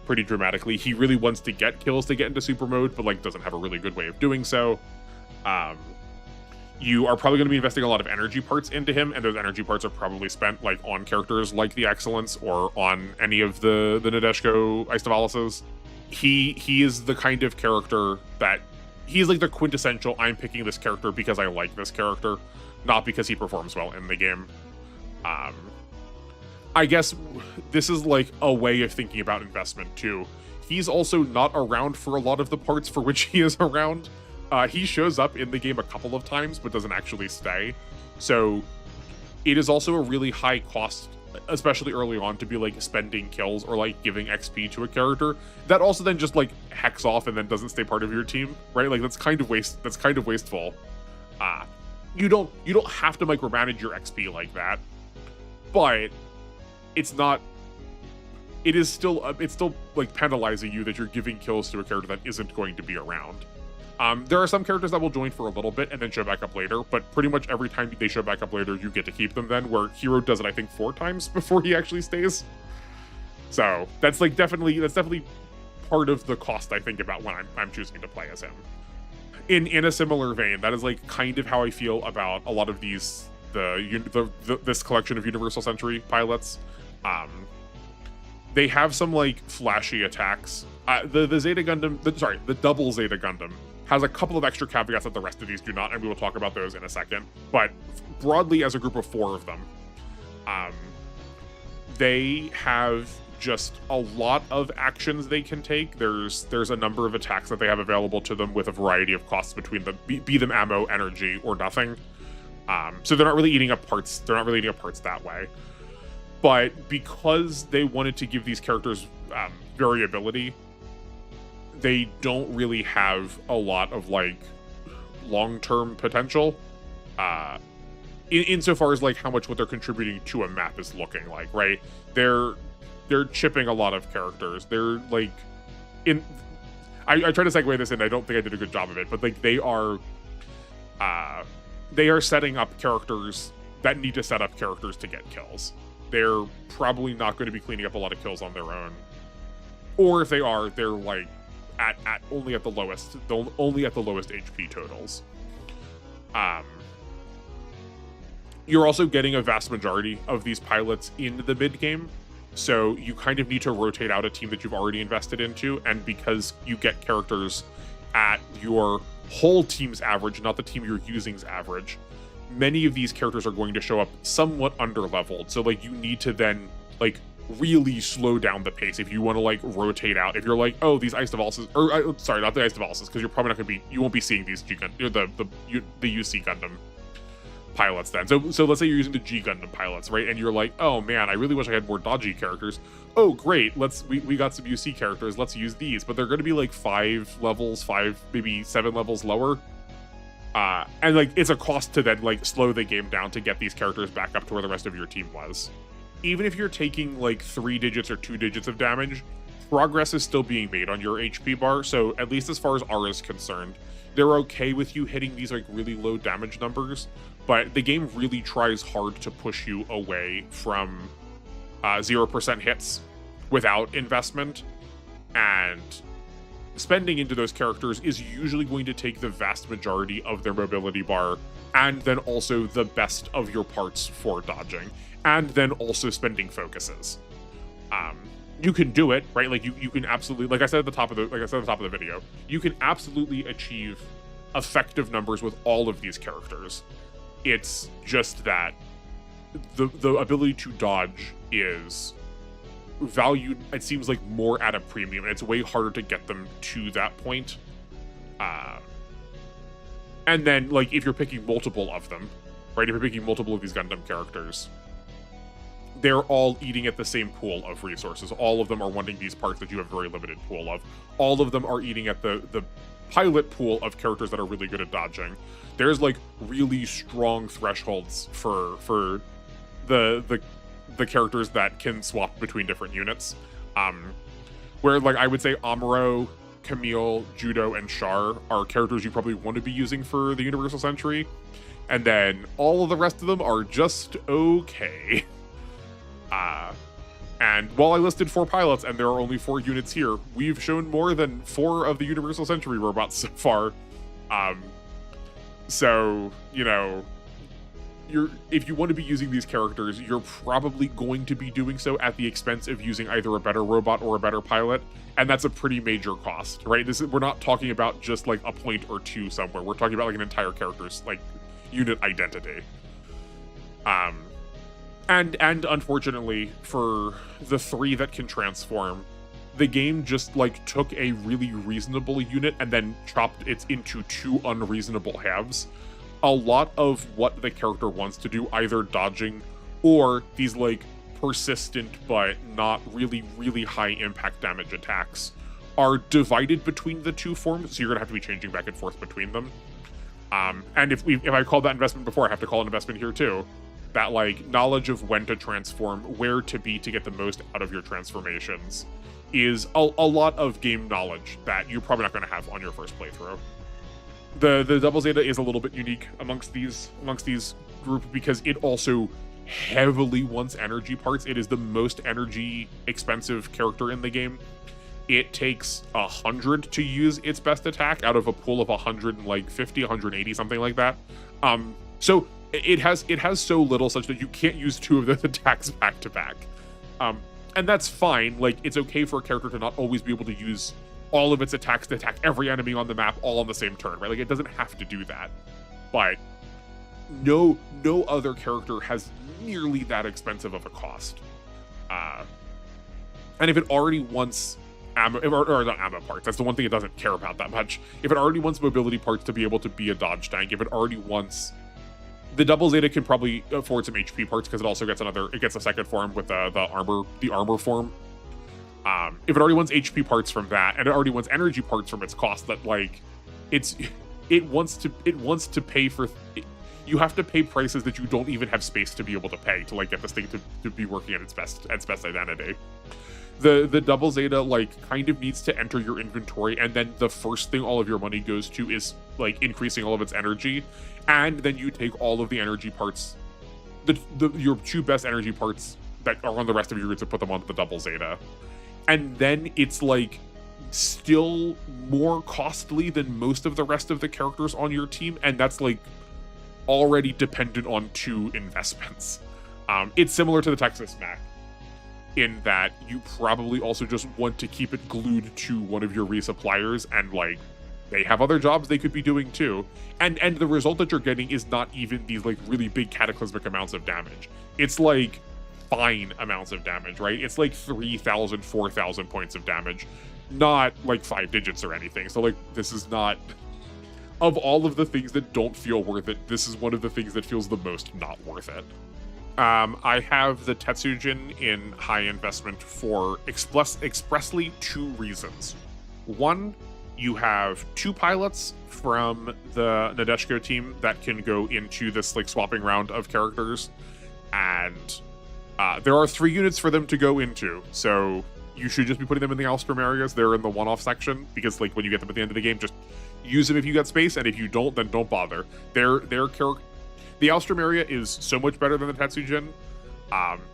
pretty dramatically. He really wants to get kills to get into super mode, but like doesn't have a really good way of doing so. You are probably going to be investing a lot of energy parts into him, and those energy parts are probably spent like on characters like the Excellence or on any of the Nadeshiko Aistavalises. He is the kind of character that he's like the quintessential, I'm picking this character because I like this character, not because he performs well in the game. I guess this is like a way of thinking about investment too. He's also not around for a lot of the parts for which he is around. He shows up in the game a couple of times, but doesn't actually stay. So it is also a really high cost, especially early on, to be like spending kills or like giving XP to a character that also then just like hacks off and then doesn't stay part of your team, right? Like that's kind of wasteful. You don't have to micromanage your XP like that, but it's still like penalizing you that you're giving kills to a character that isn't going to be around. There are some characters that will join for a little bit and then show back up later, but pretty much every time they show back up later, you get to keep them then, where Hero does it, I think, 4 times before he actually stays. So that's like definitely part of the cost I think about when I'm choosing to play as him. In a similar vein, that is like kind of how I feel about a lot of these this collection of Universal Century pilots. They have some like flashy attacks. The Zeta Gundam, the double Zeta Gundam has a couple of extra caveats that the rest of these do not, and we will talk about those in a second. But broadly, as a group of 4 of them, they have just a lot of actions they can take. There's a number of attacks that they have available to them with a variety of costs between them, be them ammo, energy, or nothing. So they're not really eating up parts. They're not really eating up parts that way. But because they wanted to give these characters variability, they don't really have a lot of like long-term potential. Insofar as like how much what they're contributing to a map is looking like, right? They're chipping a lot of characters. They're like I try to segue this in. I don't think I did a good job of it, but like they are setting up characters that need to set up characters to get kills. They're probably not going to be cleaning up a lot of kills on their own, or if they are, they're like only at the lowest HP totals. You're also getting a vast majority of these pilots in the mid game, so you kind of need to rotate out a team that you've already invested into, and because you get characters at your whole team's average, not the team you're using's average, many of these characters are going to show up somewhat under-leveled. So like you need to then like really slow down the pace if you want to like rotate out. If you're like, oh, these Ice Devalses, or sorry, not the Ice Devalses, because you're probably not going to be, you won't be seeing these the UC Gundam pilots then. So let's say you're using the G Gundam pilots, right? And you're like, oh man, I really wish I had more dodgy characters. Oh great, we got some UC characters, let's use these. But they're going to be like 5 levels, maybe 7 levels lower. And like it's a cost to then like slow the game down to get these characters back up to where the rest of your team was. Even if you're taking like 3 digits or 2 digits of damage, progress is still being made on your HP bar. So at least as far as R is concerned, they're okay with you hitting these like really low damage numbers, but the game really tries hard to push you away from 0% hits without investment, and spending into those characters is usually going to take the vast majority of their mobility bar, and then also the best of your parts for dodging, and then also spending focuses. You can do it, right? Like you can absolutely, like I said at the top of the video, you can absolutely achieve effective numbers with all of these characters. It's just that the ability to dodge is valued, it seems like, more at a premium, and it's way harder to get them to that point. And then, like, if you're picking multiple of them, right? If you're picking multiple of these Gundam characters, they're all eating at the same pool of resources. All of them are wanting these parts that you have very limited pool of. All of them are eating at the pilot pool of characters that are really good at dodging. There's like really strong thresholds for the characters that can swap between different units. Where like I would say Amuro, Camille, Judo, and Char are characters you probably want to be using for the Universal Century. And then all of the rest of them are just okay. And while I listed 4 pilots and there are only 4 units here, we've shown more than 4 of the Universal Century robots so far. So, you know, if you want to be using these characters, you're probably going to be doing so at the expense of using either a better robot or a better pilot, and that's a pretty major cost, right? We're not talking about just like a point or 2 somewhere. We're talking about like an entire character's like unit identity. And unfortunately, for the 3 that can transform, the game just like took a really reasonable unit and then chopped it into 2 unreasonable halves. A lot of what the character wants to do, either dodging or these like persistent but not really high impact damage attacks, are divided between the 2 forms, so you're gonna have to be changing back and forth between them. And if I called that investment before, I have to call it investment here too. That like knowledge of when to transform, where to be to get the most out of your transformations, is a lot of game knowledge that you're probably not going to have on your first playthrough. The Double Zeta is a little bit unique amongst these group because it also heavily wants energy parts. It is the most energy expensive character in the game. It takes 100 to use its best attack out of a pool of 150, 180, something like that. So it has so little such that you can't use 2 of those attacks back to back. And that's fine. Like, it's okay for a character to not always be able to use all of its attacks to attack every enemy on the map all on the same turn, right? Like, it doesn't have to do that. But no other character has nearly that expensive of a cost. And if it already wants ammo, or not ammo parts, that's the one thing it doesn't care about that much. If it already wants mobility parts to be able to be a dodge tank, if it already wants... The Double Zeta can probably afford some HP parts because it also gets a second form with the armor form. If it already wants HP parts from that, and it already wants energy parts from its cost, that like it wants to pay for. You have to pay prices that you don't even have space to be able to pay to like get this thing to be working at its best identity. The Double Zeta like kind of needs to enter your inventory, and then the first thing all of your money goes to is like increasing all of its energy, and then you take all of the energy parts, your 2 best energy parts that are on the rest of your units, and put them onto the Double Zeta, and then it's like still more costly than most of the rest of the characters on your team, and that's like already dependent on 2 investments. It's similar to the Texas Mac, in that you probably also just want to keep it glued to one of your resuppliers, and like they have other jobs they could be doing too, and the result that you're getting is not even these like really big cataclysmic amounts of damage. It's like fine amounts of damage, right? It's like 3,000, 4,000 points of damage, not like 5 digits or anything. So like this is not, of all of the things that don't feel worth it, this is one of the things that feels the most not worth it. I have the Tetsujin in high investment for expressly 2 reasons. One, you have 2 pilots from the Nadeshiko team that can go into this like swapping round of characters, and there are 3 units for them to go into, so you should just be putting them in the Alstrom areas. They're in the one-off section, because like when you get them at the end of the game, just use them if you got space, and if you don't, then don't bother. The Alstrom area is so much better than the Tetsujin.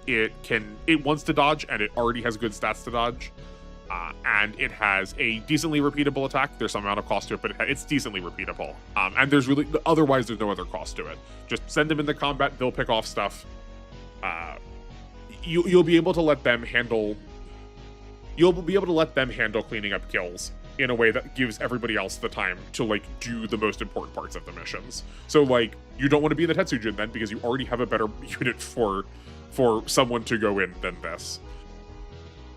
It wants to dodge, and it already has good stats to dodge. And it has a decently repeatable attack. There's some amount of cost to it, but it's decently repeatable. And otherwise there's no other cost to it. Just send them into combat, they'll pick off stuff. You'll be able to let them handle cleaning up kills in a way that gives everybody else the time to like do the most important parts of the missions. So like you don't want to be in the Tetsujin then, because you already have a better unit for someone to go in than this.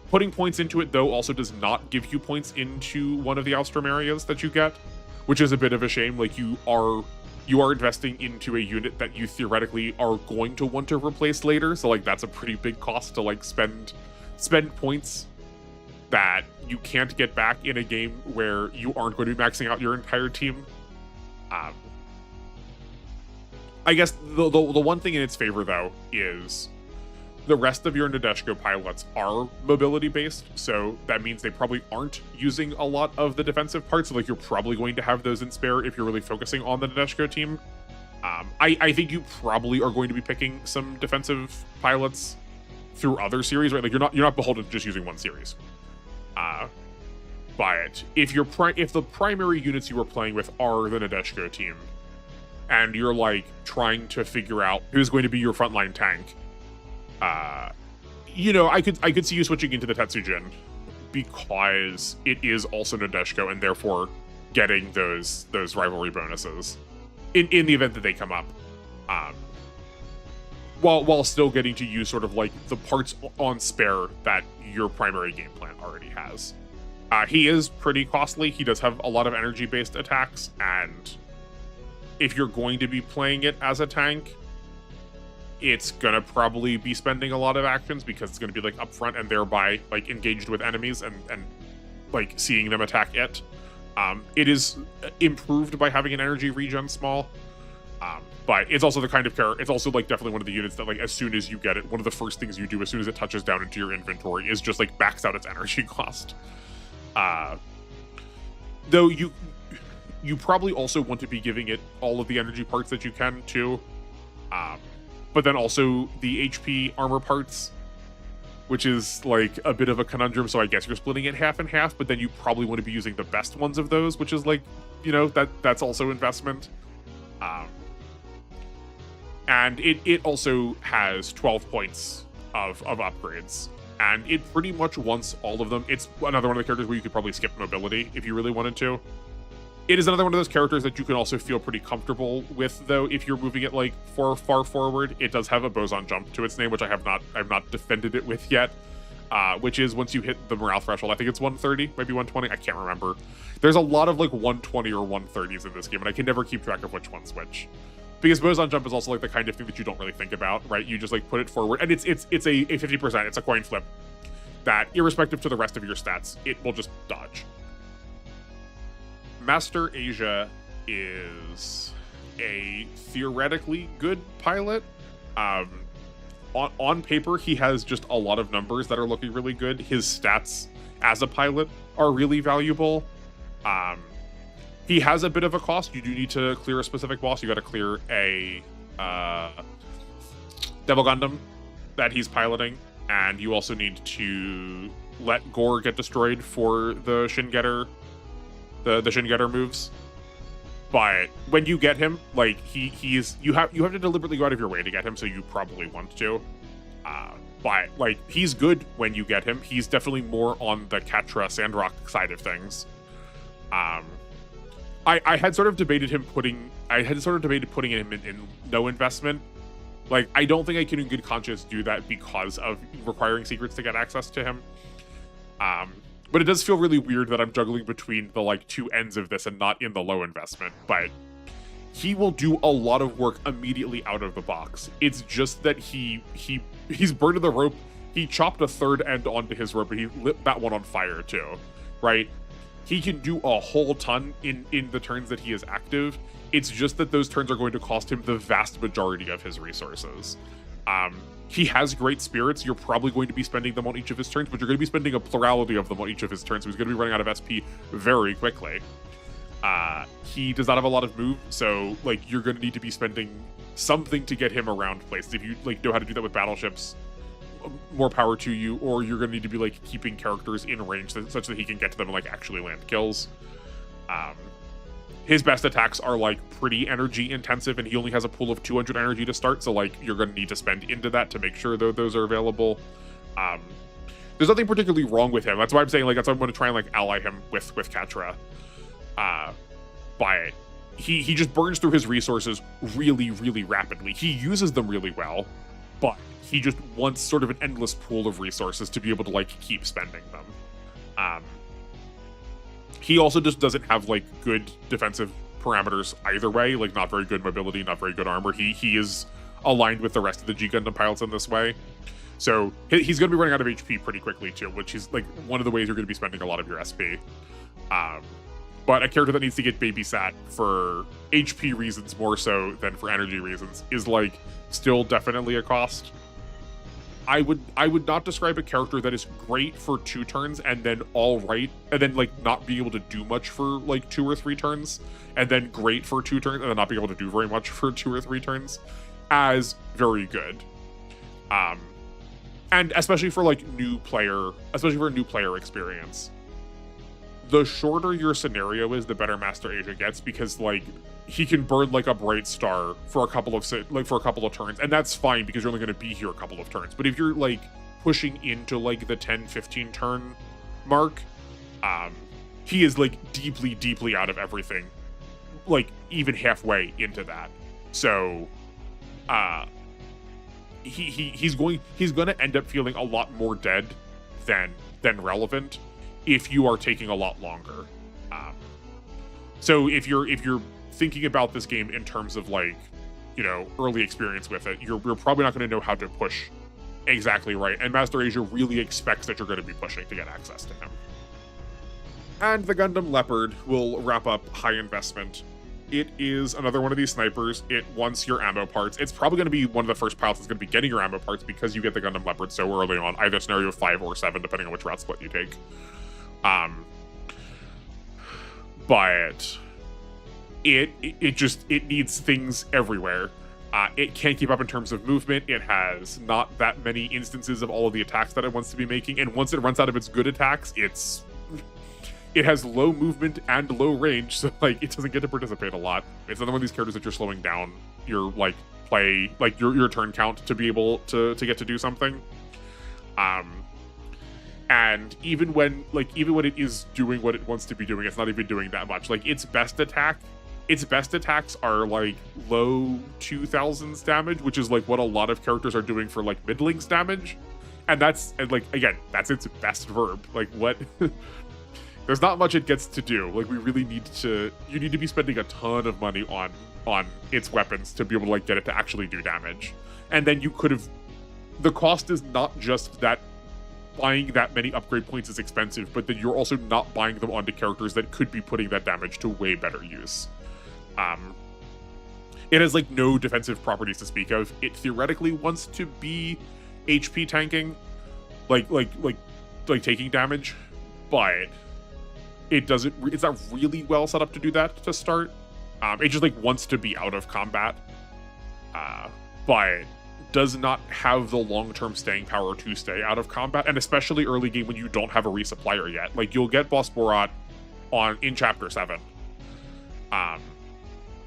Putting points into it though also does not give you points into one of the Alstrom areas that you get, which is a bit of a shame. Like you are investing into a unit that you theoretically are going to want to replace later, so like that's a pretty big cost to like spend points that you can't get back in a game where you aren't going to be maxing out your entire team. I guess the one thing in its favor though is the rest of your Nadeshiko pilots are mobility based, so that means they probably aren't using a lot of the defensive parts, so like you're probably going to have those in spare if you're really focusing on the Nadeshiko team. I think you probably are going to be picking some defensive pilots through other series, right? Like you're not beholden to just using one series. But if the primary units you are playing with are the Nadeshiko team, and you're like trying to figure out who's going to be your frontline tank, I could see you switching into the Tetsujin, because it is also Nadeshiko and therefore getting those rivalry bonuses in the event that they come up. while still getting to use sort of like the parts on spare that your primary game plan already has. He is pretty costly. He does have a lot of energy-based attacks, and if you're going to be playing it as a tank, it's gonna probably be spending a lot of actions because it's gonna be like upfront and thereby like engaged with enemies and like seeing them attack it. It is improved by having an energy regen small, but it's also the kind of character. It's also like definitely one of the units that like as soon as you get it, one of the first things you do as soon as it touches down into your inventory is just like max out its energy cost. Though you probably also want to be giving it all of the energy parts that you can too, but then also the HP armor parts, which is like a bit of a conundrum. So I guess you're splitting it half and half, but then you probably want to be using the best ones of those, which is like, you know, that's also investment. And it also has 12 points of upgrades, and it pretty much wants all of them. It's another one of the characters where you could probably skip mobility if you really wanted to. It is another one of those characters that you can also feel pretty comfortable with, though, if you're moving it like far forward. It does have a boson jump to its name, which I've not defended it with yet. Which is once you hit the morale threshold, I think it's 130, maybe 120, I can't remember. There's a lot of like 120 or 130s in this game, and I can never keep track of which one's which. Because boson jump is also like the kind of thing that you don't really think about, right? You just like put it forward, and it's a 50%, it's a coin flip that, irrespective to the rest of your stats, it will just dodge. Master Asia is a theoretically good pilot. On paper, he has just a lot of numbers that are looking really good. His stats as a pilot are really valuable. He has a bit of a cost. You do need to clear a specific boss. You got to clear a Devil Gundam that he's piloting, and you also need to let Gore get destroyed for the Shin Getter, the Shin Getter moves. But when you get him, like you have to deliberately go out of your way to get him, so you probably want to. But like he's good when you get him. He's definitely more on the Catra Sandrock side of things. I had sort of debated putting him in no investment. Like, I don't think I can in good conscience do that because of requiring secrets to get access to him. But it does feel really weird that I'm juggling between the like two ends of this and not in the low investment. But he will do a lot of work immediately out of the box. It's just that he's burned the rope. He chopped a third end onto his rope, and he lit that one on fire too, right? He can do a whole ton in the turns that he is active. It's just that those turns are going to cost him the vast majority of his resources. He has great spirits. You're probably going to be spending them on each of his turns, but you're going to be spending a plurality of them on each of his turns, so he's going to be running out of SP very quickly. He does not have a lot of move, so like you're going to need to be spending something to get him around places. If you like know how to do that with battleships, more power to you, or you're going to need to be like keeping characters in range such that he can get to them and like actually land kills. His best attacks are like pretty energy intensive, and he only has a pool of 200 energy to start, so like you're going to need to spend into that to make sure that those are available. There's nothing particularly wrong with him. That's why I'm saying like that's why I'm going to try and like ally him with Catra. But he just burns through his resources really, really rapidly. He uses them really well, but he just wants sort of an endless pool of resources to be able to like keep spending them. He also just doesn't have like good defensive parameters either way, like not very good mobility, not very good armor. He is aligned with the rest of the G Gundam pilots in this way. So he's going to be running out of HP pretty quickly too, which is like one of the ways you're going to be spending a lot of your SP. But a character that needs to get babysat for HP reasons more so than for energy reasons is like still definitely a cost. I would not describe a character that is great for 2 turns and then all right, and then like not be able to do much for like 2 or 3 turns, and then great for 2 turns and then not be able to do very much for 2 or 3 turns as very good. And especially for like new player experience. The shorter your scenario is, the better Master Asia gets, because like he can burn like a bright star for a couple of turns, and that's fine because you're only going to be here a couple of turns. But if you're like pushing into like the 10-15 turn mark, he is like deeply out of everything, like even halfway into that. So he's going to end up feeling a lot more dead than relevant if you are taking a lot longer. So if you're thinking about this game in terms of like, you know, early experience with it, you're probably not going to know how to push exactly right. And Master Asia really expects that you're going to be pushing to get access to him. And the Gundam Leopard will wrap up high investment. It is another one of these snipers. It wants your ammo parts. It's probably going to be one of the first pilots that's going to be getting your ammo parts because you get the Gundam Leopard so early on, either scenario 5 or 7, depending on which route split you take. But it needs things everywhere. It can't keep up in terms of movement. It has not that many instances of all of the attacks that it wants to be making, and once it runs out of its good attacks, it has low movement and low range, so like it doesn't get to participate a lot. It's another one of these characters that you're slowing down your like play, like your turn count to be able to get to do something. And even when it is doing what it wants to be doing, it's not even doing that much. Like its best attacks are like low 2000s damage, which is like what a lot of characters are doing for like middlings damage. And that's like, again, that's its best verb. Like what there's not much it gets to do. Like you need to be spending a ton of money on its weapons to be able to like get it to actually do damage. And then the cost is not just that buying that many upgrade points is expensive, but then you're also not buying them onto characters that could be putting that damage to way better use. It has like no defensive properties to speak of. It theoretically wants to be HP tanking, like taking damage, but it's not really well set up to do that to start. It just like wants to be out of combat, but does not have the long-term staying power to stay out of combat, and especially early game when you don't have a resupplier yet. Like you'll get Boss Borat in Chapter 7,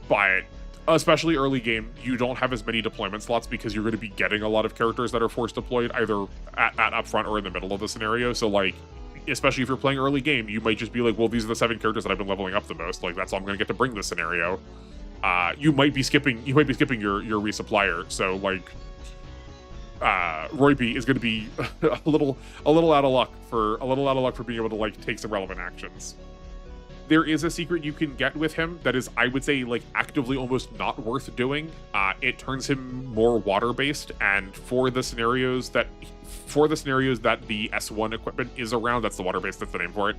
but especially early game, you don't have as many deployment slots because you're going to be getting a lot of characters that are force deployed either at up front or in the middle of the scenario. So like, especially if you're playing early game, you might just be like, well, these are the 7 characters that I've been leveling up the most. Like that's all I'm going to get to bring this scenario. You might be skipping your resupplier. So like, Roy B is going to be a little out of luck for being able to like take some relevant actions. There is a secret you can get with him that is, I would say, like actively almost not worth doing. It turns him more water-based, and for the scenarios that the S1 equipment is around, that's the water-based, that's the name for it.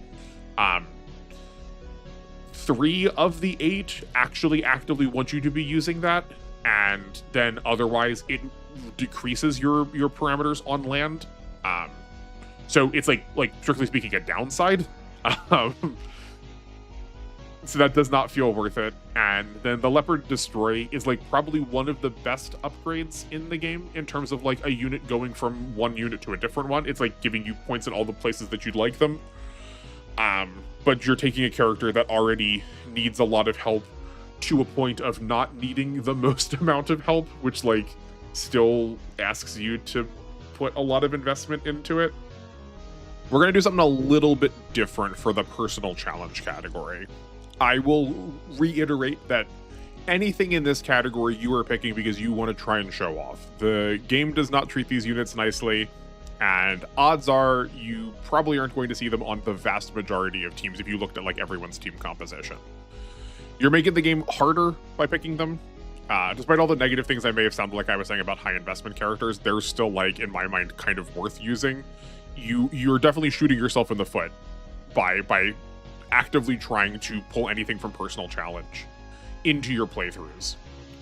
3 of the 8 actually actively want you to be using that, and then otherwise it decreases your parameters on land. So it's like strictly speaking a downside. So that does not feel worth it. And then the Leopard Destroy is like probably one of the best upgrades in the game in terms of like a unit going from one unit to a different one. It's like giving you points in all the places that you'd like them. But you're taking a character that already needs a lot of help to a point of not needing the most amount of help, which like still asks you to put a lot of investment into it. We're going to do something a little bit different for the personal challenge category. I will reiterate that anything in this category you are picking because you want to try and show off. The game does not treat these units nicely, and odds are you probably aren't going to see them on the vast majority of teams if you looked at like everyone's team composition. You're making the game harder by picking them. Despite all the negative things I may have sounded like I was saying about high investment characters, they're still like, in my mind, kind of worth using. You're definitely shooting yourself in the foot by actively trying to pull anything from personal challenge into your playthroughs.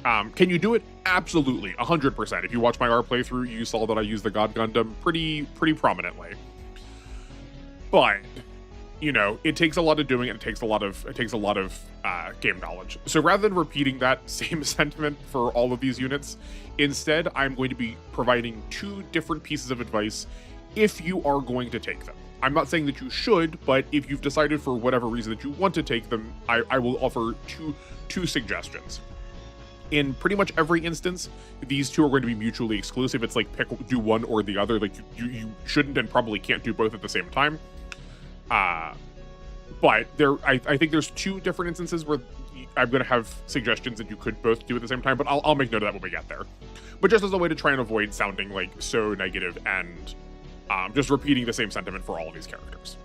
Can you do it? Absolutely, 100%. If you watch my R playthrough, you saw that I use the God Gundam pretty prominently. But you know, it takes a lot of doing, and it takes a lot of game knowledge. So rather than repeating that same sentiment for all of these units, instead I'm going to be providing 2 different pieces of advice if you are going to take them. I'm not saying that you should, but if you've decided for whatever reason that you want to take them, I will offer two suggestions. In pretty much every instance, these 2 are going to be mutually exclusive. It's like do one or the other. Like you shouldn't and probably can't do both at the same time. But I think there's 2 different instances where I'm gonna have suggestions that you could both do at the same time, but I'll make note of that when we get there. But just as a way to try and avoid sounding like so negative and just repeating the same sentiment for all of these characters.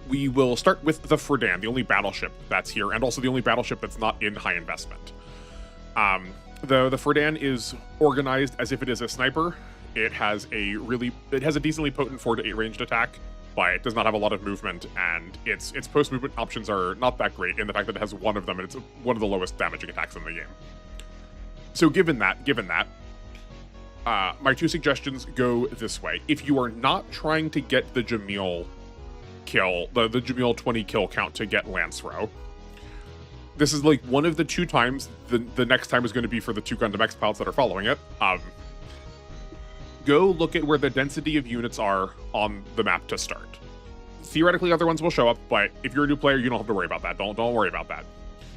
We will start with the Fredan, the only battleship that's here, and also the only battleship that's not in high investment. The Fredan is organized as if it is a sniper. It has a decently potent 4 to 8 ranged attack, but it does not have a lot of movement, and its post movement options are not that great in the fact that it has one of them, and it's one of the lowest damaging attacks in the game. So given that, my 2 suggestions go this way. If you are not trying to get the Jamil kill, the Jamil 20 kill count to get Lance Throw, this is like one of the 2 times. The next time is going to be for the 2 Gundam X pilots that are following it. Go look at where the density of units are on the map to start. Theoretically, other ones will show up, but if you're a new player, you don't have to worry about that. Don't worry about that.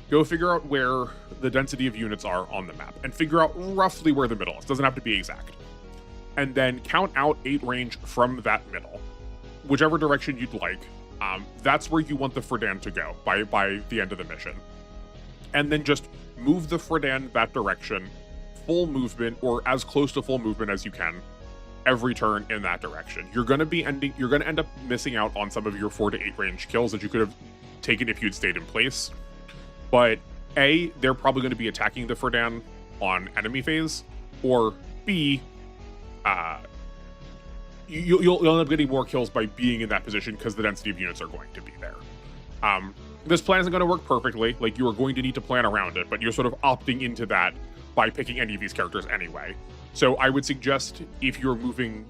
Go figure out where the density of units are on the map, and figure out roughly where the middle is. Doesn't have to be exact. And then count out 8 range from that middle, whichever direction you'd like. That's where you want the Fredan to go by the end of the mission. And then just move the Fredan that direction, full movement, or as close to full movement as you can, every turn in that direction. You're going to end up missing out on some of your 4 to 8 range kills that you could have taken if you'd stayed in place. But A, they're probably going to be attacking the Fredan on enemy phase, or B, you'll end up getting more kills by being in that position because the density of units are going to be there. This plan isn't going to work perfectly. Like, you are going to need to plan around it, but you're sort of opting into that by picking any of these characters anyway. So I would suggest if you're doing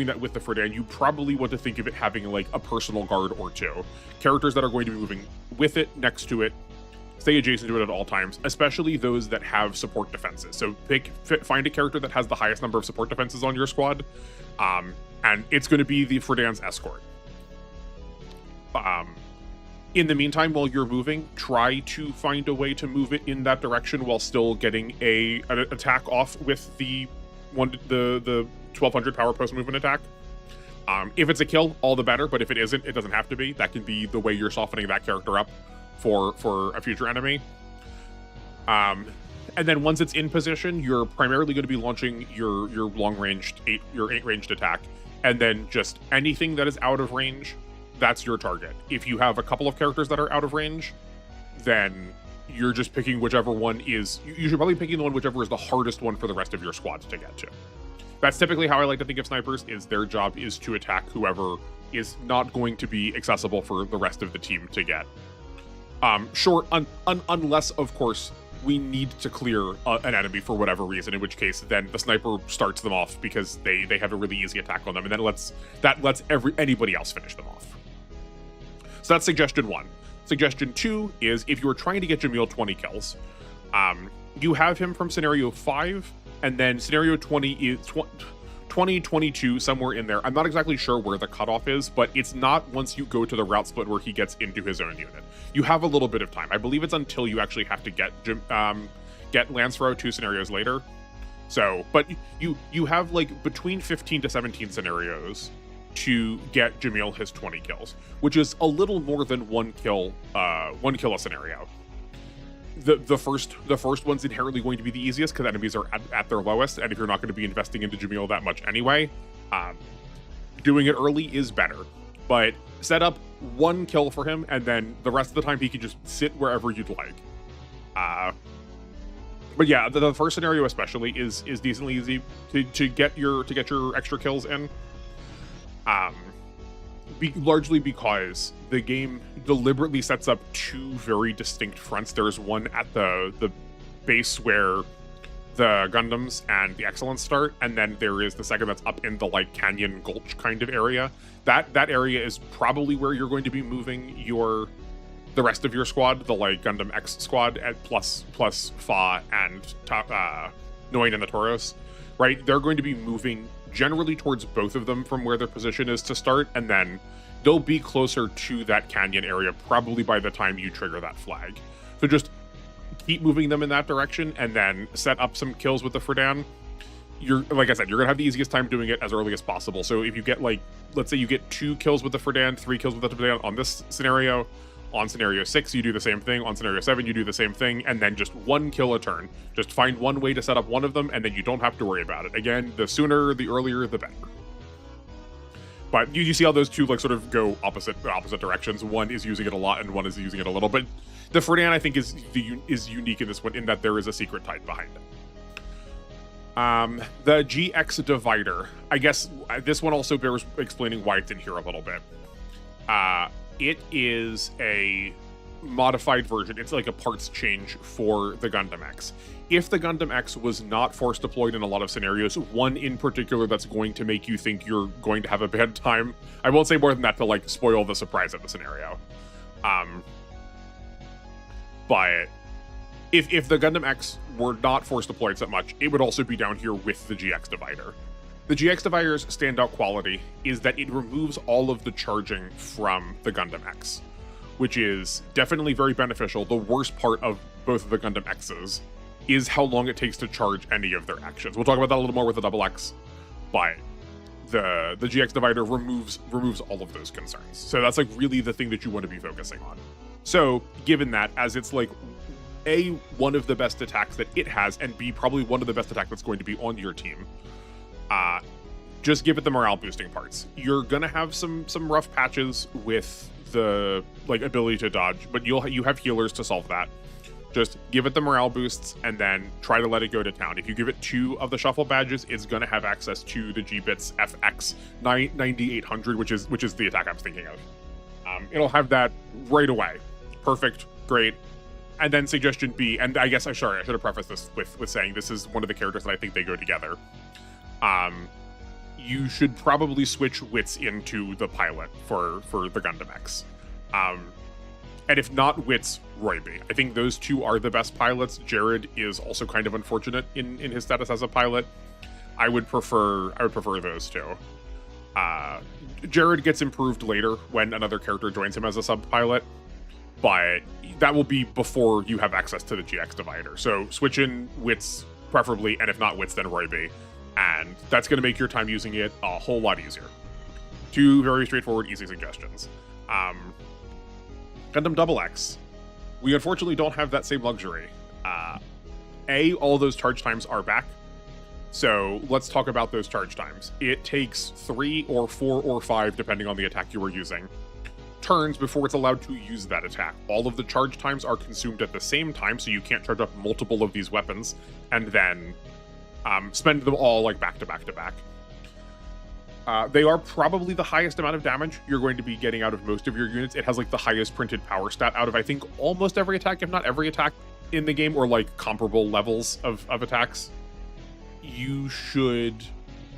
that with the Fredan, you probably want to think of it having like a personal guard or 2. Characters that are going to be moving with it, next to it, stay adjacent to it at all times, especially those that have support defenses. So find a character that has the highest number of support defenses on your squad, and it's going to be the Fredan's escort. In the meantime, while you're moving, try to find a way to move it in that direction while still getting an attack off with the 1200 power post movement attack. If it's a kill, all the better, but if it isn't, it doesn't have to be. That can be the way you're softening that character up for a future enemy. And then once it's in position, you're primarily going to be launching your long-ranged 8 ranged attack, and then just anything that is out of range, that's your target. If you have a couple of characters that are out of range, then you're just picking whichever one is. You should probably be picking the one whichever is the hardest one for the rest of your squad to get to. That's typically how I like to think of snipers, is their job is to attack whoever is not going to be accessible for the rest of the team to get. Unless, of course, we need to clear an enemy for whatever reason, in which case then the sniper starts them off because they have a really easy attack on them, and then that lets anybody else finish them off. So that's suggestion 1. Suggestion 2 is if you are trying to get Jamil 20 kills, you have him from scenario 5, and then scenario 20 is 20, 22, somewhere in there. I'm not exactly sure where the cutoff is, but it's not once you go to the route split where he gets into his own unit. You have a little bit of time. I believe it's until you actually have to get Lance Throw 2 scenarios later. So, but you have like between 15 to 17 scenarios to get Jamil his 20 kills, which is a little more than one kill a scenario. The first one's inherently going to be the easiest because enemies are at their lowest, and if you're not going to be investing into Jamil that much anyway, doing it early is better. But set up 1 kill for him, and then the rest of the time he can just sit wherever you'd like. But yeah, the first scenario especially is decently easy to get your extra kills in. Largely because the game deliberately sets up 2 very distinct fronts. There's one at the base where the Gundams and the Excellence start, and then there is the second that's up in the like Canyon Gulch kind of area. That area is probably where you're going to be moving the rest of your squad, the like Gundam X squad at plus Fa and Noin and the Tauros, right? They're going to be moving generally towards both of them from where their position is to start, and then they'll be closer to that canyon area probably by the time you trigger that flag. So just keep moving them in that direction, and then set up some kills with the Fredan. Like I said, you're gonna have the easiest time doing it as early as possible. So if you get like, let's say you get 2 kills with the Fredan, 3 kills with the Fredan on this scenario, On Scenario 6, you do the same thing. On Scenario 7, you do the same thing, and then just one kill a turn. Just find one way to set up one of them, and then you don't have to worry about it. Again, the sooner, the earlier, the better. But you see how those two like sort of go opposite directions. One is using it a lot, and one is using it a little bit. The Fernan, I think, is unique in this one in that there is a secret tied behind it. The GX Divider. I guess this one also bears explaining why it's in here a little bit. It is a modified version. It's like a parts change for the Gundam X. If the Gundam X was not force deployed in a lot of scenarios, one in particular that's going to make you think you're going to have a bad time. I won't say more than that to like spoil the surprise of the scenario. But if the Gundam X were not force deployed so much, it would also be down here with the GX Divider. The GX Divider's standout quality is that it removes all of the charging from the Gundam X, which is definitely very beneficial. The worst part of both of the Gundam X's is how long it takes to charge any of their actions. We'll talk about that a little more with the Double X, but the GX Divider removes all of those concerns. So that's like really the thing that you want to be focusing on. So given that, as it's like A, one of the best attacks that it has, and B, probably one of the best attacks that's going to be on your team, just give it the morale boosting parts. You're gonna have some rough patches with the like ability to dodge, but you have healers to solve that. Just give it the morale boosts and then try to let it go to town. If you give it 2 of the shuffle badges, it's gonna have access to the G-Bits FX 9800, which is the attack I was thinking of. It'll have that right away. Perfect, great. And then suggestion B, and I guess I should have prefaced this with saying this is one of the characters that I think they go together. You should probably switch Wits into the pilot for the Gundam X. And if not Wits, Royby. I think those two are the best pilots. Jared is also kind of unfortunate in his status as a pilot. I would prefer those two. Jared gets improved later when another character joins him as a sub-pilot, but that will be before you have access to the GX Divider. So switch in Wits preferably, and if not Wits, then Royby. And that's going to make your time using it a whole lot easier. 2 very straightforward, easy suggestions. Gundam Double X. We unfortunately don't have that same luxury. All those charge times are back. So let's talk about those charge times. It takes 3 or 4 or 5, depending on the attack you were using, turns before it's allowed to use that attack. All of the charge times are consumed at the same time, so you can't charge up multiple of these weapons and then spend them all like back to back to back. They are probably the highest amount of damage you're going to be getting out of most of your units. It has like the highest printed power stat out of I think almost every attack, if not every attack in the game, or like comparable levels of attacks. You should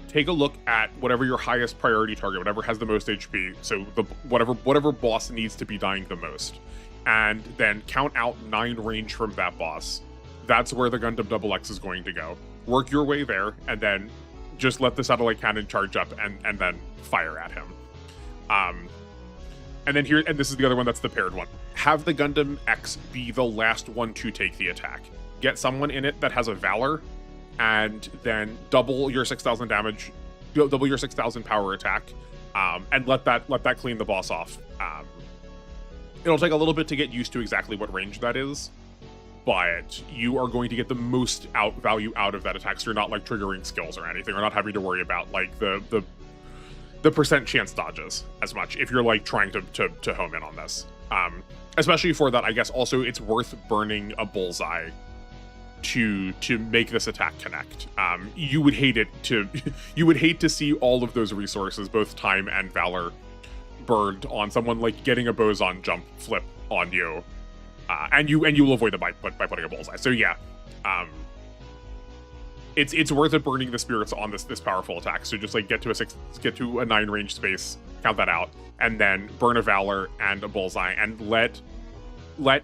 take a look at whatever your highest priority target, whatever has the most HP, so whatever boss needs to be dying the most, and then count out 9 range from that boss. That's where the Gundam Double X is going to go. Work your way there, and then just let the satellite cannon charge up and then fire at him. And then here, and this is the other one that's the paired one. Have the Gundam X be the last one to take the attack. Get someone in it that has a Valor, and then double your 6,000 damage, double your 6,000 power attack, and let that clean the boss off. It'll take a little bit to get used to exactly what range that is, but you are going to get the most value out of that attack, so you're not like triggering skills or anything, or not having to worry about like the percent chance dodges as much if you're like trying to home in on this. Especially for that, I guess also it's worth burning a bullseye to make this attack connect. You would hate to see all of those resources, both time and valor, burned on someone like getting a boson jump flip on you. And you'll avoid it by putting a bullseye. So yeah, it's worth it burning the spirits on this powerful attack. So just like get to a 9 range space, count that out, and then burn a Valor and a bullseye, and let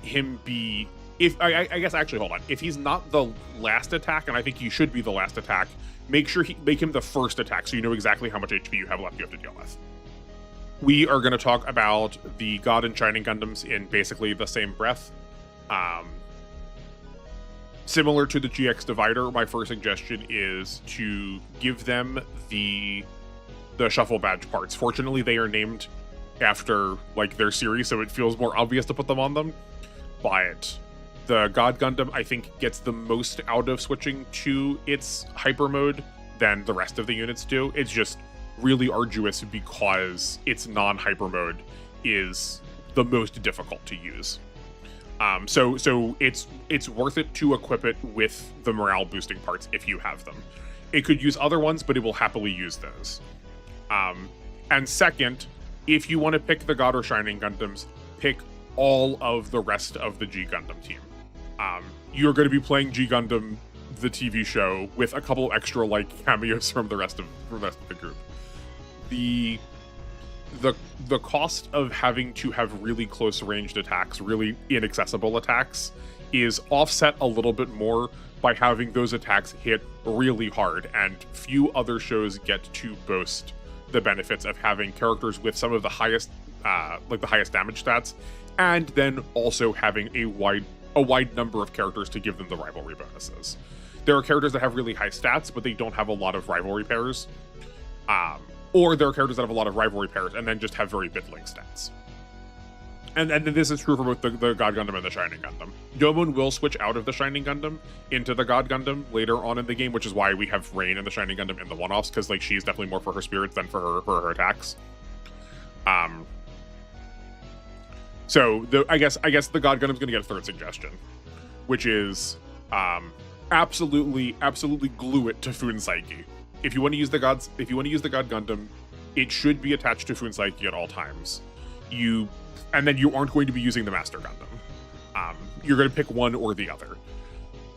him be. If I guess actually hold on, if he's not the last attack, and I think he should be the last attack, make him the first attack, so you know exactly how much HP you have left you have to deal with. We are going to talk about the God and Shining Gundams in basically the same breath. Similar to the GX Divider, my first suggestion is to give them the shuffle badge parts. Fortunately, they are named after like their series, so it feels more obvious to put them on them. But the God Gundam, I think, gets the most out of switching to its hyper mode than the rest of the units do. It's just really arduous because its non-hyper mode is the most difficult to use. So it's worth it to equip it with the morale boosting parts if you have them. It could use other ones, but it will happily use those. And second, if you want to pick the God or Shining Gundams, pick all of the rest of the G Gundam team. You're going to be playing G Gundam, the TV show, with a couple extra like cameos from the rest of the group. The cost of having to have really close ranged attacks, really inaccessible attacks, is offset a little bit more by having those attacks hit really hard, and few other shows get to boast the benefits of having characters with some of the highest the highest damage stats, and then also having a wide number of characters to give them the rivalry bonuses. There are characters that have really high stats, but they don't have a lot of rivalry pairs. Or there are characters that have a lot of rivalry pairs and then just have very middling stats. And this is true for both the God Gundam and the Shining Gundam. Domon will switch out of the Shining Gundam into the God Gundam later on in the game, which is why we have Rain and the Shining Gundam in the one-offs, because like she's definitely more for her spirits than for her attacks. So I guess the God Gundam's gonna get a third suggestion, which is absolutely glue it to Fuunsaiki. If you want to use the God Gundam, it should be attached to Fuunsaiki at all times. And then you aren't going to be using the Master Gundam. You're going to pick one or the other.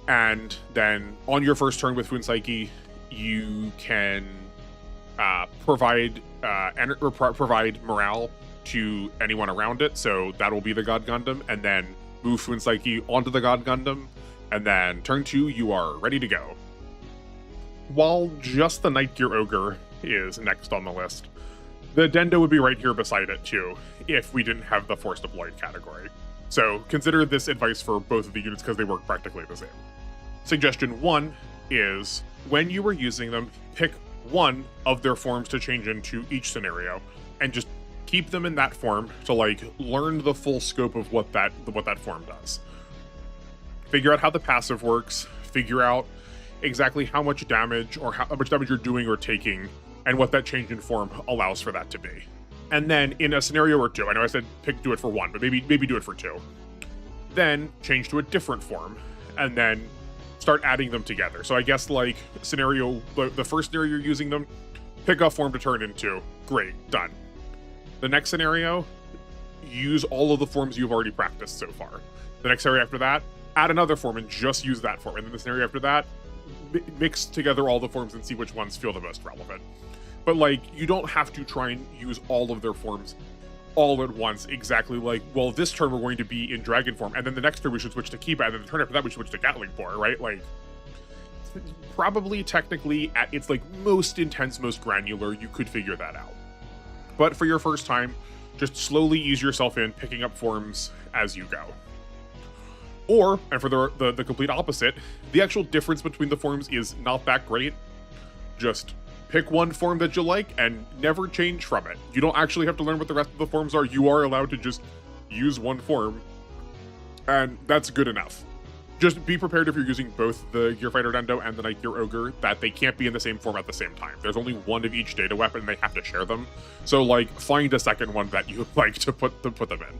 And then on your first turn with Fuunsaiki, you can provide morale to anyone around it. So that'll be the God Gundam, and then move Fuunsaiki onto the God Gundam, and then turn 2, you are ready to go. While just the Night Gear Ogre is next on the list, the Dendo would be right here beside it too, if we didn't have the Force Deployed category. So consider this advice for both of the units because they work practically the same. Suggestion 1 is, when you are using them, pick one of their forms to change into each scenario, and just keep them in that form to like learn the full scope of what that form does. Figure out how the passive works, figure out exactly how much damage or how much damage you're doing or taking, and what that change in form allows for that to be. And then in a scenario or two, I know I said do it for one, but maybe do it for two. Then change to a different form, and then start adding them together. So I guess like the first scenario you're using them, pick a form to turn into. Great, done. The next scenario, use all of the forms you've already practiced so far. The next scenario after that, add another form and just use that form. And then the scenario after that, mix together all the forms and see which ones feel the most relevant. But like, you don't have to try and use all of their forms all at once, exactly like, well, this turn we're going to be in dragon form, and then the next turn we should switch to Kiba, and then the turn after that we should switch to Gatling Bore, right? Like, probably technically at its like most intense, most granular, you could figure that out. But for your first time, just slowly ease yourself in, picking up forms as you go. Or, and for the complete opposite, the actual difference between the forms is not that great. Just pick one form that you like and never change from it. You don't actually have to learn what the rest of the forms are. You are allowed to just use one form, and that's good enough. Just be prepared if you're using both the Gear Fighter Dendo and the Night Gear Ogre that they can't be in the same form at the same time. There's only one of each data weapon, and they have to share them. So like, find a second one that you like to put them in.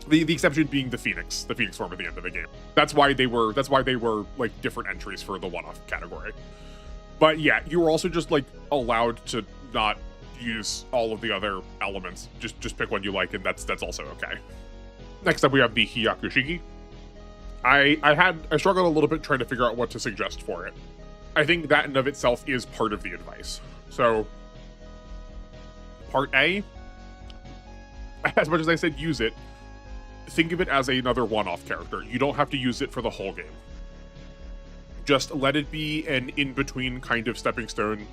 The exception being the Phoenix form at the end of the game. That's why they were like different entries for the one-off category. But yeah, you were also just like allowed to not use all of the other elements. Just pick one you like, and that's also okay. Next up, we have the Hyakushiki. I struggled a little bit trying to figure out what to suggest for it. I think that in of itself is part of the advice. So, part A, as much as I said use it, think of it as another one-off character. You don't have to use it for the whole game. Just let it be an in-between kind of stepping stone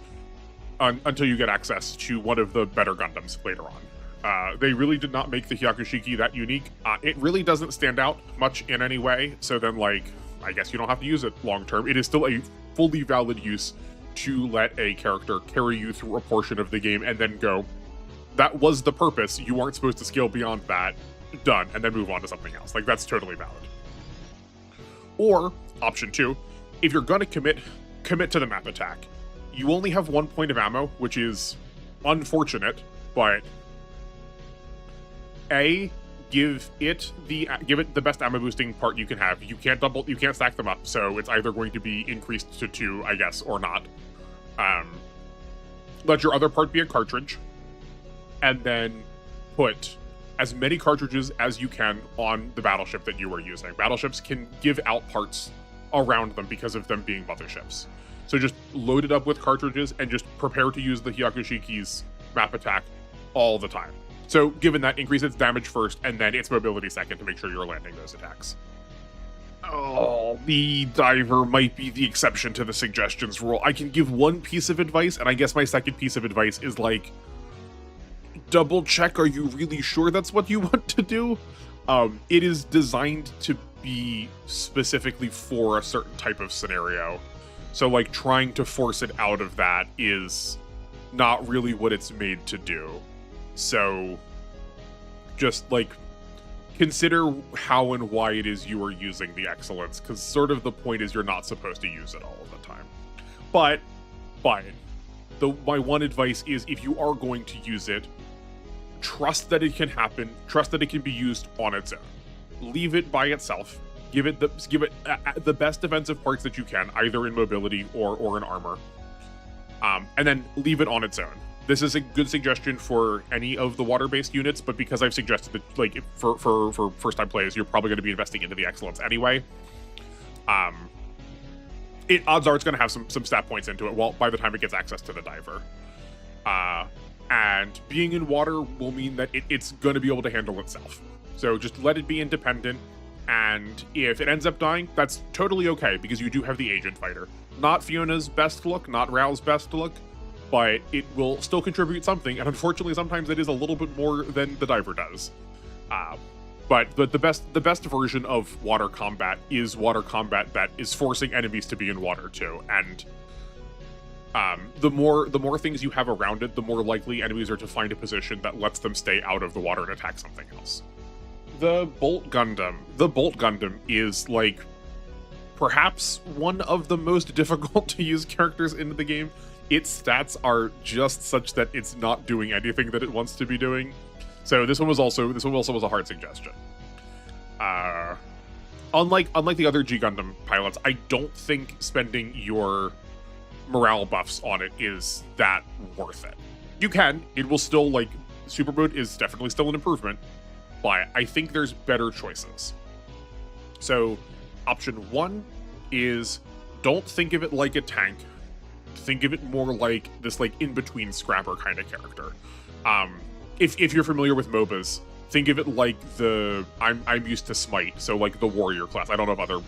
until you get access to one of the better Gundams later on. They really did not make the Hyakushiki that unique. It really doesn't stand out much in any way, so then, like, I guess you don't have to use it long-term. It is still a fully valid use to let a character carry you through a portion of the game and then go, that was the purpose. You aren't supposed to scale beyond that. Done, and then move on to something else. Like, that's totally valid. Or, option 2, if you're gonna commit to the map attack. You only have 1 point of ammo, which is unfortunate, but give it the best ammo boosting part you can have. You can't stack them up, so it's either going to be increased to 2, I guess, or not. Let your other part be a cartridge, and then put as many cartridges as you can on the battleship that you are using. Battleships can give out parts around them because of them being motherships. So just load it up with cartridges and just prepare to use the Hyakushiki's map attack all the time. So given that, increase its damage first and then its mobility second to make sure you're landing those attacks. Oh, the diver might be the exception to the suggestions rule. I can give one piece of advice, and I guess my second piece of advice is like, double check, are you really sure that's what you want to do? It is designed to be specifically for a certain type of scenario. So like trying to force it out of that is not really what it's made to do. So just like consider how and why it is you are using the excellence, because sort of the point is you're not supposed to use it all of the time. But my one advice is, if you are going to use it, trust that it can happen, trust that it can be used on its own. Leave it by itself. Give it the best defensive parts that you can, either in mobility or in armor. And then leave it on its own. This is a good suggestion for any of the water-based units, but because I've suggested that, like, for first-time players, you're probably going to be investing into the excellence anyway. Odds are it's going to have some stat points into it. Well, by the time it gets access to the diver. And being in water will mean that it's going to be able to handle itself. So just let it be independent, and if it ends up dying, that's totally okay, because you do have the agent fighter. Not Fiona's best look, not Rao's best look, but it will still contribute something, and unfortunately sometimes it is a little bit more than the diver does. But the best version of water combat is water combat that is forcing enemies to be in water too, and the more things you have around it, the more likely enemies are to find a position that lets them stay out of the water and attack something else. The Bolt Gundam is, like, perhaps one of the most difficult to use characters in the game. Its stats are just such that it's not doing anything that it wants to be doing. So this one also was a hard suggestion. Unlike the other G Gundam pilots, I don't think spending your morale buffs on it is that worth it. You can, it will still, like, super mode is definitely still an improvement, but I think there's better choices. So option 1 is, don't think of it like a tank. Think of it more like this, like, in-between scrapper kind of character. If you're familiar with MOBAs, think of it like I'm used to Smite, so like the warrior class. I don't know if other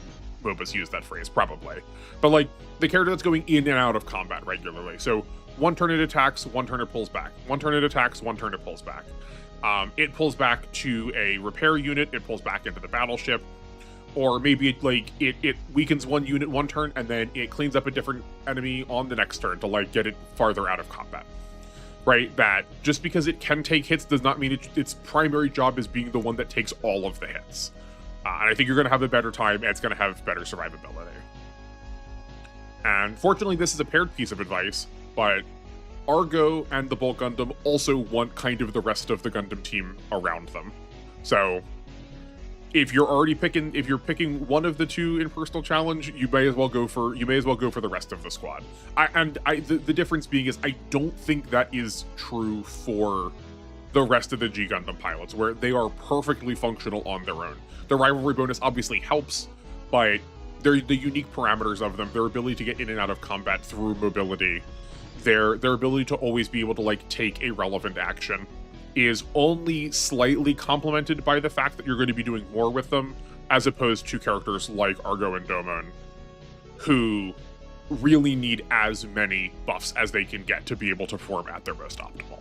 MOBAs use that phrase, probably. But like the character that's going in and out of combat regularly. So 1 turn it attacks, 1 turn it pulls back. 1 turn it attacks, 1 turn it pulls back. It pulls back to a repair unit, it pulls back into the battleship, or maybe it weakens 1 unit 1 turn and then it cleans up a different enemy on the next turn to like get it farther out of combat. Right? That just because it can take hits does not mean its primary job is being the one that takes all of the hits. And I think you're going to have a better time, and it's going to have better survivability. And fortunately, this is a paired piece of advice, but Argo and the Bolt Gundam also want kind of the rest of the Gundam team around them. So if you're picking one of the 2 in personal challenge, you may as well go for the rest of the squad. The difference being is I don't think that is true for the rest of the G Gundam pilots, where they are perfectly functional on their own. The rivalry bonus obviously helps, but the unique parameters of them, their ability to get in and out of combat through mobility, their ability to always be able to like take a relevant action, is only slightly complemented by the fact that you're going to be doing more with them, as opposed to characters like Argo and Domon, who really need as many buffs as they can get to be able to perform at their most optimal.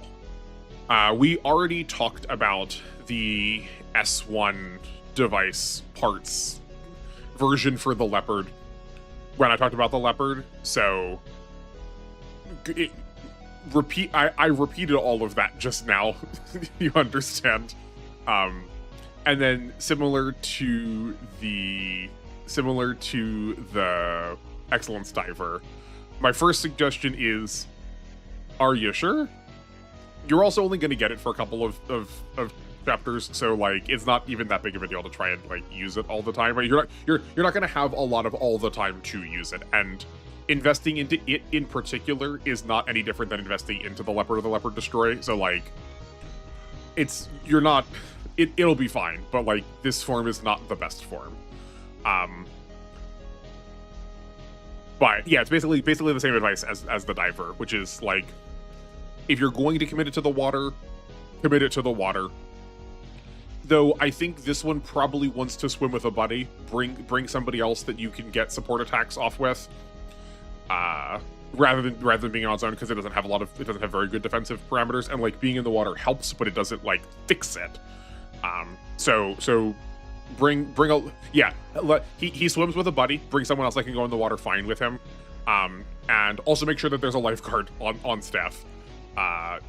We already talked about the S1 device parts version for the Leopard when I talked about the Leopard, so I repeated all of that just now. You understand? And then similar to the Excellence Diver, my first suggestion is, are you sure? You're also only going to get it for a couple of chapters, so like it's not even that big of a deal to try and like use it all the time. Right? You're not going to have a lot of all the time to use it, and investing into it in particular is not any different than investing into the Leopard or the Leopard Destroy. So like, it'll be fine, but like this form is not the best form. But yeah, it's basically the same advice as the Diver, which is like, if you're going to commit it to the water, commit it to the water. Though I think this one probably wants to swim with a buddy. Bring somebody else that you can get support attacks off with, rather than being on its own, because it doesn't have very good defensive parameters, and like being in the water helps, but it doesn't like fix it. So bring he swims with a buddy. Bring someone else that can go in the water fine with him, and also make sure that there's a lifeguard on staff.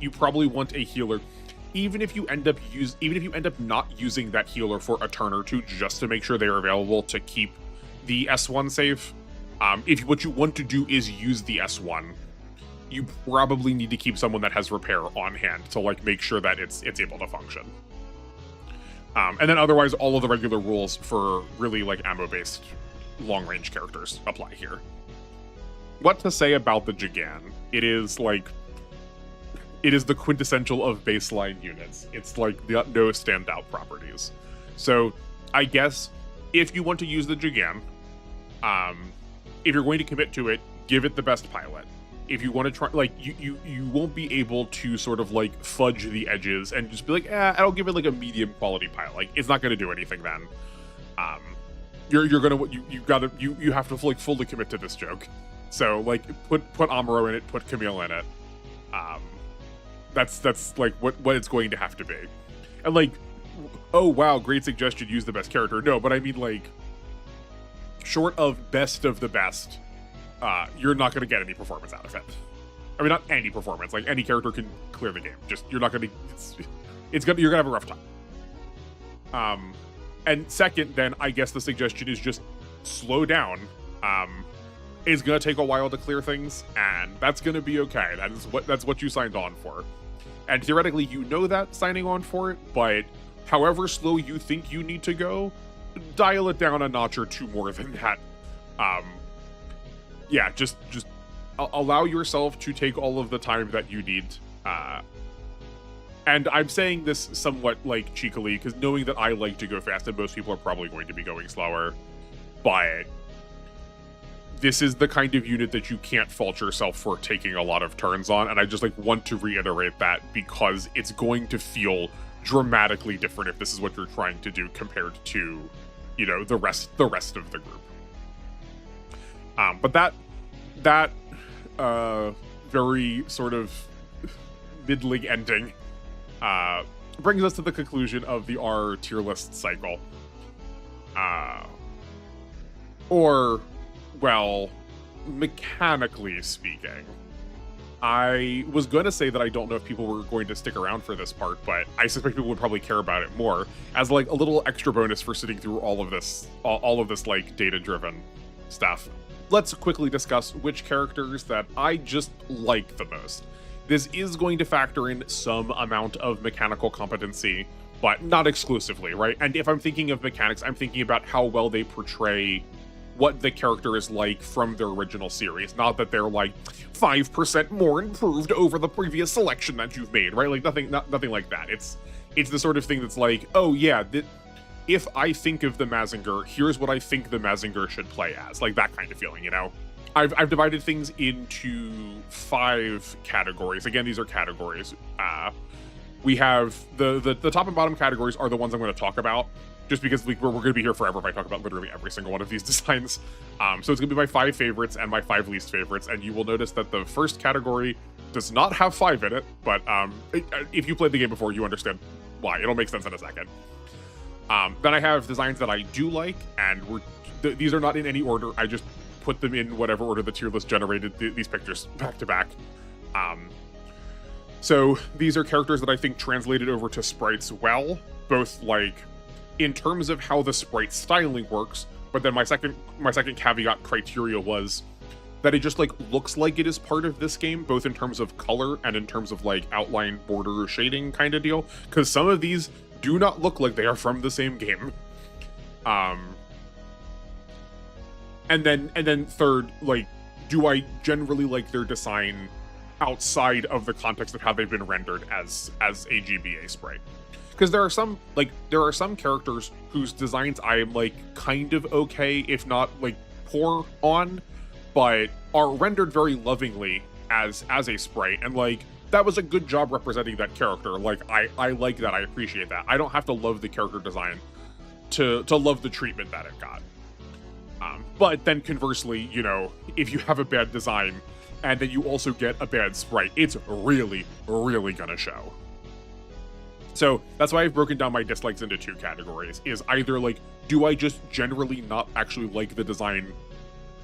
You probably want a healer, even if you end up not using that healer for a turn or two, just to make sure they are available to keep the S1 safe. If what you want to do is use the S1, you probably need to keep someone that has repair on hand to like make sure that it's able to function. And then otherwise, all of the regular rules for really like ammo-based long-range characters apply here. What to say about the Jigan? It is the quintessential of baseline units. It's like got no standout properties. So I guess if you want to use the Jigan, if you're going to commit to it, give it the best pilot. If you want to try, like, you won't be able to sort of like fudge the edges and just be like, I'll give it like a medium quality pilot. Like, it's not going to do anything then. You have to like fully commit to this joke. So like put Amuro in it, put Camille in it. That's like what it's going to have to be. And like, oh wow, great suggestion, use the best character. No, but I mean like, short of best of the best, you're not going to get any performance out of it. I mean, not any performance. Like, any character can clear the game. Just, you're not going to... you're going to have a rough time. And second, then, I guess the suggestion is just slow down. It's going to take a while to clear things, and that's going to be okay. That's what you signed on for. And theoretically, you know that signing on for it, but however slow you think you need to go, dial it down a notch or two more than that. Yeah, just allow yourself to take all of the time that you need. And I'm saying this somewhat like cheekily, because knowing that I like to go fast and most people are probably going to be going slower, but this is the kind of unit that you can't fault yourself for taking a lot of turns on, and I just like want to reiterate that because it's going to feel dramatically different if this is what you're trying to do compared to, you know, the rest of the group. But that very sort of middling ending brings us to the conclusion of the R tier list cycle. Or, well, mechanically speaking, I was going to say that I don't know if people were going to stick around for this part, but I suspect people would probably care about it more as like a little extra bonus for sitting through all of this like data-driven stuff. Let's quickly discuss which characters that I just like the most. This is going to factor in some amount of mechanical competency, but not exclusively, right? And if I'm thinking of mechanics, I'm thinking about how well they portray what the character is like from their original series. Not that they're like 5% more improved over the previous selection that you've made, right? Like nothing like that. It's the sort of thing that's like, oh yeah, if I think of the Mazinger, here's what I think the Mazinger should play as. Like that kind of feeling, you know? I've divided things into 5 categories. Again, these are categories. We have the top and bottom categories are the ones I'm going to talk about, just because we're going to be here forever if I talk about literally every single one of these designs. So it's going to be my 5 favorites and my 5 least favorites, and you will notice that the first category does not have 5 in it, but if you played the game before, you understand why. It'll make sense in a second. Then I have designs that I do like, and these are not in any order. I just put them in whatever order the tier list generated these pictures back to back. So these are characters that I think translated over to sprites well, both like in terms of how the sprite styling works, but then my second caveat criteria was that it just like looks like it is part of this game, both in terms of color and in terms of like outline, border, shading kind of deal, because some of these do not look like they are from the same game. And then third, like, do I generally like their design outside of the context of how they've been rendered as a GBA sprite? Because there are some characters whose designs I am like kind of okay, if not like poor on, but are rendered very lovingly as a sprite, and like that was a good job representing that character. Like I like that, I appreciate that. I don't have to love the character design to love the treatment that it got. But then conversely, you know, if you have a bad design and then you also get a bad sprite, it's really, really gonna show. So that's why I've broken down my dislikes into two categories, is either like, do I just generally not actually like the design,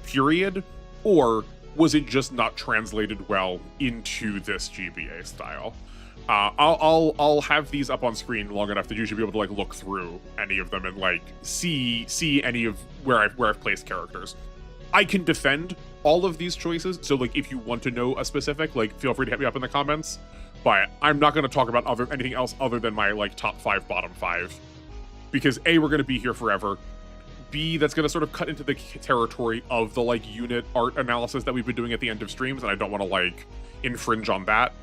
period, or was it just not translated well into this GBA style? I'll have these up on screen long enough that you should be able to like look through any of them and like see any of where I've placed characters. I can defend all of these choices, so like if you want to know a specific, like feel free to hit me up in the comments. But I'm not going to talk about anything else other than my like top 5, bottom 5, because A, we're going to be here forever. B, that's going to sort of cut into the territory of the like unit art analysis that we've been doing at the end of streams, and I don't want to like infringe on that.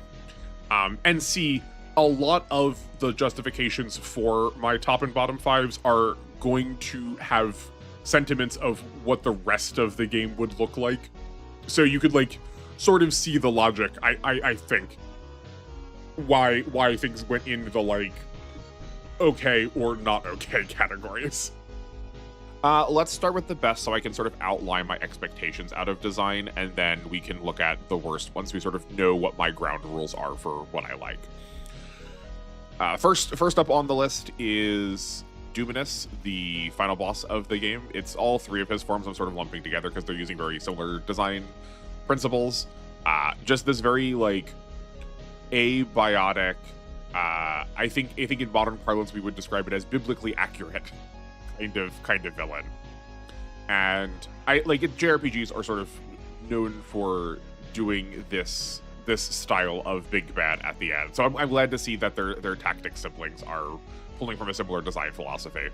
And C, a lot of the justifications for my top and bottom 5s are going to have sentiments of what the rest of the game would look like. So you could like sort of see the logic, I think, why things went into the like okay or not okay categories. Let's start with the best so I can sort of outline my expectations out of design, and then we can look at the worst once we sort of know what my ground rules are for what I like. First up on the list is Dominus, the final boss of the game. It's all three of his forms I'm sort of lumping together because they're using very similar design principles. Just this very like abiotic, I think in modern parlance we would describe it as biblically accurate kind of villain. And I like it, JRPGs are sort of known for doing this style of big bad at the end. So I'm glad to see that their tactic siblings are pulling from a similar design philosophy.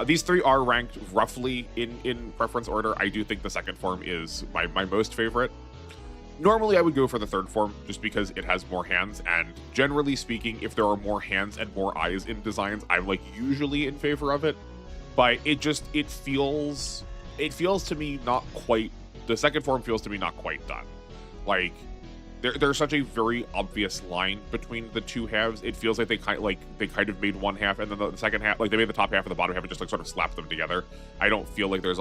These three are ranked roughly in preference order. I do think the second form is my most favorite. Normally I would go for the third form just because it has more hands, and generally speaking, if there are more hands and more eyes in designs, I'm like usually in favor of it. But it feels to me not quite, the second form feels to me not quite done. Like there's such a very obvious line between the two halves. It feels like they kind of made one half, and then the second half, like they made the top half and the bottom half and just like sort of slapped them together. I don't feel like there's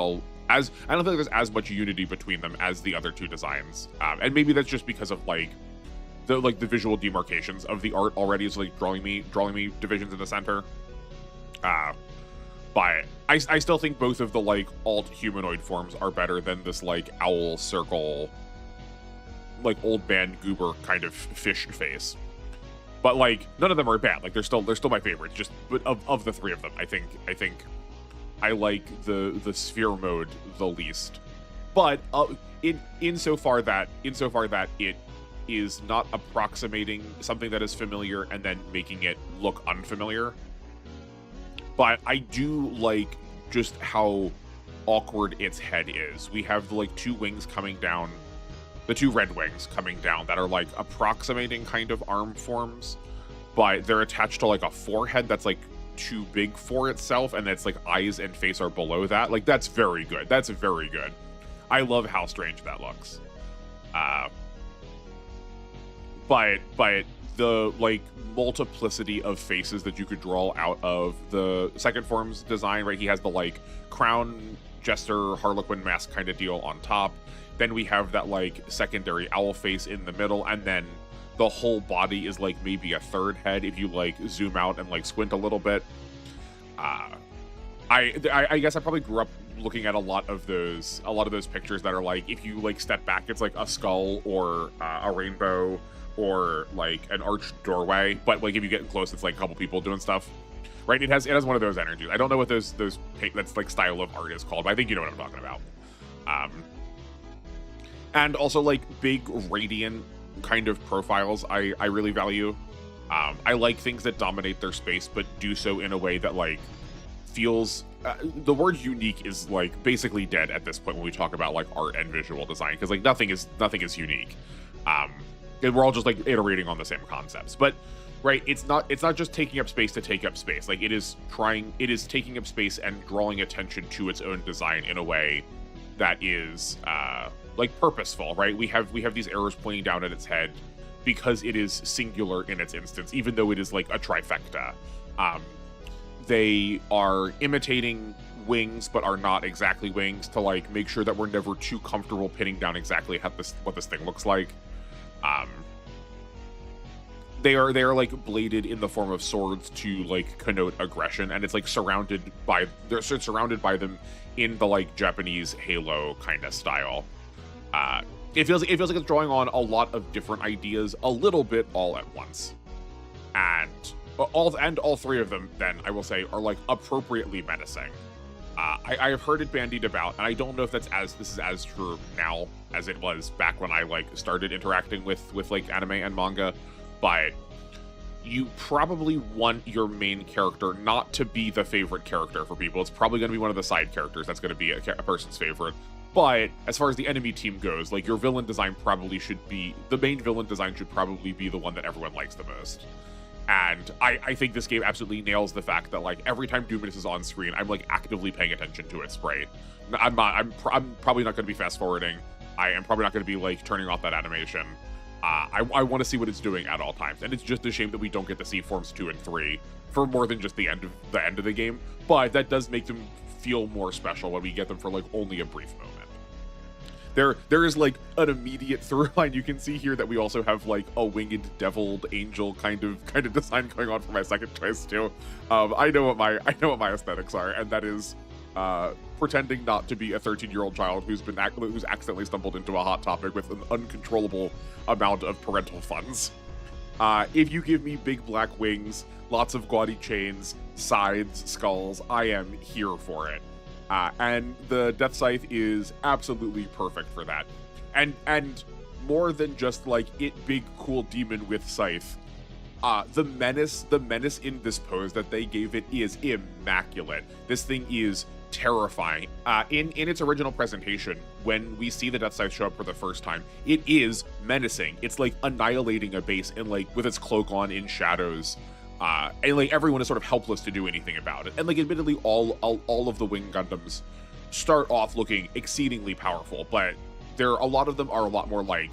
as much unity between them as the other two designs. And maybe that's just because of like the visual demarcations of the art already is like drawing me divisions in the center. But I still think both of the like alt humanoid forms are better than this like owl circle, like old man goober kind of fish face. But like none of them are bad. Like they're still my favorites. Just but of the three of them, I think I like the sphere mode the least. But insofar that it is not approximating something that is familiar and then making it look unfamiliar. But I do like just how awkward its head is. We have the like two wings coming down, the two red wings coming down that are like approximating kind of arm forms, but they're attached to like a forehead that's like too big for itself, and it's like eyes and face are below that. Like that's very good. That's very good. I love how strange that looks. But the like multiplicity of faces that you could draw out of the second form's design, right? He has the like crown, jester, harlequin mask kind of deal on top. Then we have that like secondary owl face in the middle, and then the whole body is like maybe a third head if you like zoom out and like squint a little bit. I guess I probably grew up looking at a lot of those pictures that are like, if you like step back, it's like a skull or a rainbow, or like an arched doorway, but like if you get close, it's like a couple people doing stuff. Right? It has one of those energies. I don't know what that's like style of art is called, but I think you know what I'm talking about. And also like big radiant kind of profiles I really value. I like things that dominate their space, but do so in a way that like feels the word unique is like basically dead at this point when we talk about like art and visual design, because like nothing is unique. And we're all just like iterating on the same concepts. But right, it's not just taking up space to take up space. Like it is taking up space and drawing attention to its own design in a way that is like purposeful, right? We have these arrows pointing down at its head because it is singular in its instance, even though it is like a trifecta. They are imitating wings, but are not exactly wings, to like make sure that we're never too comfortable pinning down exactly what this thing looks like. They are like bladed in the form of swords to like connote aggression, and it's like they're surrounded by them in the like Japanese Halo kind of style. It feels like it's drawing on a lot of different ideas a little bit all at once, and all three of them, then I will say, are like appropriately menacing. I have heard it bandied about, and I don't know if this is as true now as it was back when I like started interacting with like anime and manga, but you probably want your main character not to be the favorite character for people. It's probably going to be one of the side characters that's going to be a person's favorite. But as far as the enemy team goes, like your villain design the main villain design should probably be the one that everyone likes the most. And I think this game absolutely nails the fact that like every time Dominus is on screen, I'm like actively paying attention to its sprite. I'm probably not going to be fast forwarding. I am probably not going to be like turning off that animation. I want to see what it's doing at all times, and it's just a shame that we don't get to see forms 2 and 3 for more than just the end of the game. But that does make them feel more special when we get them for like only a brief moment. There is like an immediate through line you can see here that we also have like a winged deviled angel kind of design going on for my second choice too. I know what my aesthetics are, and that is pretending not to be a 13-year-old child who's accidentally stumbled into a hot topic with an uncontrollable amount of parental funds. If you give me big black wings, lots of gaudy chains, sides, skulls, I am here for it. And the Death Scythe is absolutely perfect for that. And more than just like it big cool demon with scythe, the menace in this pose that they gave it is immaculate. This thing is terrifying. In its original presentation, when we see the Death Scythe show up for the first time, it is menacing. It's like annihilating a base and like with its cloak on in shadows. And like everyone is sort of helpless to do anything about it. And like admittedly, all of the Wing Gundams start off looking exceedingly powerful, but a lot of them are a lot more like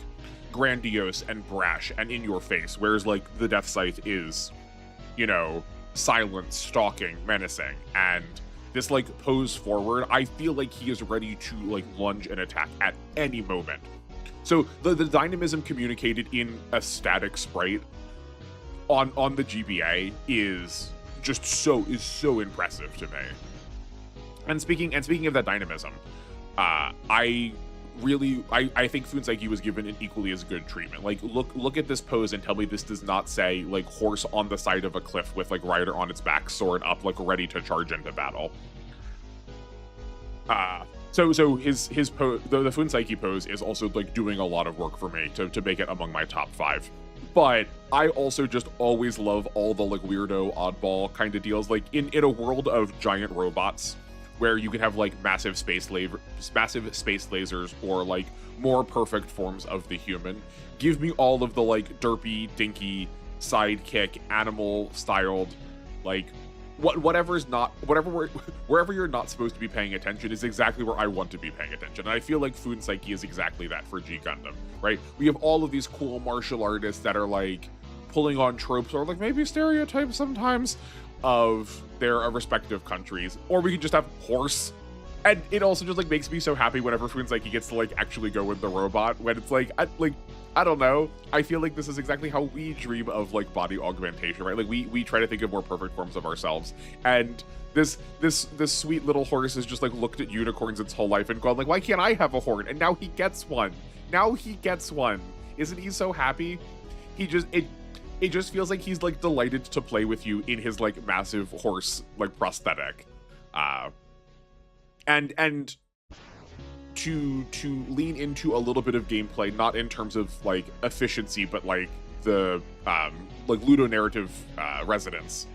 grandiose and brash and in your face, whereas like the Death Scythe is, you know, silent, stalking, menacing. And this like pose forward, I feel like he is ready to like lunge and attack at any moment. So the dynamism communicated in a static sprite on the GBA is so impressive to me. And speaking of that dynamism, I think Fuunsaiki was given an equally as good treatment. Like look at this pose and tell me this does not say like horse on the side of a cliff with like rider on its back, sword up, like ready to charge into battle. So his pose, the Fuunsaiki pose, is also like doing a lot of work for me to make it among my top 5. But I also just always love all the like weirdo oddball kind of deals. Like in a world of giant robots where you can have like massive space lasers or like more perfect forms of the human, give me all of the like derpy, dinky, sidekick, animal styled, like wherever you're not supposed to be paying attention is exactly where I want to be paying attention. And I feel like Fuunsaiki is exactly that for G Gundam, right? We have all of these cool martial artists that are like pulling on tropes or like maybe stereotypes sometimes of their respective countries, or we can just have horse. And it also just like makes me so happy whenever Fuunsaiki gets to like actually go with the robot, when it's like I don't know. I feel like this is exactly how we dream of like body augmentation, right? Like we try to think of more perfect forms of ourselves. And this sweet little horse has just like looked at unicorns its whole life and gone like, why can't I have a horn? And now he gets one. Isn't he so happy? he just it just feels like he's like delighted to play with you in his like massive horse like prosthetic. And to lean into a little bit of gameplay, not in terms of like efficiency, but like the like ludonarrative resonance.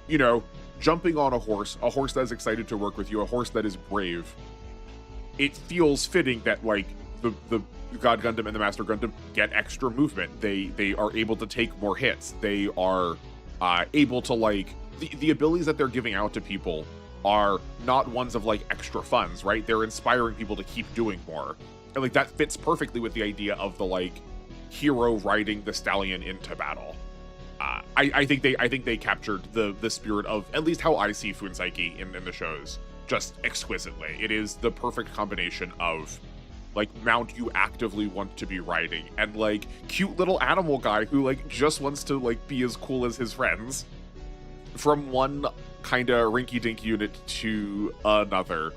You know, jumping on a horse that is excited to work with you, a horse that is brave. It feels fitting that like the God Gundam and the Master Gundam get extra movement. They are able to take more hits. They are able to like the abilities that they're giving out to people are not ones of like extra funds, right? They're inspiring people to keep doing more. And like that fits perfectly with the idea of the like hero riding the stallion into battle. I think they captured the spirit of at least how I see Funsaiki in the shows just exquisitely. It is the perfect combination of like mount you actively want to be riding and like cute little animal guy who like just wants to like be as cool as his friends. From one kind of rinky-dink unit to another.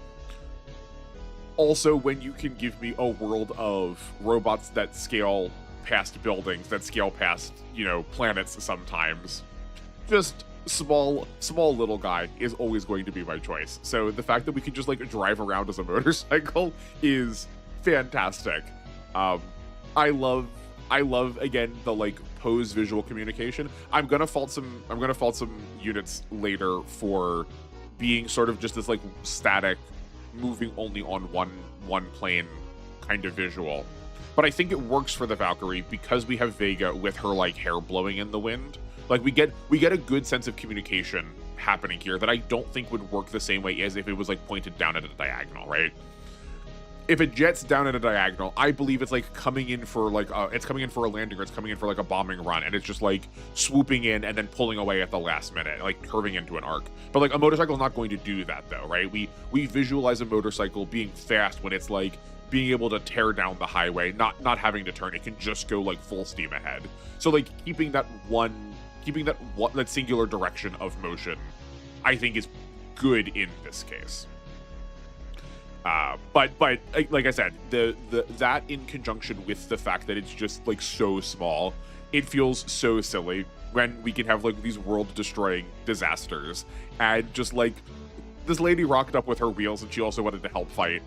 Also, when you can give me a world of robots that scale past buildings, that scale past, you know, planets sometimes, just small little guy is always going to be my choice. So the fact that we can just like drive around as a motorcycle is fantastic. I love again the like pose visual communication. I'm gonna fault some units later for being sort of just this like static, moving only on one plane kind of visual. But I think it works for the Valkyrie because we have Vega with her like hair blowing in the wind. Like we get a good sense of communication happening here that I don't think would work the same way as if it was like pointed down at a diagonal, right? If it jets down at a diagonal, I believe it's like coming in for like it's coming in for a landing, or it's coming in for like a bombing run, and it's just like swooping in and then pulling away at the last minute, like curving into an arc. But like a motorcycle is not going to do that though, right? We visualize a motorcycle being fast when it's like being able to tear down the highway, not having to turn. It can just go like full steam ahead. So like keeping that singular direction of motion, I think is good in this case. But like I said, that in conjunction with the fact that it's just like so small, it feels so silly when we can have like these world-destroying disasters, and just like this lady rocked up with her wheels and she also wanted to help fight,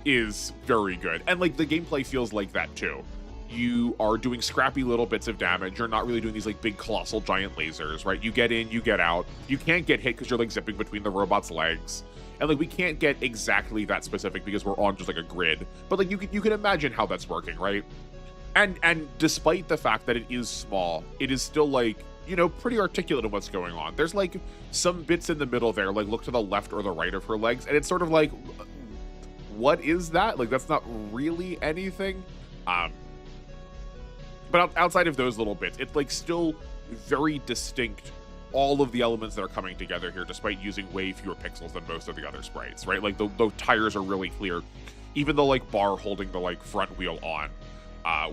is very good. And like the gameplay feels like that too. You are doing scrappy little bits of damage. You're not really doing these like big colossal giant lasers, right? You get in, you get out. You can't get hit because you're like zipping between the robot's legs. And like we can't get exactly that specific because we're on just like a grid. But like you can imagine how that's working, right? And despite the fact that it is small, it is still like, you know, pretty articulate in what's going on. There's like some bits in the middle there, like look to the left or the right of her legs, and it's sort of like, what is that? Like that's not really anything. But outside of those little bits, it's like still very distinct, all of the elements that are coming together here, despite using way fewer pixels than most of the other sprites, right? Like the tires are really clear. Even the like bar holding the like front wheel on,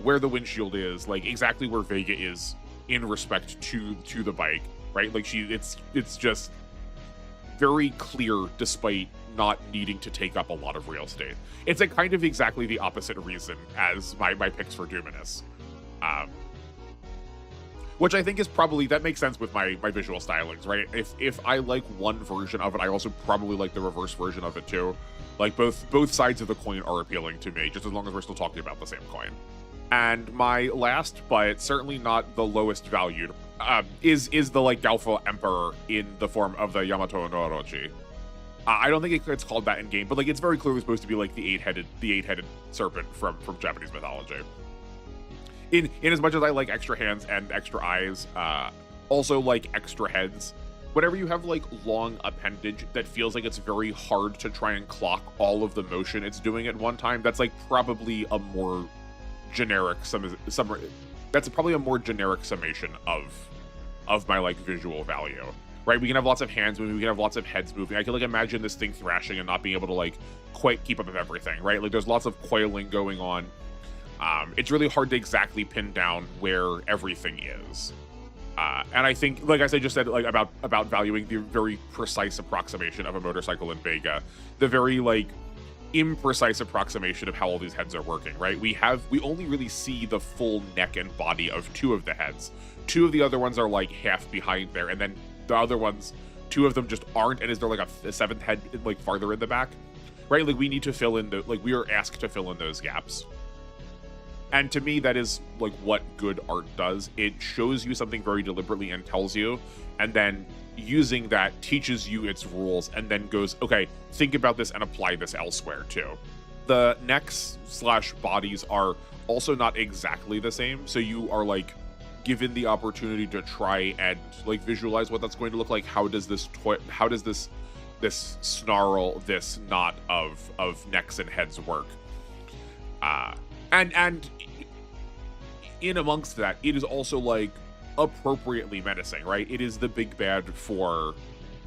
where the windshield is, like exactly where Vega is in respect to the bike, right? Like it's just very clear despite not needing to take up a lot of real estate. It's like kind of exactly the opposite reason as my picks for Dominus. Which I think is probably, that makes sense with my visual stylings, right? If I like one version of it, I also probably like the reverse version of it too. Like both sides of the coin are appealing to me, just as long as we're still talking about the same coin. And my last, but certainly not the lowest valued, is the like Galfa Emperor in the form of the Yamato no Orochi. I don't think it's called that in game, but like it's very clearly supposed to be like the eight-headed serpent from Japanese mythology. In as much as I like extra hands and extra eyes, also like extra heads. Whenever you have like long appendage that feels like it's very hard to try and clock all of the motion it's doing at one time, that's like probably a more generic that's probably a more generic summation of my like visual value. Right? We can have lots of hands moving, we can have lots of heads moving. I can like imagine this thing thrashing and not being able to like quite keep up with everything, right? Like there's lots of coiling going on. It's really hard to exactly pin down where everything is. And I think, like as I just said, like about valuing the very precise approximation of a motorcycle in Vega, the very like imprecise approximation of how all these heads are working, right? We only really see the full neck and body of 2 of the heads. 2 of the other ones are like half behind there, and then the other ones, 2 of them just aren't, and is there like a 7th head like farther in the back? Right? Like we need to fill in we are asked to fill in those gaps. And to me, that is like what good art does. It shows you something very deliberately and tells you, and then using that teaches you its rules, and then goes, okay, think about this and apply this elsewhere too. The necks / bodies are also not exactly the same, so you are like given the opportunity to try and like visualize what that's going to look like. How does this snarl, this knot of necks and heads work? And in amongst that, it is also like appropriately menacing, right? It is the big bad for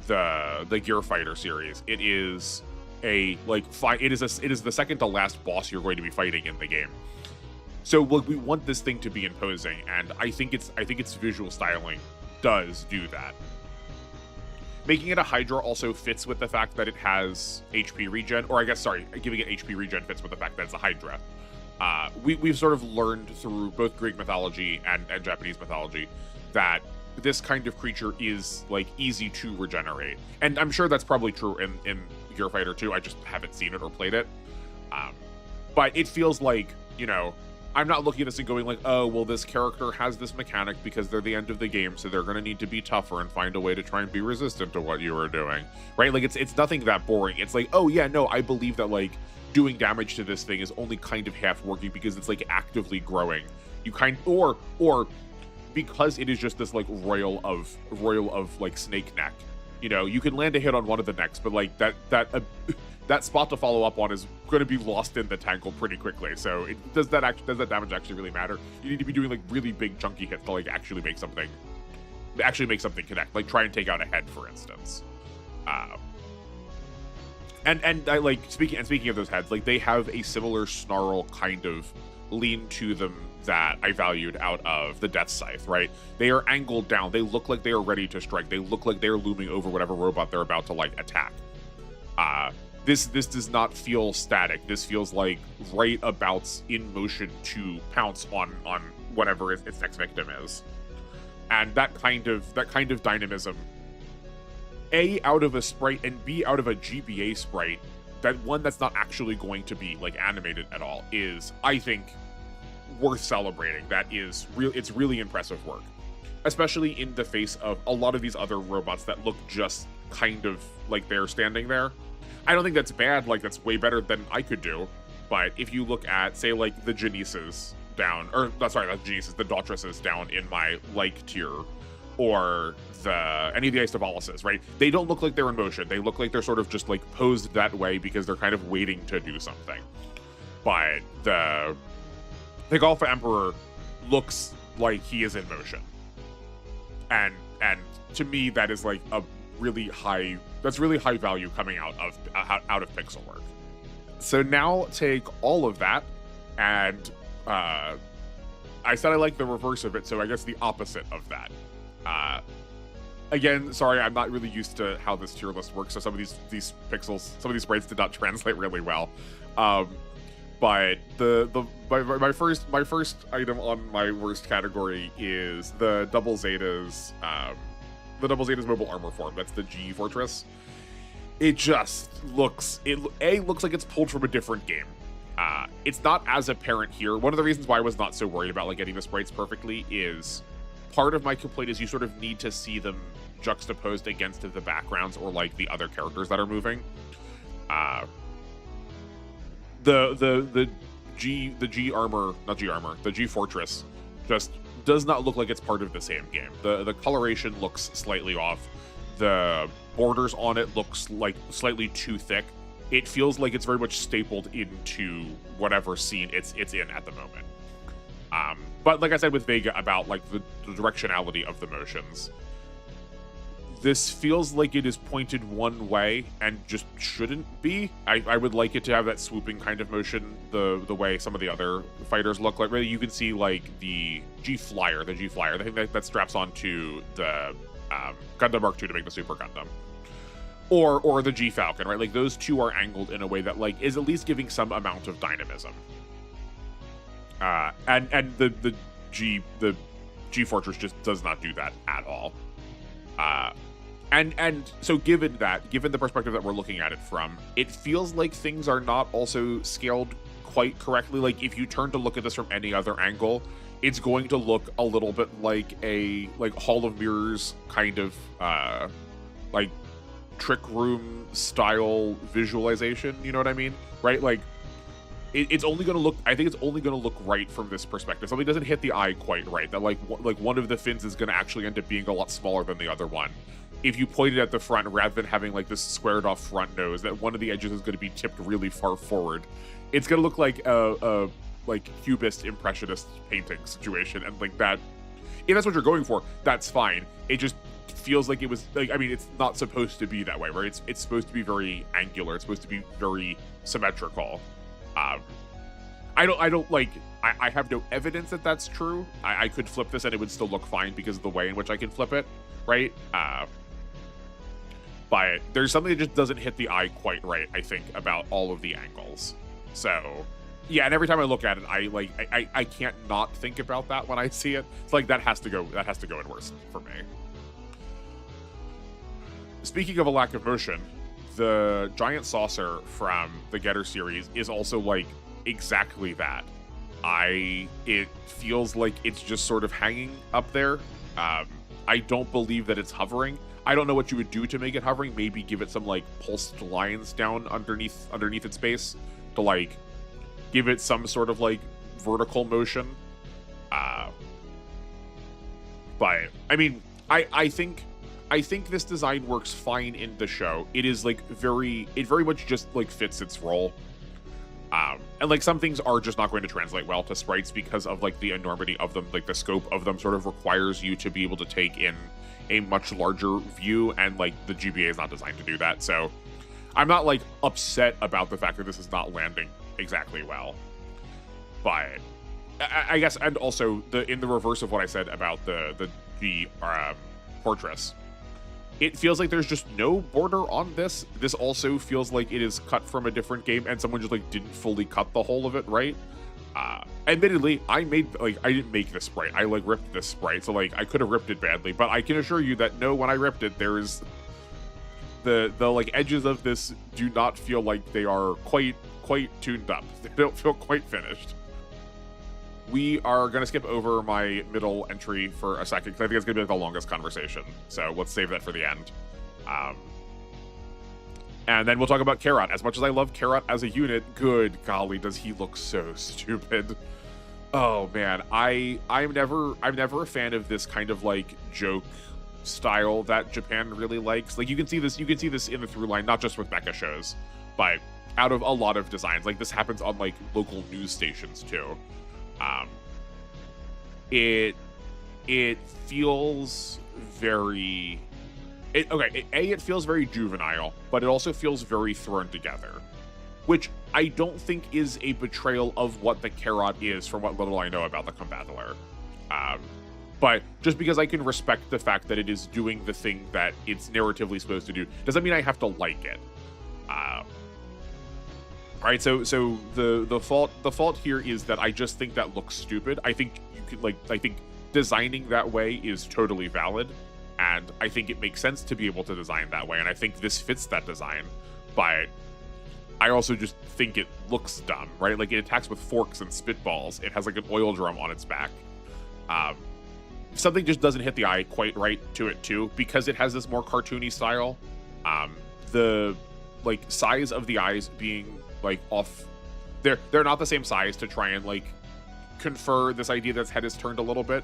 the Gear Fighter series. It is it is the second to last boss you're going to be fighting in the game. So like, we want this thing to be imposing, and I think its visual styling does do that. Making it a Hydra also fits with the fact that it has HP regen, or I guess, sorry, giving it HP regen fits with the fact that it's a Hydra. We've sort of learned through both Greek mythology and Japanese mythology that this kind of creature is like easy to regenerate, and I'm sure that's probably true in Gear Fighter 2. I just haven't seen it or played it, but it feels like, you know, I'm not looking at this and going like, oh, well, this character has this mechanic because they're the end of the game, so they're going to need to be tougher and find a way to try and be resistant to what you are doing, right? Like it's nothing that boring. It's like, oh yeah, no, I believe that like doing damage to this thing is only kind of half working because it's like actively growing. You or because it is just this like royal of like snake neck. You know, you can land a hit on one of the necks, but like that spot to follow up on is going to be lost in the tangle pretty quickly. So does that damage actually really matter? You need to be doing like really big chunky hits to like actually make something connect. Like try and take out a head, for instance. And I like speaking of those heads, like they have a similar snarl kind of lean to them that I valued out of the Death Scythe, right? They are angled down. They look like they are ready to strike. They look like they're looming over whatever robot they're about to like attack. This does not feel static. This feels like right about in motion to pounce on whatever its next victim is. And that kind of dynamism, A, out of a sprite, and B, out of a GBA sprite, that one that's not actually going to be like animated at all, is, I think, worth celebrating. That is it's really impressive work, especially in the face of a lot of these other robots that look just kind of like they're standing there. I don't think that's bad. Like, that's way better than I could do. But if you look at, say, like the Genesis down, or sorry, not Genesis, the Daughtresses down in my like tier, or any of the Aestivalises, right? They don't look like they're in motion. They look like they're sort of just like posed that way because they're kind of waiting to do something. But the Golfa Emperor looks like he is in motion, and to me that is like a really high value coming out of pixel work. So now take all of that, and I said I like the reverse of it, so I guess the opposite of that. Again, sorry, I'm not really used to how this tier list works, so some of these pixels, some of these sprites did not translate really well. But my first item on my worst category is the Double Zeta's mobile armor form. That's the G Fortress. It just looks like it's pulled from a different game. It's not as apparent here. One of the reasons why I was not so worried about like getting the sprites perfectly is part of my complaint is you sort of need to see them juxtaposed against the backgrounds or like the other characters that are moving. The G Fortress just does not look like it's part of the same game. The coloration looks slightly off. The borders on it looks like slightly too thick. It feels like it's very much stapled into whatever scene it's in at the moment. But like I said with Vega about like the directionality of the motions, this feels like it is pointed one way and just shouldn't be. I would like it to have that swooping kind of motion, the way some of the other fighters look. Like really, you can see like the G Flyer, the thing that straps onto the Gundam Mark II to make the Super Gundam. or the G Falcon, right? Like those two are angled in a way that like is at least giving some amount of dynamism. And the G Fortress just does not do that at all. And so given the perspective that we're looking at it from, it feels like things are not also scaled quite correctly. Like if you turn to look at this from any other angle, it's going to look a little bit like a Hall of Mirrors kind of like trick room style visualization, you know what I mean? Right? Like it's only going to look, I think it's only going to look right from this perspective. Something doesn't hit the eye quite right. That like one of the fins is going to actually end up being a lot smaller than the other one. If you point it at the front rather than having like this squared off front nose, that one of the edges is going to be tipped really far forward. It's going to look like a like cubist impressionist painting situation, and like that, if that's what you're going for, that's fine. It just feels like it was like, I mean, it's not supposed to be that way, right? It's supposed to be very angular. It's supposed to be very symmetrical. I have no evidence that that's true. I could flip this and it would still look fine because of the way in which I can flip it, right? But there's something that just doesn't hit the eye quite right, I think, about all of the angles. So yeah, and every time I look at it, I can't not think about that when I see it. It's like that has to go in worse for me. Speaking of a lack of motion, the giant saucer from the Getter series is also like exactly that. It feels like it's just sort of hanging up there. I don't believe that it's hovering. I don't know what you would do to make it hovering. Maybe give it some like pulsed lines down underneath its base to like give it some sort of like vertical motion. But I mean, I think this design works fine in the show. It is like it very much just like fits its role. And like some things are just not going to translate well to sprites because of like the enormity of them. Like the scope of them sort of requires you to be able to take in a much larger view, and like the GBA is not designed to do that. So I'm not like upset about the fact that this is not landing exactly well. But I guess, and also in the reverse of what I said about the Fortress, it feels like there's just no border on this. This also feels like it is cut from a different game and someone just like didn't fully cut the whole of it, right? Admittedly, I didn't make this sprite. I like ripped this sprite, so like I could have ripped it badly, but I can assure you that no, when I ripped it, there is the like edges of this do not feel like they are quite tuned up. They don't feel quite finished. We are going to skip over my middle entry for a second, because I think it's going to be like the longest conversation. So let's save that for the end. And then we'll talk about Carrot. As much as I love Carrot as a unit, good golly, does he look so stupid. Oh man, I'm never a fan of this kind of like joke style that Japan really likes. Like you can see this in the through line, not just with mecha shows, but out of a lot of designs. Like this happens on like local news stations too. It feels very... it feels very juvenile, but it also feels very thrown together, which I don't think is a betrayal of what the Carrot is from what little I know about the Combattler. But just because I can respect the fact that it is doing the thing that it's narratively supposed to do, doesn't mean I have to like it. Right, so the fault here is that I just think that looks stupid. I think you could I think designing that way is totally valid, and I think it makes sense to be able to design that way, and I think this fits that design. But I also just think it looks dumb, right? Like it attacks with forks and spitballs. It has like an oil drum on its back. Something just doesn't hit the eye quite right to it too, because it has this more cartoony style. The like size of the eyes being like off, they're not the same size to try and like confer this idea that its head is turned a little bit.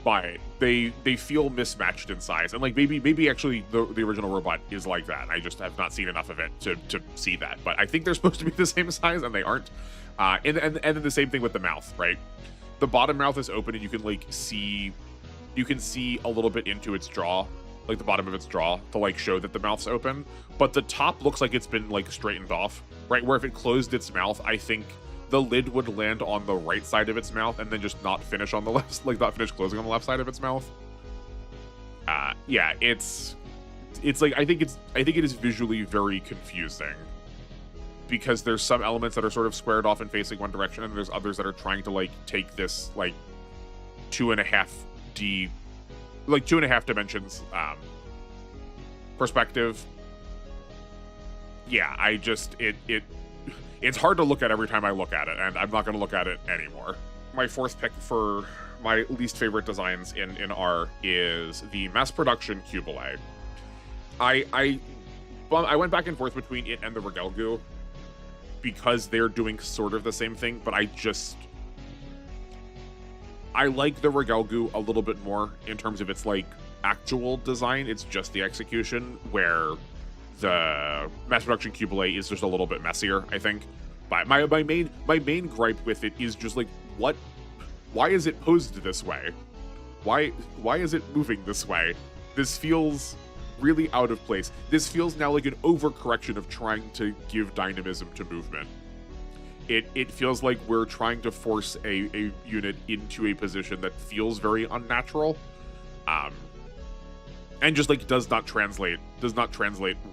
But they feel mismatched in size, and like maybe actually the original robot is like that. I just have not seen enough of it to see that. But I think they're supposed to be the same size, and they aren't. And then the same thing with the mouth, right? The bottom mouth is open, and you can see a little bit into its jaw, like the bottom of its jaw, to like show that the mouth's open. But the top looks like it's been like straightened off, right? Where if it closed its mouth, I think the lid would land on the right side of its mouth and then just not finish on the left, like not finish closing on the left side of its mouth. Yeah, it's it's like I think it is visually very confusing, because there's some elements that are sort of squared off and facing one direction, and there's others that are trying to like take this like 2.5D, like 2.5 dimensions perspective. Yeah, I just it's hard to look at every time I look at it, and I'm not going to look at it anymore. My fourth pick for my least favorite designs in R is the mass production Qubeley. I went back and forth between it and the Regelgu, because they're doing sort of the same thing, but I like the Regelgu a little bit more in terms of its like actual design. It's just the execution, where the mass production Qubeley is just a little bit messier, I think. But my main gripe with it is just like, why is it posed this way? Why is it moving this way? This feels really out of place. This feels now like an overcorrection of trying to give dynamism to movement. It feels like we're trying to force a unit into a position that feels very unnatural, and just like does not translate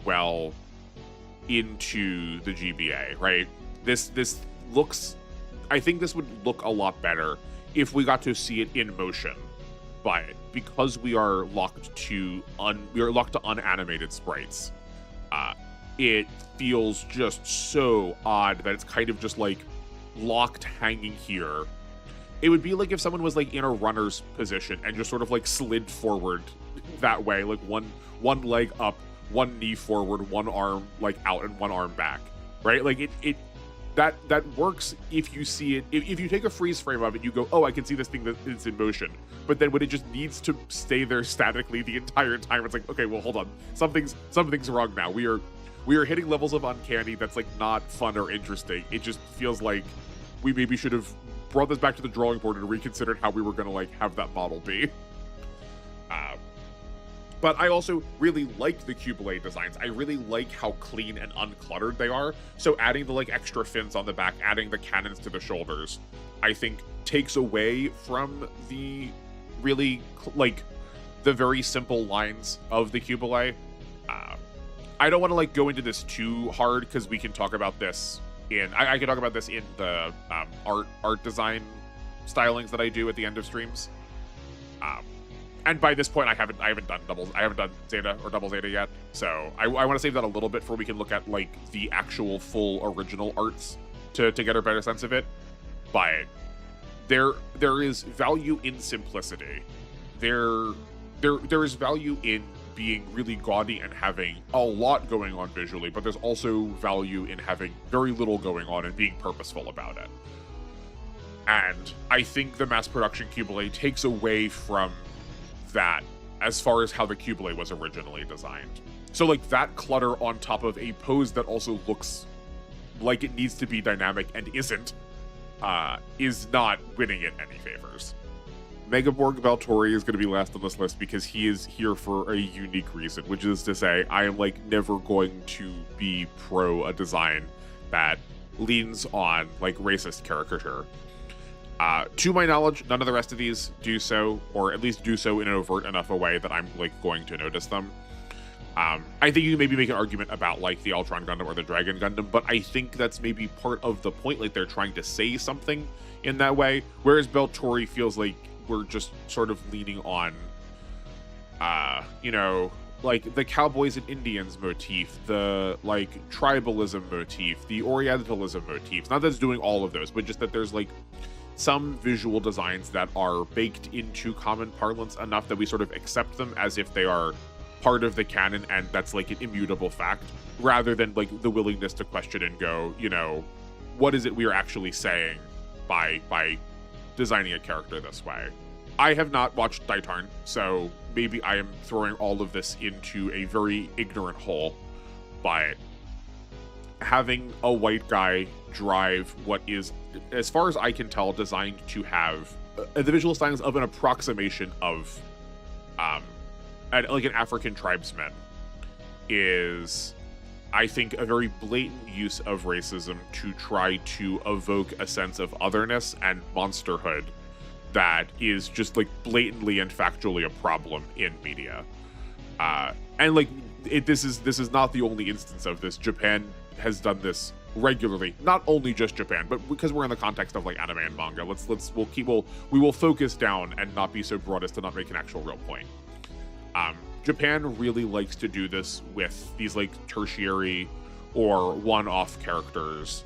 well into the GBA, right? This looks, I think this would look a lot better if we got to see it in motion, but because we are locked to unanimated sprites, it feels just so odd that it's kind of just like locked hanging here. It would be like if someone was like in a runner's position and just sort of like slid forward that way, like one leg up, one knee forward, one arm like out, and one arm back, right? Like that works if you see it. If you take a freeze frame of it, you go, oh, I can see this thing that is in motion. But then when it just needs to stay there statically the entire time, it's like, okay, well, hold on, something's wrong now. We are hitting levels of uncanny that's like not fun or interesting. It just feels like we maybe should have brought this back to the drawing board and reconsidered how we were going to like have that model be. But I also really like the Qubeley designs. I really like how clean and uncluttered they are. So adding the like extra fins on the back, adding the cannons to the shoulders, I think takes away from the really like the very simple lines of the Qubeley. I don't want to like go into this too hard, because we can talk about this in I can talk about this in the art design stylings that I do at the end of streams. And by this point, I haven't done Zeta or Double Zeta yet, so I want to save that a little bit before we can look at like the actual full original arts to get a better sense of it. But there is value in simplicity. There is value in being really gaudy and having a lot going on visually, but there's also value in having very little going on and being purposeful about it. And I think the mass production Qubeley takes away from that as far as how the Qubeley was originally designed. So like that clutter on top of a pose that also looks like it needs to be dynamic and isn't, is not winning it any favors. Megaborg Valtori is going to be last on this list because he is here for a unique reason, which is to say I am like never going to be pro a design that leans on like racist caricature. To my knowledge, none of the rest of these do so, or at least do so in an overt enough a way that I'm like going to notice them. I think you can maybe make an argument about like the Ultron Gundam or the Dragon Gundam, but I think that's maybe part of the point. Like they're trying to say something in that way, whereas Beltori feels like we're just sort of leaning on, like the cowboys and Indians motif, the like tribalism motif, the Orientalism motifs. Not that it's doing all of those, but just that there's like some visual designs that are baked into common parlance enough that we sort of accept them as if they are part of the canon and that's like an immutable fact, rather than like the willingness to question and go, what is it we are actually saying by designing a character this way. I have not watched Daitarn, so maybe I am throwing all of this into a very ignorant hole, but having a white guy drive what is, as far as I can tell, designed to have the visual stylings of an approximation of like an African tribesman is, I think, a very blatant use of racism to try to evoke a sense of otherness and monsterhood that is just like blatantly and factually a problem in media. And like this is not the only instance of this. Japan has done this regularly, not only just Japan, but because we're in the context of like anime and manga, we will focus down and not be so broad as to not make an actual real point. Japan really likes to do this with these like tertiary or one-off characters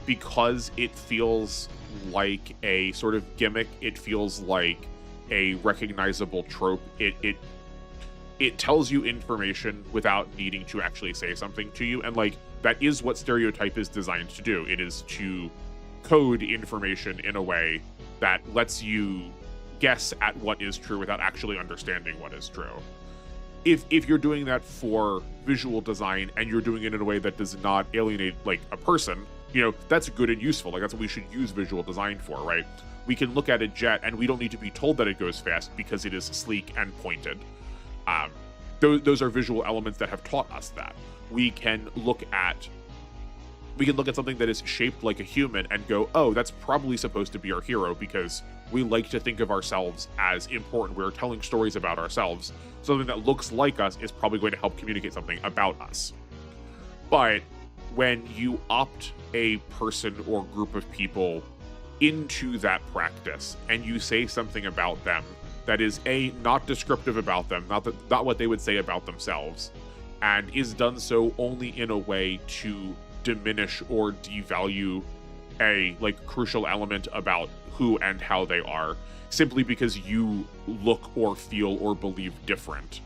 because it feels like a sort of gimmick. It feels like a recognizable trope. It tells you information without needing to actually say something to you, and like that is what stereotype is designed to do. It is to code information in a way that lets you guess at what is true without actually understanding what is true. If you're doing that for visual design and you're doing it in a way that does not alienate like a person, you know, that's good and useful. Like that's what we should use visual design for, right? We can look at a jet and we don't need to be told that it goes fast because it is sleek and pointed. Those are visual elements that have taught us that. We can look at something that is shaped like a human and go, oh, that's probably supposed to be our hero because we like to think of ourselves as important. We're telling stories about ourselves. Something that looks like us is probably going to help communicate something about us. But when you opt a person or group of people into that practice and you say something about them that is not descriptive about them, not what they would say about themselves, and is done so only in a way to diminish or devalue a like crucial element about who and how they are, simply because you look or feel or believe different,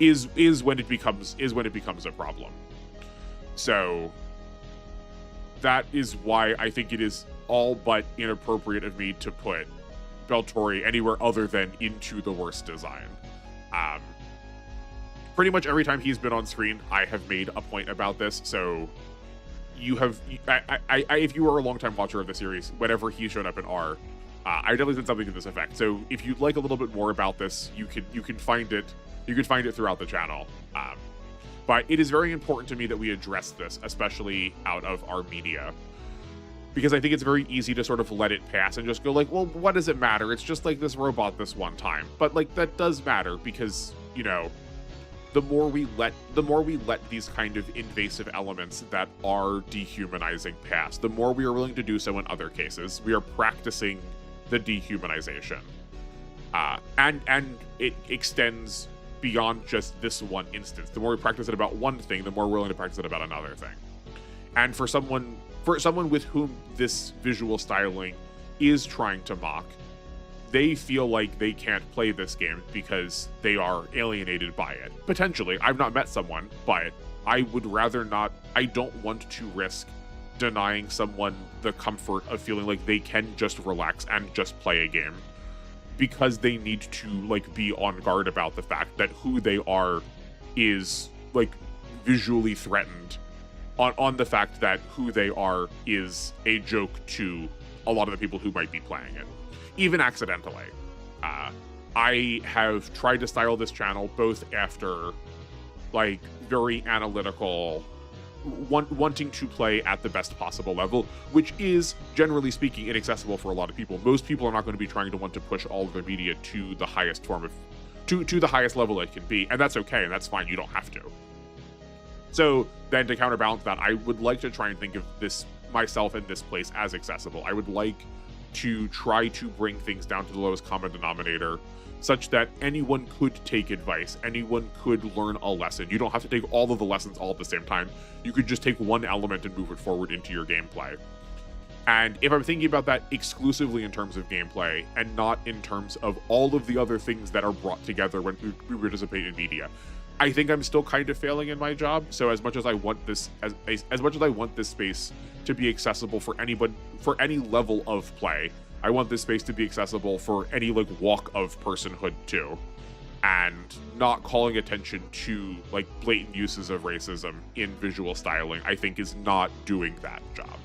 is when it becomes a problem. So that is why I think it is all but inappropriate of me to put Beltori anywhere other than into the worst design. Pretty much every time he's been on screen, I have made a point about this. So if you are a longtime watcher of the series, whenever he showed up in R, I definitely said something to this effect. So if you'd like a little bit more about this, you can find it throughout the channel. But it is very important to me that we address this, especially out of our media, because I think it's very easy to sort of let it pass and just go like, well, what does it matter? It's just like this robot this one time. But like that does matter because, you know, the more we let these kind of invasive elements that are dehumanizing pass, the more we are willing to do so in other cases. We are practicing the dehumanization. And it extends beyond just this one instance. The more we practice it about one thing, the more we're willing to practice it about another thing. And for someone with whom this visual styling is trying to mock, they feel like they can't play this game because they are alienated by it. Potentially. I've not met someone, but I would rather not. I don't want to risk denying someone the comfort of feeling like they can just relax and just play a game because they need to like be on guard about the fact that who they are is like visually threatened on the fact that who they are is a joke to a lot of the people who might be playing it, even accidentally. I have tried to style this channel both after like very analytical, wanting to play at the best possible level, which is generally speaking inaccessible for a lot of people. Most people are not going to be trying to want to push all of their media to the highest form of to the highest level it can be, and that's okay and that's fine. You don't have to. So then to counterbalance that, I would like to try and think of this myself in this place as accessible. I would like to try to bring things down to the lowest common denominator such that anyone could take advice, anyone could learn a lesson. You don't have to take all of the lessons all at the same time. You could just take one element and move it forward into your gameplay. And if I'm thinking about that exclusively in terms of gameplay and not in terms of all of the other things that are brought together when we participate in media, I think I'm still kind of failing in my job. So as much as I want this, as much as I want this space to be accessible for anybody, for any level of play, I want this space to be accessible for any like walk of personhood too, and not calling attention to like blatant uses of racism in visual styling, I think is not doing that job.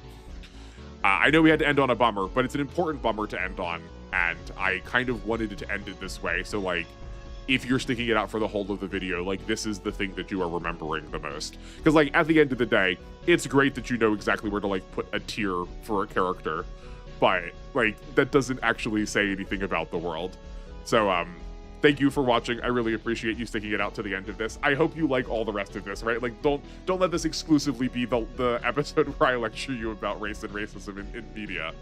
I know we had to end on a bummer, but it's an important bummer to end on, and I kind of wanted it to end it this way. So like, if you're sticking it out for the whole of the video, like this is the thing that you are remembering the most. Because like at the end of the day, it's great that you know exactly where to like put a tier for a character, but like that doesn't actually say anything about the world. So thank you for watching. I really appreciate you sticking it out to the end of this. I hope you like all the rest of this, right? Like, don't let this exclusively be the episode where I lecture you about race and racism in media.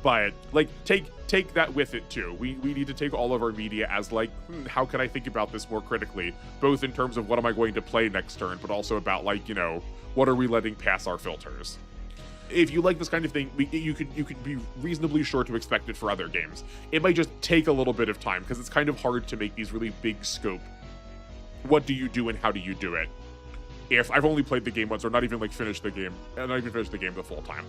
But like, take that with it too. We need to take all of our media as like, how can I think about this more critically, both in terms of what am I going to play next turn, but also about like, you know, what are we letting pass our filters. If you like this kind of thing, you could be reasonably sure to expect it for other games. It might just take a little bit of time because it's kind of hard to make these really big scope. What do you do and how do you do it? If I've only played the game once or not even like finished the game, and not even finished the game the full time.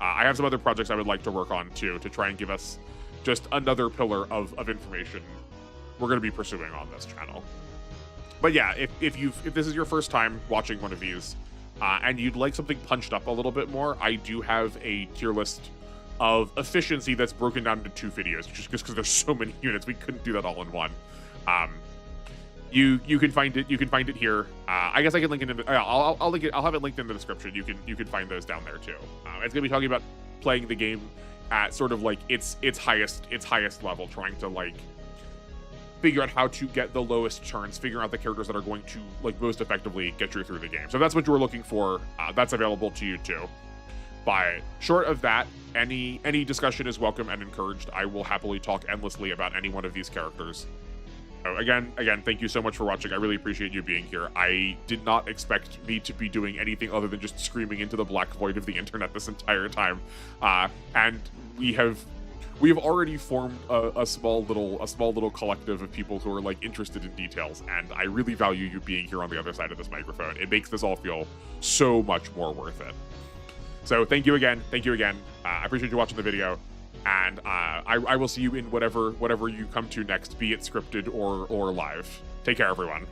I have some other projects I would like to work on too, to try and give us just another pillar of information we're going to be pursuing on this channel. But yeah, if this is your first time watching one of these, and you'd like something punched up a little bit more, I do have a tier list of efficiency that's broken down into 2 videos, just because there's so many units, we couldn't do that all in one. You can find it. You can find it here. I guess I can link it in. I'll link it. I'll have it linked in the description. You can find those down there too. It's gonna be talking about playing the game at sort of like its highest level, trying to like figure out how to get the lowest turns, figuring out the characters that are going to like most effectively get you through the game. So if that's what you were looking for, that's available to you too. But short of that, any discussion is welcome and encouraged. I will happily talk endlessly about any one of these characters. So again, thank you so much for watching. I really appreciate you being here. I did not expect me to be doing anything other than just screaming into the black void of the internet this entire time. And we have already formed a small little collective of people who are like interested in details, and I really value you being here on the other side of this microphone. It makes this all feel so much more worth it. So thank you again. I appreciate you watching the video. And I will see you in whatever you come to next, be it scripted or live. Take care, everyone.